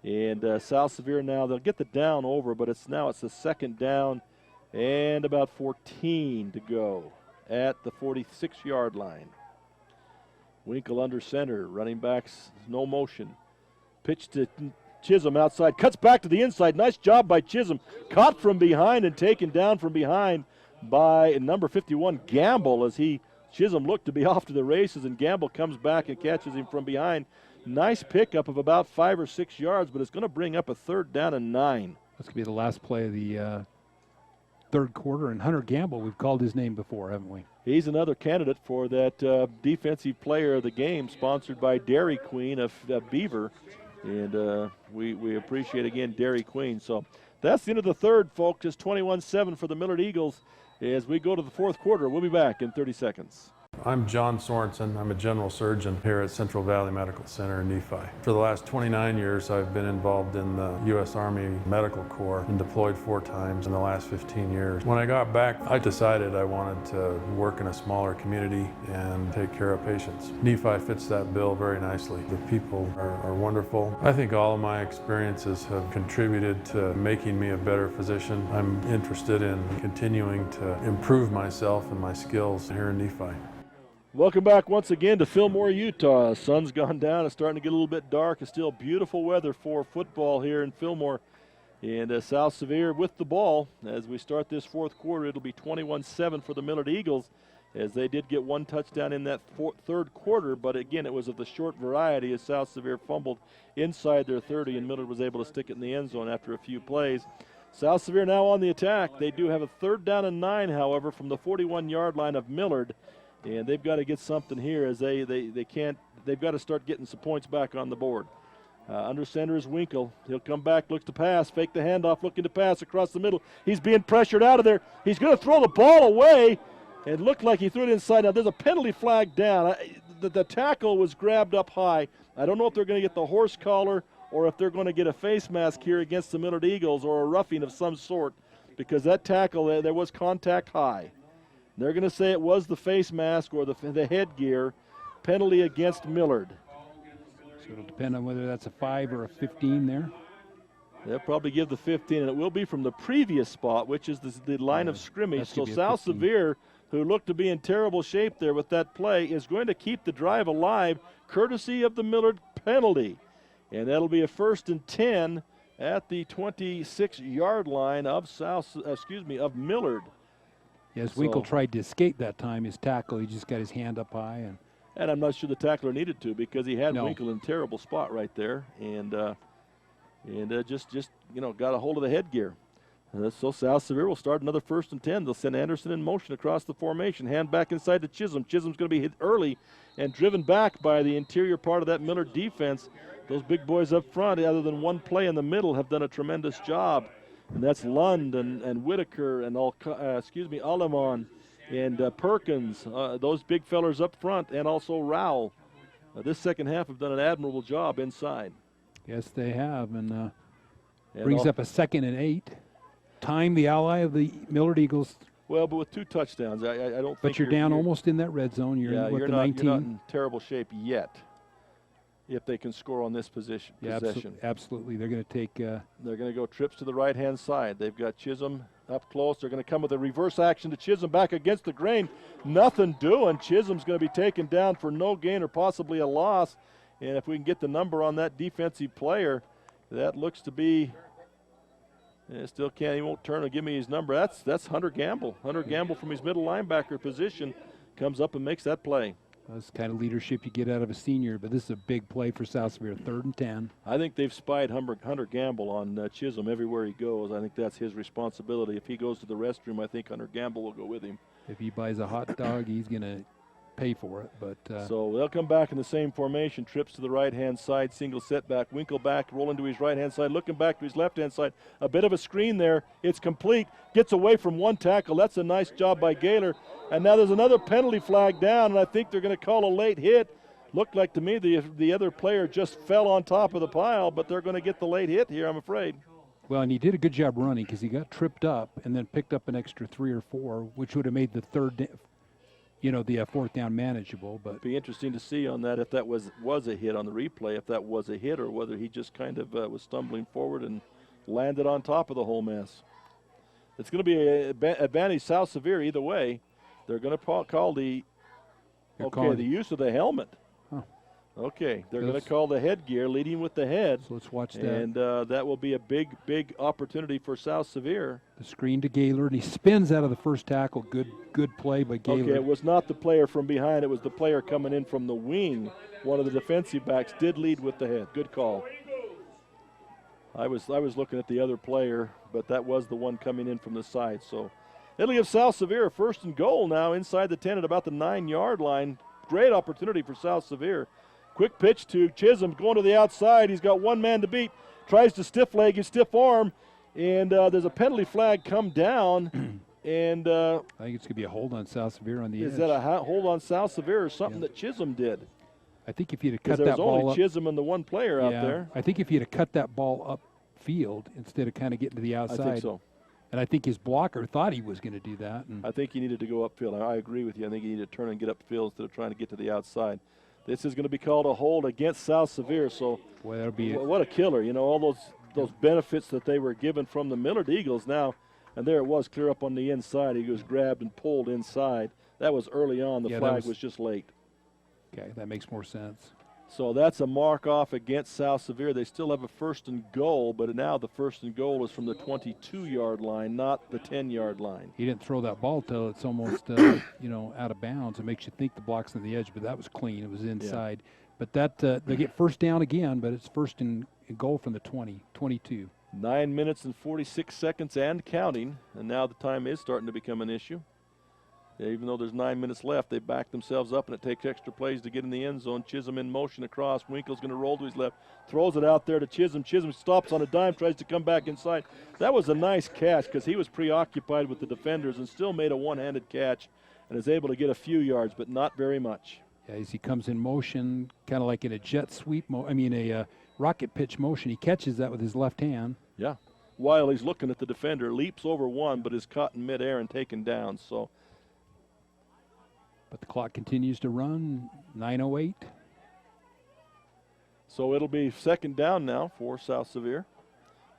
And South Sevier now, they'll get the down over, but it's the 2nd down and about 14 to go at the 46-yard line. Winkle under center, running backs, no motion. Pitch to Chisholm outside, cuts back to the inside. Nice job by Chisholm. Caught from behind and taken down from behind by number 51, Gamble, as Chisholm looked to be off to the races, and Gamble comes back and catches him from behind. Nice pickup of about 5 or 6 yards, but it's going to bring up a 3rd down and 9. That's going to be the last play of the third quarter. And Hunter Gamble, we've called his name before, haven't we? He's another candidate for that defensive player of the game, sponsored by Dairy Queen of Beaver. And we appreciate, again, Dairy Queen. So that's the end of the third, folks. It's 21-7 for the Millard Eagles as we go to the fourth quarter. We'll be back in 30 seconds. I'm John Sorensen. I'm a general surgeon here at Central Valley Medical Center in Nephi. For the last 29 years, I've been involved in the U.S. Army Medical Corps and deployed 4 times in the last 15 years. When I got back, I decided I wanted to work in a smaller community and take care of patients. Nephi fits that bill very nicely. The people are wonderful. I think all of my experiences have contributed to making me a better physician. I'm interested in continuing to improve myself and my skills here in Nephi. Welcome back once again to Fillmore, Utah. Sun's gone down. It's starting to get a little bit dark. It's still beautiful weather for football here in Fillmore. And South Sevier with the ball as we start this fourth quarter. It'll be 21-7 for the Millard Eagles, as they did get 1 touchdown in that third quarter. But again, it was of the short variety as South Sevier fumbled inside their 30, and Millard was able to stick it in the end zone after a few plays. South Sevier now on the attack. They do have a 3rd down and 9, however, from the 41-yard line of Millard. And they've got to get something here, as they've got to start getting some points back on the board. Under center is Winkle. He'll come back, looks to pass, fake the handoff, looking to pass across the middle. He's being pressured out of there. He's going to throw the ball away. It looked like he threw it inside. Now, there's a penalty flag down. The tackle was grabbed up high. I don't know if they're going to get the horse collar or if they're going to get a face mask here against the Millard Eagles or a roughing of some sort, because that tackle, there was contact high. They're going to say it was the face mask or the headgear. Penalty against Millard. So it'll depend on whether that's a 5 or a 15 there. They'll probably give the 15, and it will be from the previous spot, which is the line of scrimmage. So South Sevier, who looked to be in terrible shape there with that play, is going to keep the drive alive, courtesy of the Millard penalty. And that'll be a 1st and 10 at the 26-yard line of of Millard. Yes, Winkle tried to escape that time. His tackle, he just got his hand up high. And I'm not sure the tackler needed to, because he had Winkle in a terrible spot right there. And just got a hold of the headgear. So South Sevier will start another 1st and 10. They'll send Anderson in motion across the formation. Hand back inside to Chisholm. Chisholm's going to be hit early and driven back by the interior part of that Millard defense. Those big boys up front, other than one play in the middle, have done a tremendous job. And that's Lund and Whitaker and Alemon and Perkins. Those big fellers up front, and also Rowell. This second half have done an admirable job inside. Yes, they have, and brings up a 2nd and 8. Time the ally of the Millard Eagles. Well, but with 2 touchdowns, I don't think. But you're down almost in that red zone. You're in you're the not, 19. You're not in terrible shape yet. If they can score on this possession. Absolutely. They're going to take. They're going to go trips to the right-hand side. They've got Chisholm up close. They're going to come with a reverse action to Chisholm back against the grain. Nothing doing. Chisholm's going to be taken down for no gain or possibly a loss. And if we can get the number on that defensive player, that looks to be. Still can't. He won't turn and give me his number. That's Hunter Gamble. Hunter Gamble from his middle linebacker position comes up and makes that play. That's the kind of leadership you get out of a senior, but this is a big play for South Sevier, 3rd and 10. I think they've spied Hunter Gamble on Chisholm everywhere he goes. I think that's his responsibility. If he goes to the restroom, I think Hunter Gamble will go with him. If he buys a hot dog, he's going to pay for it. But so they'll come back in the same formation, trips to the right-hand side, single setback, Winkle back, rolling to his right-hand side, looking back to his left-hand side. A bit of a screen there. It's complete. Gets away from one tackle. That's a nice job by Gaylor. And now there's another penalty flag down, and I think they're going to call a late hit. Looked like to me the other player just fell on top of the pile, but they're going to get the late hit here, I'm afraid. Well, and he did a good job running, because he got tripped up and then picked up an extra 3 or 4, which would have made the 4th down manageable. But be interesting to see on that if that was a hit on the replay, if that was a hit or whether he just kind of was stumbling forward and landed on top of the whole mess. It's going to be an advantage South Sevier either way. They're going to call the use of the helmet. Huh. Okay, they're going to call the headgear, leading with the head. So let's watch that. And that will be a big opportunity for South Sevier. The screen to Gaylor, and he spins out of the first tackle. Good play by Gaylor. Okay, it was not the player from behind. It was the player coming in from the wing. One of the defensive backs did lead with the head. Good call. I was looking at the other player, but that was the one coming in from the side. So it'll give South Sevier a 1st and goal now inside the 10 at about the 9-yard line. Great opportunity for South Sevier. Quick pitch to Chisholm going to the outside. He's got one man to beat. Tries to stiff leg his stiff arm, and there's a penalty flag come down. And I think it's going to be a hold on South Sevier on the edge. Is that a hold on South Sevier or something that Chisholm did? I think if you'd have cut that ball up. There's only Chisholm and the one player out there. I think if you'd have cut that ball upfield instead of kind of getting to the outside. I think so. And I think his blocker thought he was going to do that. And I think he needed to go upfield. I agree with you. I think he needed to turn and get upfield instead of trying to get to the outside. This is going to be called a hold against South Sevier. So boy, that'll be what a killer. You know, all those benefits that they were given from the Millard Eagles now. And there it was, clear up on the inside. He was grabbed and pulled inside. That was early on. The flag was just late. Okay, that makes more sense. So that's a mark off against South Sevier. They still have a 1st and goal, but now the 1st and goal is from the 22-yard line, not the 10-yard line. He didn't throw that ball till it's almost out of bounds. It makes you think the block's on the edge, but that was clean. It was inside. Yeah. But that they get 1st down again, but it's 1st and goal from the 22. 9 minutes and 46 seconds and counting, and now the time is starting to become an issue. Even though there's 9 minutes left, they back themselves up, and it takes extra plays to get in the end zone. Chisholm in motion across. Winkle's going to roll to his left. Throws it out there to Chisholm. Chisholm stops on a dime, tries to come back inside. That was a nice catch because he was preoccupied with the defenders and still made a one-handed catch and is able to get a few yards, but not very much. Yeah, as he comes in motion, kind of like in a jet sweep, a rocket pitch motion. He catches that with his left hand. Yeah. While he's looking at the defender, leaps over one, but is caught in midair and taken down. But the clock continues to run, 9:08. So it'll be 2nd down now for South Sevier.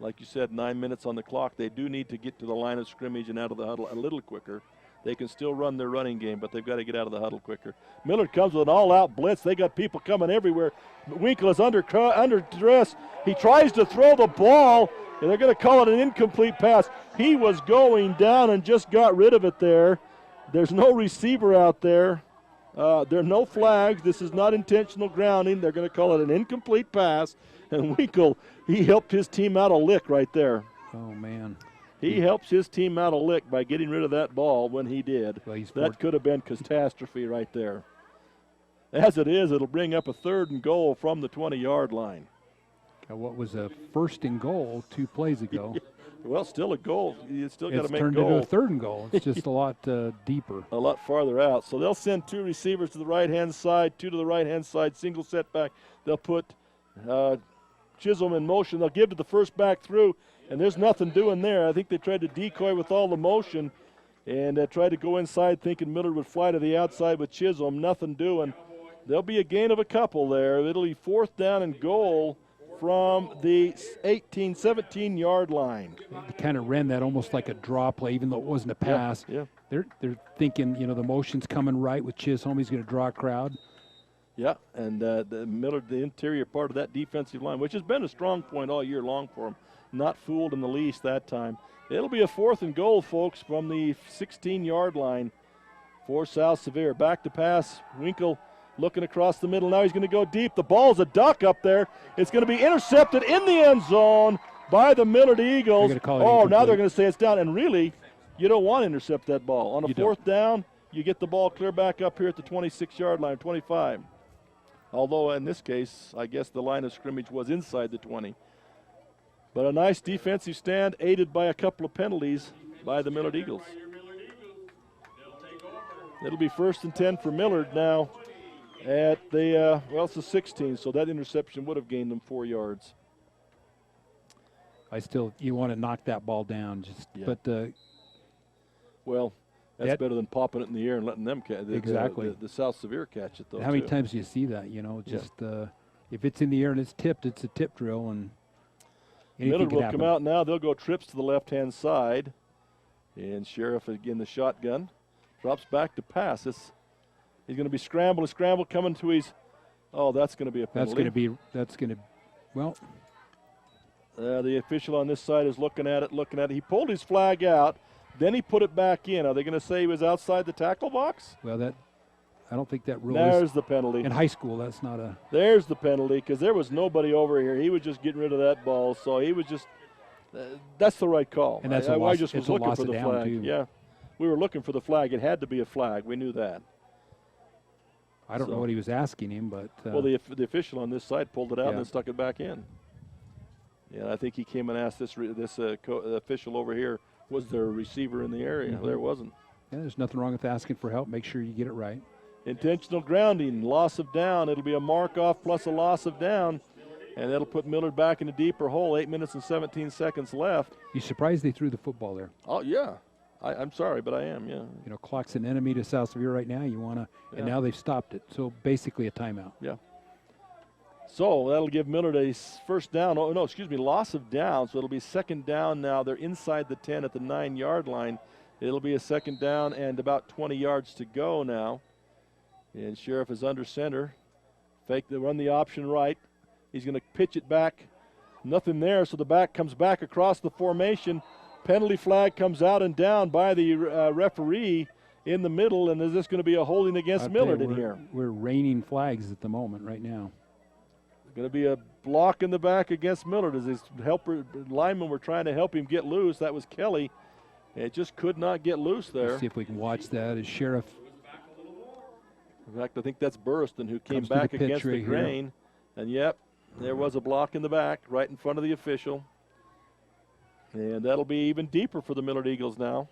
Like you said, 9 minutes on the clock. They do need to get to the line of scrimmage and out of the huddle a little quicker. They can still run their running game, but they've got to get out of the huddle quicker. Millard comes with an all-out blitz. They got people coming everywhere. Winkle is under duress. He tries to throw the ball, and they're going to call it an incomplete pass. He was going down and just got rid of it there. There's no receiver out there. There are no flags. This is not intentional grounding. They're going to call it an incomplete pass. And Winkle, he helped his team out a lick right there. Oh, man. He helps his team out a lick by getting rid of that ball when he did. Well, that could have been catastrophe right there. As it is, it'll bring up a 3rd and goal from the 20-yard line. What was a 1st and goal 2 plays ago? Well, still a goal. You still got to make turned goal. into a 3rd and goal. It's just a lot deeper. A lot farther out. So they'll send 2 receivers to the right-hand side, 2 to the right-hand side, single setback. They'll put Chisholm in motion. They'll give to the first back through, and there's nothing doing there. I think they tried to decoy with all the motion and tried to go inside thinking Millard would fly to the outside with Chisholm. Nothing doing. There'll be a gain of a couple there. It'll be 4th down and goal from the 17-yard line. They kind of ran that almost like a draw play, even though it wasn't a pass. Yeah. They're thinking, the motion's coming right with Chisholm. He's going to draw a crowd. Yeah, and the Millard, the interior part of that defensive line, which has been a strong point all year long for him, not fooled in the least that time. It'll be a 4th and goal, folks, from the 16-yard line for South Sevier. Back to pass, Winkle looking across the middle. Now he's going to go deep. The ball's a duck up there. It's going to be intercepted in the end zone by the Millard Eagles. Now they're going to say it's down. And really, you don't want to intercept that ball. On a 4th down, you get the ball clear back up here at the 26-yard line, 25. Although in this case, I guess the line of scrimmage was inside the 20. But a nice defensive stand aided by a couple of penalties by the Millard Eagles. It'll be 1st and 10 for Millard now at the, it's the 16, so that interception would have gained them 4 yards. You want to knock that ball down. That's better than popping it in the air and letting them catch it. Exactly. The South Sevier catch it, though. How many times do you see that? If it's in the air and it's tipped, it's a tip drill, and Millard will come out now. They'll go trips to the left-hand side. And Sheriff, again, the shotgun. Drops back to pass. He's going to be scramble, coming to his. Oh, that's going to be a penalty. The official on this side is looking at it. He pulled his flag out. Then he put it back in. Are they going to say he was outside the tackle box? Well, I don't think that rule There's the penalty. In high school, that's not a. There's the penalty because there was nobody over here. He was just getting rid of that ball, so he was just. That's the right call. And that's I just was looking for the flag. Too. Yeah, we were looking for the flag. It had to be a flag. We knew that. I don't know what he was asking him, but. Well, the official on this side pulled it out and then stuck it back in. Yeah, I think he came and asked this official over here. Was there a receiver in the area? Mm-hmm. There wasn't. Yeah, there's nothing wrong with asking for help. Make sure you get it right. Intentional grounding, loss of down. It'll be a mark-off plus a loss of down, and that'll put Millard back in a deeper hole. 8 minutes and 17 seconds left. You surprised they threw the football there? Oh, yeah. I'm sorry, but I am, yeah. Clock's an enemy to South Sevier right now. You want to, and now they've stopped it. So basically a timeout. Yeah. So that'll give Millard a first down. Loss of down. So it'll be 2nd down now. They're inside the 10 at the 9-yard line. It'll be a 2nd down and about 20 yards to go now. And Sheriff is under center. They run the option right. He's going to pitch it back. Nothing there, so the back comes back across the formation. Penalty flag comes out and down by the referee in the middle. And is this going to be a holding against Millard in here? We're raining flags at the moment right now. Going to be a block in the back against Millard as his linemen were trying to help him get loose. That was Kelly. It just could not get loose there. Let's see if we can watch that as Sheriff. In fact, I think that's Burstyn who came back against the grain. And, there was a block in the back right in front of the official. And that'll be even deeper for the Millard Eagles now.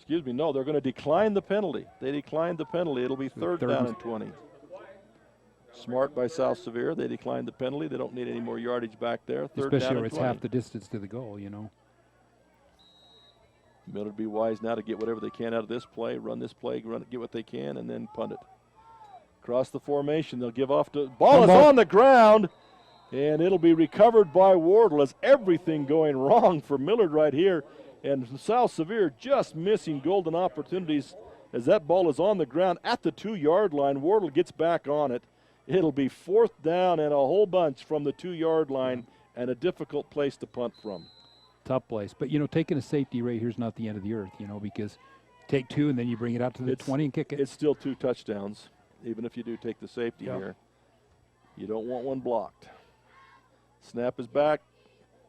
They're going to decline the penalty. They declined the penalty. It'll be 3rd down and 20. Smart by South Sevier. They declined the penalty. They don't need any more yardage back there. 3rd Especially down where and it's 20. half the distance to the goal, Millard be wise now to get whatever they can out of this play, run this play, get what they can, and then punt it. Across the formation, they'll give off to ball is on the ground. And it'll be recovered by Wardle as everything going wrong for Millard right here. And South Sevier just missing golden opportunities as that ball is on the ground at the 2-yard line. Wardle gets back on it. It'll be 4th down and a whole bunch from the 2-yard line and a difficult place to punt from. Tough place. But, taking a safety right here is not the end of the earth, because take 2 and then you bring it out to the 20 and kick it. It's still 2 touchdowns, even if you do take the safety here. You don't want one blocked. Snap is back,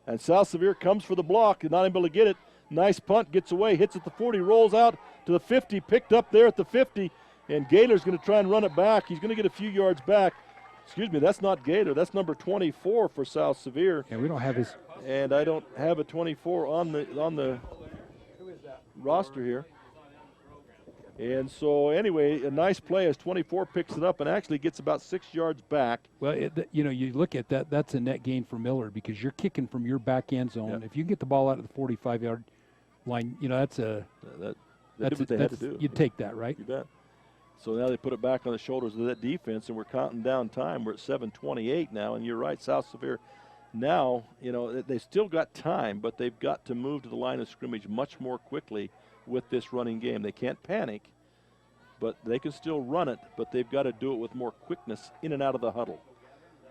and South Sevier comes for the block, not able to get it. Nice punt, gets away, hits at the 40, rolls out to the 50, picked up there at the 50, and Gaylor's going to try and run it back. He's going to get a few yards back. Excuse me, that's not Gaylor. That's number 24 for South Sevier. And we don't have his. And I don't have a 24 on the roster here. And so, anyway, a nice play as 24 picks it up and actually gets about 6 yards back. Well, you look at that, that's a net gain for Millard because you're kicking from your back end zone. Yep. If you can get the ball out of the 45-yard line, that's a That's what they had to do. You'd take that, right? You bet. So now they put it back on the shoulders of that defense, and we're counting down time. We're at 7:28 now, and you're right, South Sevier. Now, they've still got time, but they've got to move to the line of scrimmage much more quickly with this running game. They can't panic, but they can still run it, but they've got to do it with more quickness in and out of the huddle.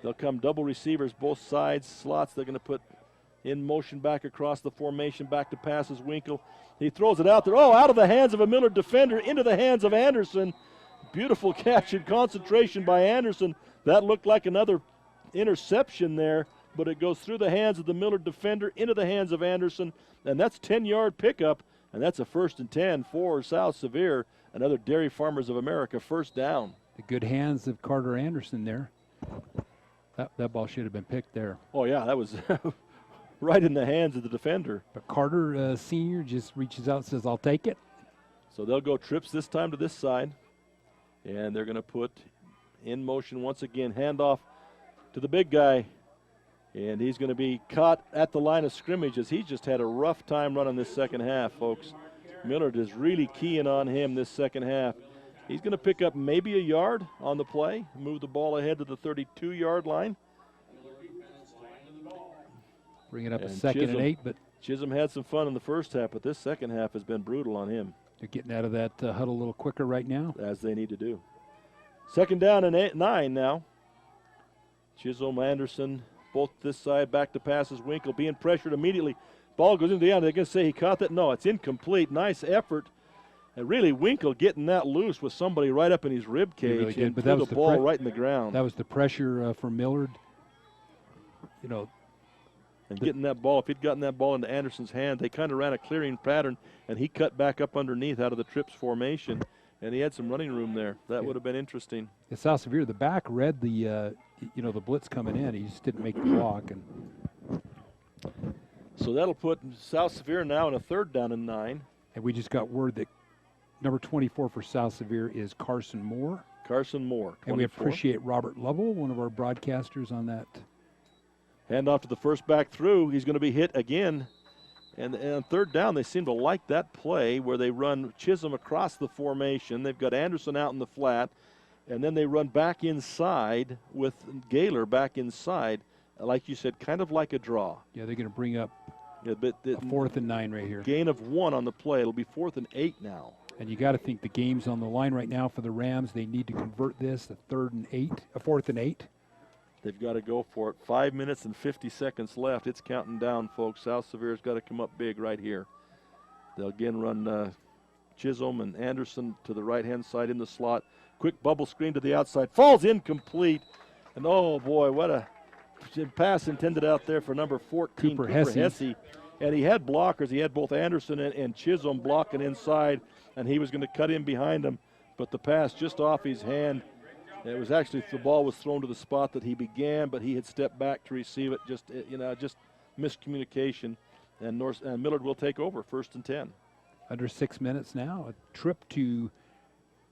They'll come double receivers, both sides, slots. They're going to put in motion back across the formation, back to passes Winkle. He throws it out there. Oh, out of the hands of a Millard defender, into the hands of Anderson. Beautiful catch and concentration by Anderson. That looked like another interception there, but it goes through the hands of the Millard defender, into the hands of Anderson, and that's 10-yard pickup, and that's a 1st and 10 for South Sevier. Another Dairy Farmers of America first down. The good hands of Carter Anderson there. That ball should have been picked there. Oh, yeah, that was right in the hands of the defender. But Carter Sr. just reaches out and says, I'll take it. So they'll go trips this time to this side, and they're going to put in motion once again, handoff to the big guy, and he's going to be caught at the line of scrimmage as he just had a rough time running this second half, folks. Millard is really keying on him this second half. He's going to pick up maybe a yard on the play, move the ball ahead to the 32-yard line. Bring it up a 2nd and 8, but Chisholm had some fun in the first half, but this second half has been brutal on him. They're getting out of that huddle a little quicker right now. As they need to do. 2nd down and 9 now. Chisholm, Anderson, both this side, back to passes. Winkle being pressured immediately. Ball goes into the end. They're going to say he caught that. No, it's incomplete. Nice effort. And really, Winkle getting that loose with somebody right up in his rib cage really did, and but threw that was the ball right in the ground. That was the pressure for Millard. And getting that ball, if he'd gotten that ball into Anderson's hand, they kind of ran a clearing pattern, and he cut back up underneath out of the trips formation, and he had some running room there. That would have been interesting. Yeah, South Sevier, the back read the the blitz coming in. He just didn't make the block. And so that'll put South Sevier now in a 3rd down and 9. And we just got word that number 24 for South Sevier is Carson Moore. Carson Moore, 24. And we appreciate Robert Lovell, one of our broadcasters on that. Handoff to the first back through. He's going to be hit again. And on 3rd down, they seem to like that play where they run Chisholm across the formation. They've got Anderson out in the flat. And then they run back inside with Gaylor back inside. Like you said, kind of like a draw. Yeah, they're going to bring up a 4th and 9 right here. Gain of 1 on the play. It'll be 4th and 8 now. And you got to think the game's on the line right now for the Rams. They need to convert this to 4th and 8. They've got to go for it. 5 minutes and 50 seconds left. It's counting down, folks. South Sevier's got to come up big right here. They'll again run Chisholm and Anderson to the right-hand side in the slot. Quick bubble screen to the outside. Falls incomplete. And, oh, boy, what a pass intended out there for number 14, Cooper Hesse. And he had blockers. He had both Anderson and Chisholm blocking inside, and he was going to cut in behind him. But the pass just off his hand. It was actually, the ball was thrown to the spot that he began, but he had stepped back to receive it. Just miscommunication. And Millard will take over, 1st and 10. Under 6 minutes now. A trip to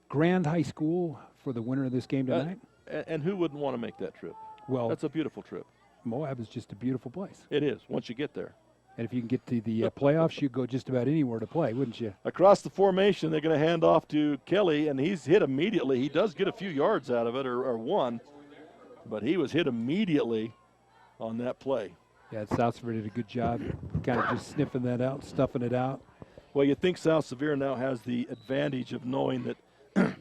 Grand High School for the winner of this game tonight. And who wouldn't want to make that trip? Well, that's a beautiful trip. Moab is just a beautiful place. It is, once you get there. And if you can get to the playoffs, you'd go just about anywhere to play, wouldn't you? Across the formation, they're going to hand off to Kelly, and he's hit immediately. He does get a few yards out of it, or 1, but he was hit immediately. on that play. Yeah, South Sevier did a good job kind of just sniffing that out, stuffing it out. Well, you think South Sevier now has the advantage of knowing that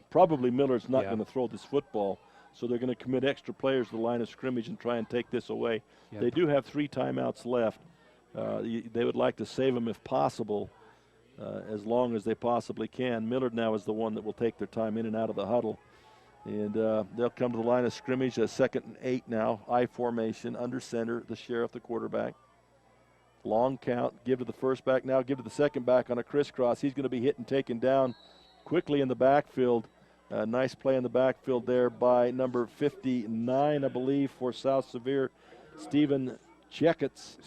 probably Millard's not going to throw this football, so they're going to commit extra players to the line of scrimmage and try and take this away. Yep. They do have 3 timeouts left. They would like to save them if possible, as long as they possibly can. Millard now is the one that will take their time in and out of the huddle. And they'll come to the line of scrimmage, a 2nd and 8 now, I formation, under center, the sheriff, the quarterback. Long count, give to the first back now, give to the second back on a crisscross. He's going to be hit and taken down quickly in the backfield. Nice play in the backfield there by number 59, I believe, for South Sevier, Stephen Checketts.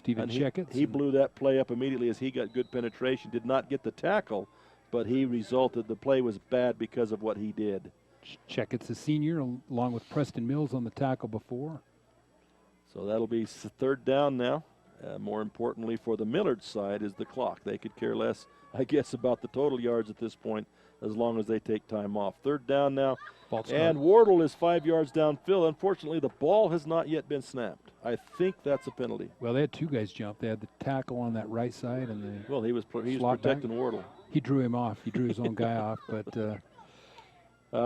He blew that play up immediately as he got good penetration. Did not get the tackle, but he resulted. The play was bad because of what he did. Checketts, a senior, along with Preston Mills on the tackle before. So that'll be 3rd down now. More importantly for the Millard side is the clock. They could care less, I guess, about the total yards at this point as long as they take time off. 3rd down now. And Wardle is 5 yards downfield. Unfortunately, the ball has not yet been snapped. I think that's a penalty. Well, they had 2 guys jump. They had the tackle on that right side, and he was protecting Wardle. He drew him off. He drew his own guy off, but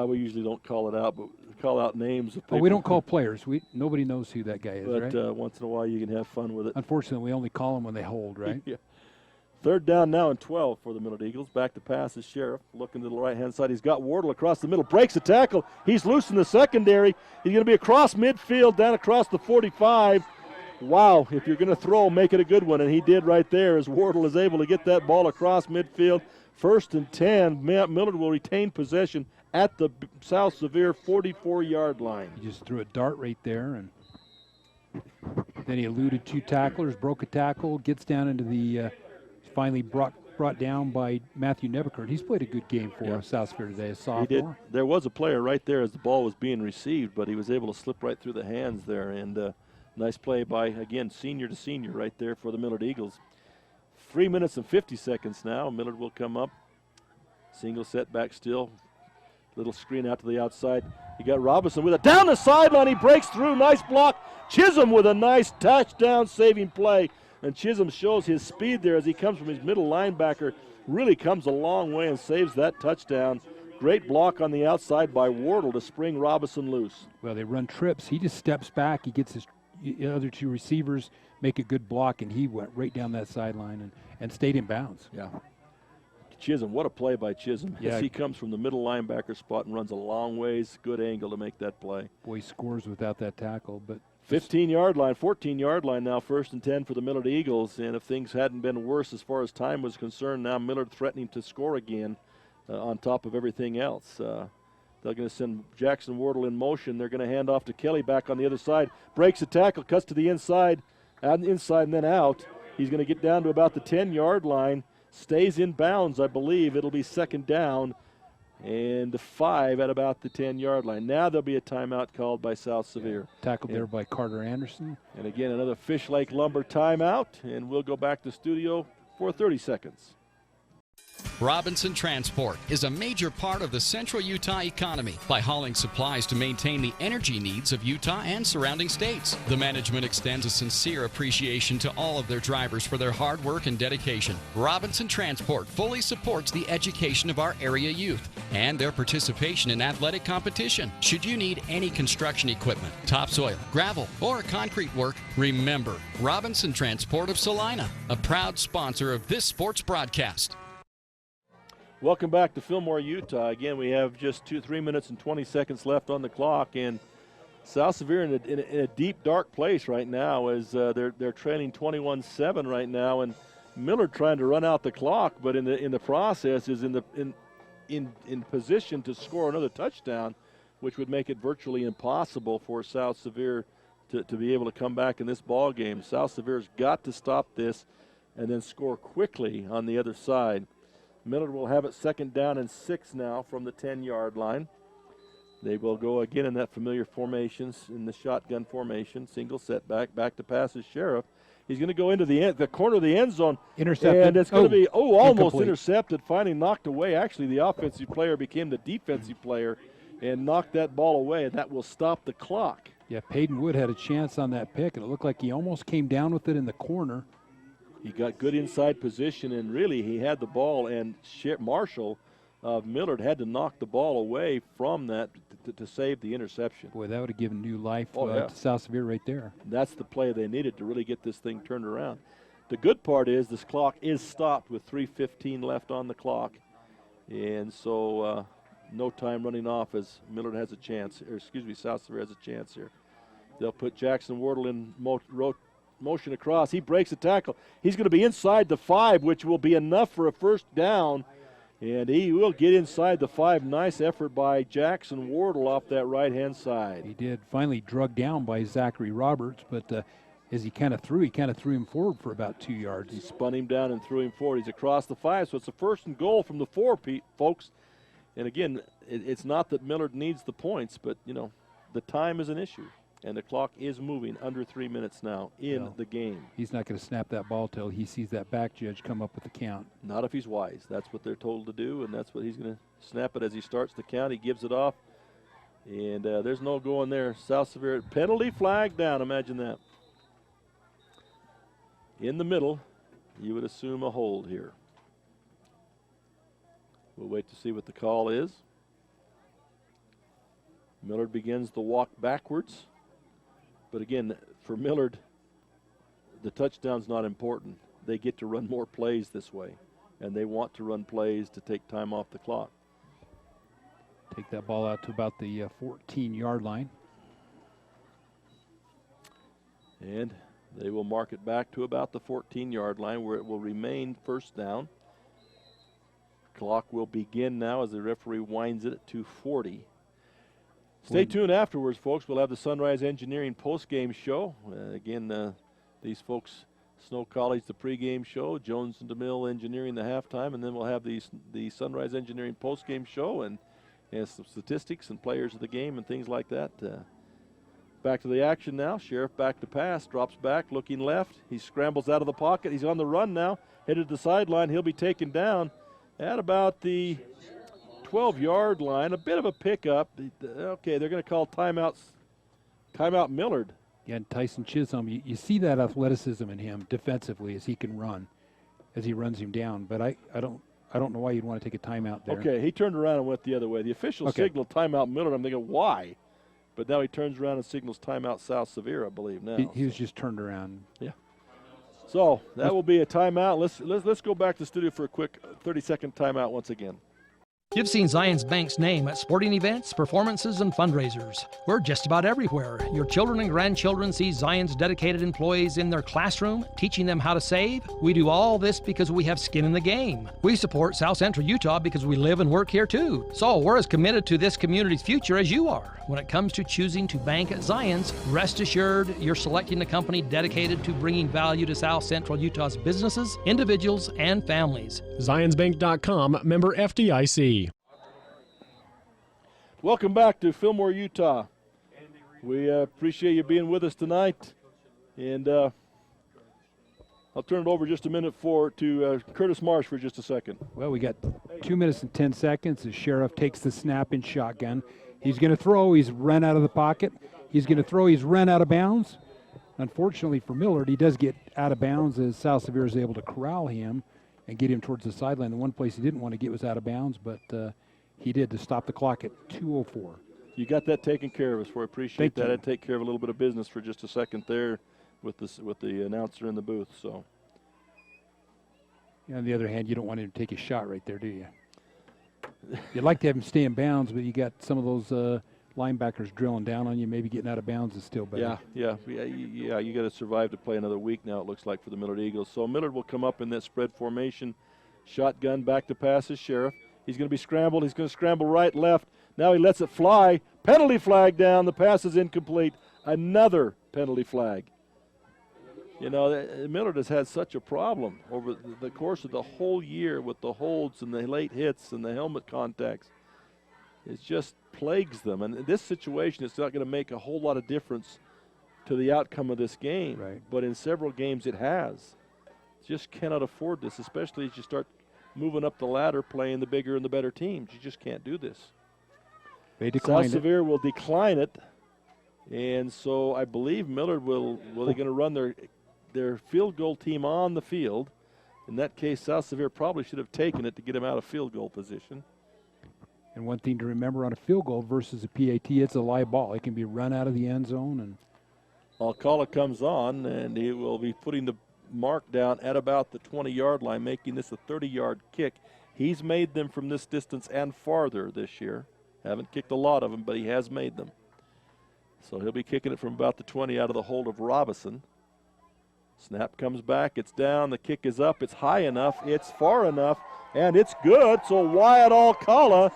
we usually don't call it out, but we call out names of people. Oh, we don't call players. Nobody knows who that guy is, but, right? But once in a while you can have fun with it. Unfortunately, we only call them when they hold, right? Yeah. 3rd down now and 12 for the Millard Eagles. Back to pass is Sheriff. Looking to the right-hand side. He's got Wardle across the middle. Breaks the tackle. He's loose in the secondary. He's going to be across midfield, down across the 45. Wow, if you're going to throw, make it a good one. And he did right there as Wardle is able to get that ball across midfield. 1st and 10. Millard will retain possession at the South Sevier 44-yard line. He just threw a dart right there, and then he eluded 2 tacklers, broke a tackle, gets down into the finally brought down by Matthew Nebekert. He's played a good game for South Sevier today, a sophomore. He did. There was a player right there as the ball was being received, but he was able to slip right through the hands there. And nice play by, again, senior to senior right there for the Millard Eagles. 3 minutes and 50 seconds now. Millard will come up. Single setback still. Little screen out to the outside. You got Robinson with it down the sideline. He breaks through. Nice block. Chisholm with a nice touchdown saving play. And Chisholm shows his speed there as he comes from his middle linebacker. Really comes a long way and saves that touchdown. Great block on the outside by Wardle to spring Robinson loose. Well, they run trips. He just steps back. He gets his other 2 receivers, make a good block, and he went right down that sideline and stayed in bounds. Yeah. Chisholm, what a play by Chisholm. Yeah. As he comes from the middle linebacker spot and runs a long ways, good angle to make that play. Boy, he scores without that tackle. But 15-yard line, 14-yard line now, 1st and 10 for the Millard Eagles. And if things hadn't been worse as far as time was concerned, now Millard threatening to score again on top of everything else. They're going to send Jackson Wardle in motion. They're going to hand off to Kelly back on the other side. Breaks a tackle, cuts to the inside and then out. He's going to get down to about the 10-yard line. Stays in bounds, I believe. It'll be 2nd down and 5 at about the 10-yard line. Now there'll be a timeout called by South Sevier. Tackled there by Carter Anderson. And again, another Fish Lake Lumber timeout, and we'll go back to studio for 30 seconds. Robinson Transport is a major part of the central Utah economy by hauling supplies to maintain the energy needs of Utah and surrounding states. The management extends a sincere appreciation to all of their drivers for their hard work and dedication. Robinson Transport fully supports the education of our area youth and their participation in athletic competition. Should you need any construction equipment, topsoil, gravel, or concrete work, remember Robinson Transport of Salina, a proud sponsor of this sports broadcast. Welcome back to Fillmore, Utah. Again, we have just 3 minutes and 20 seconds left on the clock, and South Sevier in a deep, dark place right now as they're trailing 21-7 right now, and Millard trying to run out the clock, but in the process is in position to score another touchdown, which would make it virtually impossible for South Sevier to be able to come back in this ball game. South Sevier's got to stop this and then score quickly on the other side. Millard will have it 2nd down and 6 now from the 10-yard line. They will go again in that familiar formations, in the shotgun formation, single setback, back to pass is Sheriff. He's going to go into the corner of the end zone. Intercepted. And it's going to be, almost incomplete. Intercepted, finally knocked away. Actually, the offensive player became the defensive player and knocked that ball away, and that will stop the clock. Yeah, Peyton Wood had a chance on that pick, and it looked like he almost came down with it in the corner. He got good inside position, and really he had the ball, and Marshall of Millard had to knock the ball away from that to save the interception. Boy, that would have given new life yeah. to South Sevier right there. That's the play they needed to really get this thing turned around. The good part is this clock is stopped with 3:15 left on the clock, and so no time running off as Millard has a chance, or excuse me, South Sevier has a chance here. They'll put Jackson Wardle in motion across. He breaks the tackle. He's going to be inside the 5, which will be enough for a first down, and he will get inside the 5. Nice effort by Jackson Wardle off that right-hand side. He did. Finally drugged down by Zachary Roberts, but as he kind of threw him forward for about 2 yards. He spun him down and threw him forward. He's across the 5, so it's a 1st and goal from the 4, folks. And again, it's not that Millard needs the points, but, you know, the time is an issue. And the clock is moving under 3 minutes now in the game. He's not going to snap that ball till he sees that back judge come up with the count. Not if he's wise. That's what they're told to do, and that's what he's going to snap it as he starts the count. He gives it off, and there's no going there. South Sevier, penalty flag down. Imagine that. In the middle, you would assume a hold here. We'll wait to see what the call is. Millard begins the walk backwards. But again, for Millard, the touchdown's not important. They get to run more plays this way, and they want to run plays to take time off the clock. Take that ball out to about the 14-yard line. And they will mark it back to about the 14-yard line where it will remain first down. Clock will begin now as the referee winds it at 2:40. Stay tuned afterwards, folks. We'll have the Sunrise Engineering post-game show. Again, these folks, Snow College, the pregame show, Jones and DeMille Engineering, the halftime, and then we'll have the Sunrise Engineering post-game show and some statistics and players of the game and things like that. Back to the action now. Sheriff back to pass, drops back, looking left. He scrambles out of the pocket. He's on the run now, headed to the sideline. He'll be taken down at about the 12-yard line. A bit of a pickup. Okay, they're going to call timeout Millard. Yeah, and Tyson Chisholm, you see that athleticism in him defensively as he can run, as he runs him down. But I don't know why you'd want to take a timeout there. Okay, he turned around and went the other way. The official signaled timeout Millard. I'm thinking, why? But now he turns around and signals timeout South Sevier, I believe now. He was just turned around. Yeah. So that will be a timeout. Let's go back to the studio for a quick 30-second timeout once again. You've seen Zions Bank's name at sporting events, performances, and fundraisers. We're just about everywhere. Your children and grandchildren see Zions dedicated employees in their classroom, teaching them how to save. We do all this because we have skin in the game. We support South Central Utah because we live and work here too. So we're as committed to this community's future as you are. When it comes to choosing to bank at Zions, rest assured you're selecting a company dedicated to bringing value to South Central Utah's businesses, individuals, and families. ZionsBank.com, member FDIC. Welcome back to Fillmore, Utah. We appreciate you being with us tonight. And I'll turn it over just a minute to Curtis Marsh for just a second. Well, we got 2 minutes and 10 seconds. The Sheriff takes the snap in shotgun. He's going to throw. He's run out of the pocket. He's going to throw. He's run out of bounds. Unfortunately for Millard, he does get out of bounds as South Sevier is able to corral him and get him towards the sideline. The one place he didn't want to get was out of bounds, but he did to stop the clock at 2:04. You got that taken care of us. We appreciate that. I'd take care of a little bit of business for just a second there with the announcer in the booth. So. On the other hand, you don't want him to take a shot right there, do you? You'd like to have him stay in bounds, but you got some of those linebackers drilling down on you. Maybe getting out of bounds is still better. Yeah. You got to survive to play another week now, it looks like, for the Millard Eagles. So Millard will come up in that spread formation. Shotgun back to pass his Sheriff. He's going to be scrambled. He's going to scramble right, left. Now he lets it fly. Penalty flag down. The pass is incomplete. Another penalty flag. You know, Millard has had such a problem over the course of the whole year with the holds and the late hits and the helmet contacts. It just plagues them. And in this situation, it's not going to make a whole lot of difference to the outcome of this game. Right. But in several games, it has. Just cannot afford this, especially as you start moving up the ladder, playing the bigger and the better teams. You just can't do this. They declined South Sevier will decline it. And so I believe Millard they're going to run their field goal team on the field. In that case, South Sevier probably should have taken it to get him out of field goal position. And one thing to remember on a field goal versus a PAT, it's a live ball. It can be run out of the end zone. And Alcala comes on, and he will be putting the mark down at about the 20-yard line, making this a 30-yard kick. He's made them from this distance and farther this year. Haven't kicked a lot of them, but he has made them. So he'll be kicking it from about the 20 out of the hold of Robison. Snap comes back, it's down, the kick is up, it's high enough, it's far enough, and it's good. So Wyatt Alcala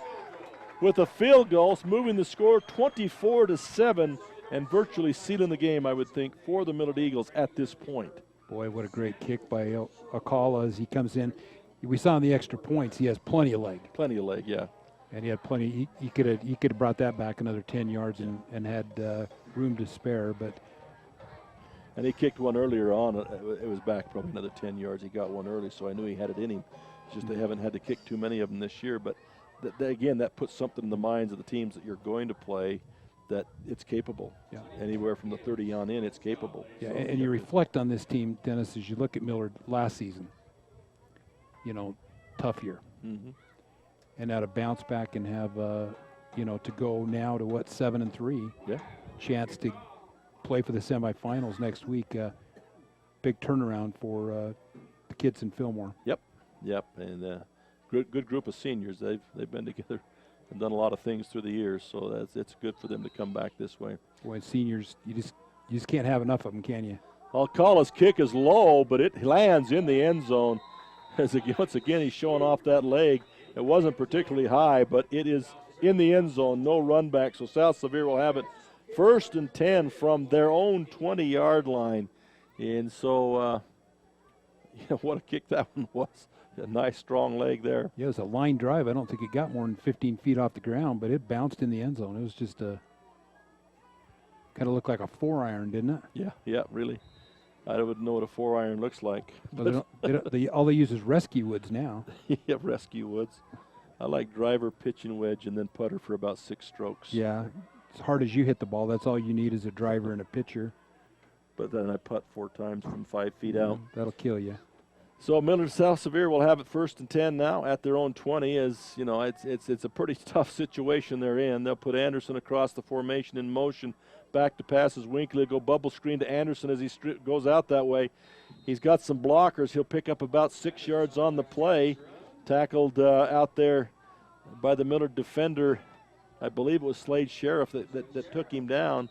with a field goal, moving the score 24-7 and virtually sealing the game, I would think, for the Millard Eagles at this point. Boy, what a great kick by Alcala as he comes in. We saw in the extra points, he has plenty of leg. Plenty of leg, yeah. And he had plenty. He could have brought that back another 10 yards and had room to spare. And he kicked one earlier on. It was back probably another 10 yards. He got one early, so I knew he had it in him. It's just they haven't had to kick too many of them this year. But again, that puts something in the minds of the teams that you're going to play that it's capable. Yeah. Anywhere from the 30 on in, it's capable. Yeah, so, and you reflect on this team, Dennis, as you look at Millard last season. You know, tough year. Mm-hmm. And now to bounce back and have, to go now to 7-3. Yeah. Chance to play for the semifinals next week. Big turnaround for the kids in Fillmore. Yep. And good group of seniors. They've been together and done a lot of things through the years. So it's good for them to come back this way. Boy, seniors, you just can't have enough of them, can you? Alcala's kick is low, but it lands in the end zone. Once again, he's showing off that leg. It wasn't particularly high, but it is in the end zone, no run back. So South Sevier will have it 1st and 10 from their own 20-yard line. And so, what a kick that one was. A nice, strong leg there. Yeah, it was a line drive. I don't think it got more than 15 feet off the ground, but it bounced in the end zone. It was just kind of looked like a 4-iron, didn't it? Yeah, really. I wouldn't know what a 4-iron looks like. Well, all they use is rescue woods now. Yeah, rescue woods. I like driver, pitching wedge, and then putter for about 6 strokes. Yeah, as hard as you hit the ball, that's all you need is a driver and a pitcher. But then I putt 4 times from 5 feet out. That'll kill you. So Millard South Sevier will have it 1st and 10 now at their own 20. As you know, it's a pretty tough situation they're in. They'll put Anderson across the formation in motion. Back to passes. Winkley go bubble screen to Anderson as he goes out that way. He's got some blockers. He'll pick up about 6 yards on the play. Tackled out there by the Millard defender. I believe it was Slade Sheriff that took him down.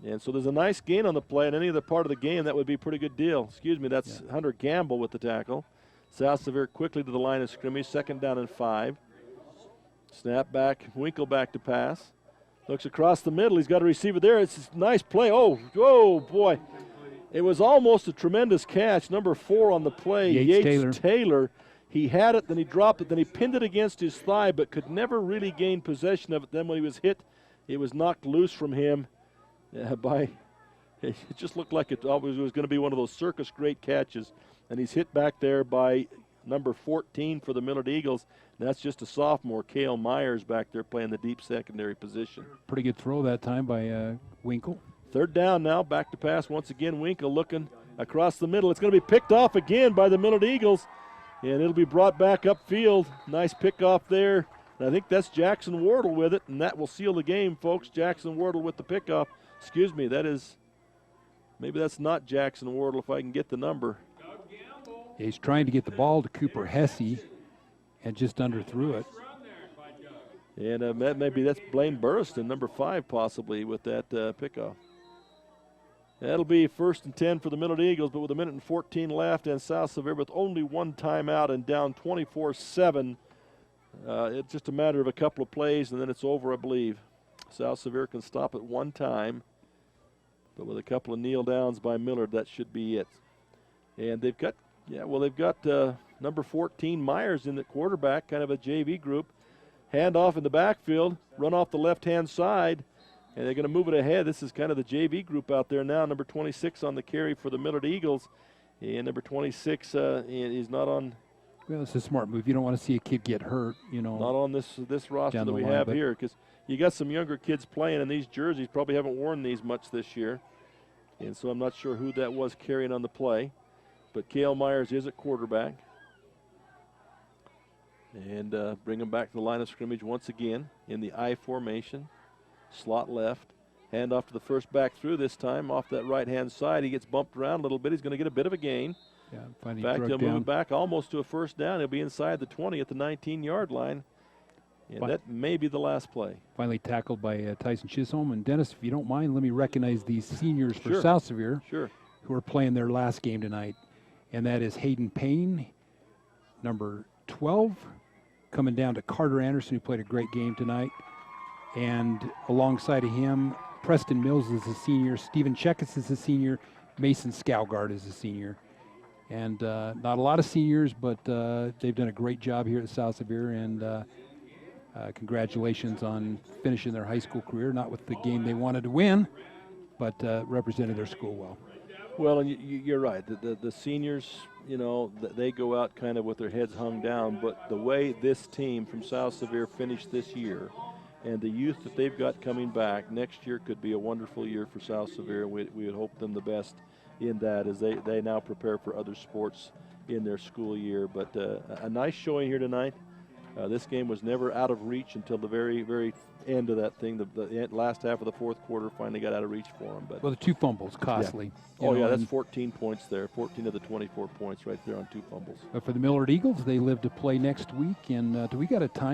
And so there's a nice gain on the play. In any other part of the game, that would be a pretty good deal. Excuse me, that's Hunter Gamble with the tackle. South Sevier quickly to the line of scrimmage. 2nd down and 5. Snap back. Winkle back to pass. Looks across the middle. He's got a receiver there. It's a nice play. Oh, boy. It was almost a tremendous catch. Number 4 on the play, Yates Taylor. He had it, then he dropped it, then he pinned it against his thigh, but could never really gain possession of it. Then when he was hit, it was knocked loose from him. It just looked like it always was going to be one of those circus great catches. And he's hit back there by number 14 for the Millard Eagles. And that's just a sophomore, Cale Myers, back there playing the deep secondary position. Pretty good throw that time by Winkle. 3rd down now, back to pass once again. Winkle looking across the middle. It's going to be picked off again by the Millard Eagles. And it'll be brought back upfield. Nice pickoff there. And I think that's Jackson Wardle with it, and that will seal the game, folks. Jackson Wardle with the pickoff. Excuse me, maybe that's not Jackson Wardle if I can get the number. Yeah, he's trying to get the ball to Cooper Hesse and just underthrew it. And maybe that's Blaine Burriston, number 5 possibly, with that pickoff. That'll be 1st and 10 for the Millard Eagles, but with 1:14 left and South Sevier with only 1 timeout and down 24-7. It's just a matter of a couple of plays and then it's over, I believe. South Sevier can stop at 1 time, but with a couple of kneel downs by Millard, that should be it. And they've got number 14 Myers in the quarterback, kind of a JV group. Hand off in the backfield, run off the left-hand side, and they're going to move it ahead. This is kind of the JV group out there now. Number 26 on the carry for the Millard Eagles, and number 26 is not on Well, it's a smart move. You don't want to see a kid get hurt, you know. Not on this roster down that the we line, have but- here, because you got some younger kids playing in these jerseys. Probably haven't worn these much this year, and so I'm not sure who that was carrying on the play. But Cale Myers is at quarterback. And bring him back to the line of scrimmage once again in the I formation. Slot left. Hand off to the first back through this time off that right-hand side. He gets bumped around a little bit. He's going to get a bit of a gain. Yeah, finally Back, drug he'll down. move back almost to a first down. He'll be inside the 20 at the 19-yard line. And that may be the last play. Finally tackled by Tyson Chisholm. And Dennis, if you don't mind, let me recognize these seniors for Sure. South Sevier who are playing their last game tonight. And that is Hayden Payne, number 12, coming down to Carter Anderson, who played a great game tonight. And alongside of him, Preston Mills is a senior, Stephen Checkis is a senior, Mason Scougard is a senior. And not a lot of seniors, but they've done a great job here at South Sevier, and congratulations on finishing their high school career, not with the game they wanted to win, but represented their school well. Well, and you're right. The seniors, you know, they go out kind of with their heads hung down, but the way this team from South Sevier finished this year and the youth that they've got coming back, next year could be a wonderful year for South Sevier. We would hope them the best in that as they now prepare for other sports in their school year. But a nice showing here tonight. This game was never out of reach until the very, very end of that thing. The last half of the fourth quarter finally got out of reach for them. But well, the 2 fumbles, costly. Yeah. Oh, You yeah, know, that's and- 14 points there. 14 of the 24 points right there on 2 fumbles. But for the Millard Eagles, they live to play next week. And do we got a time?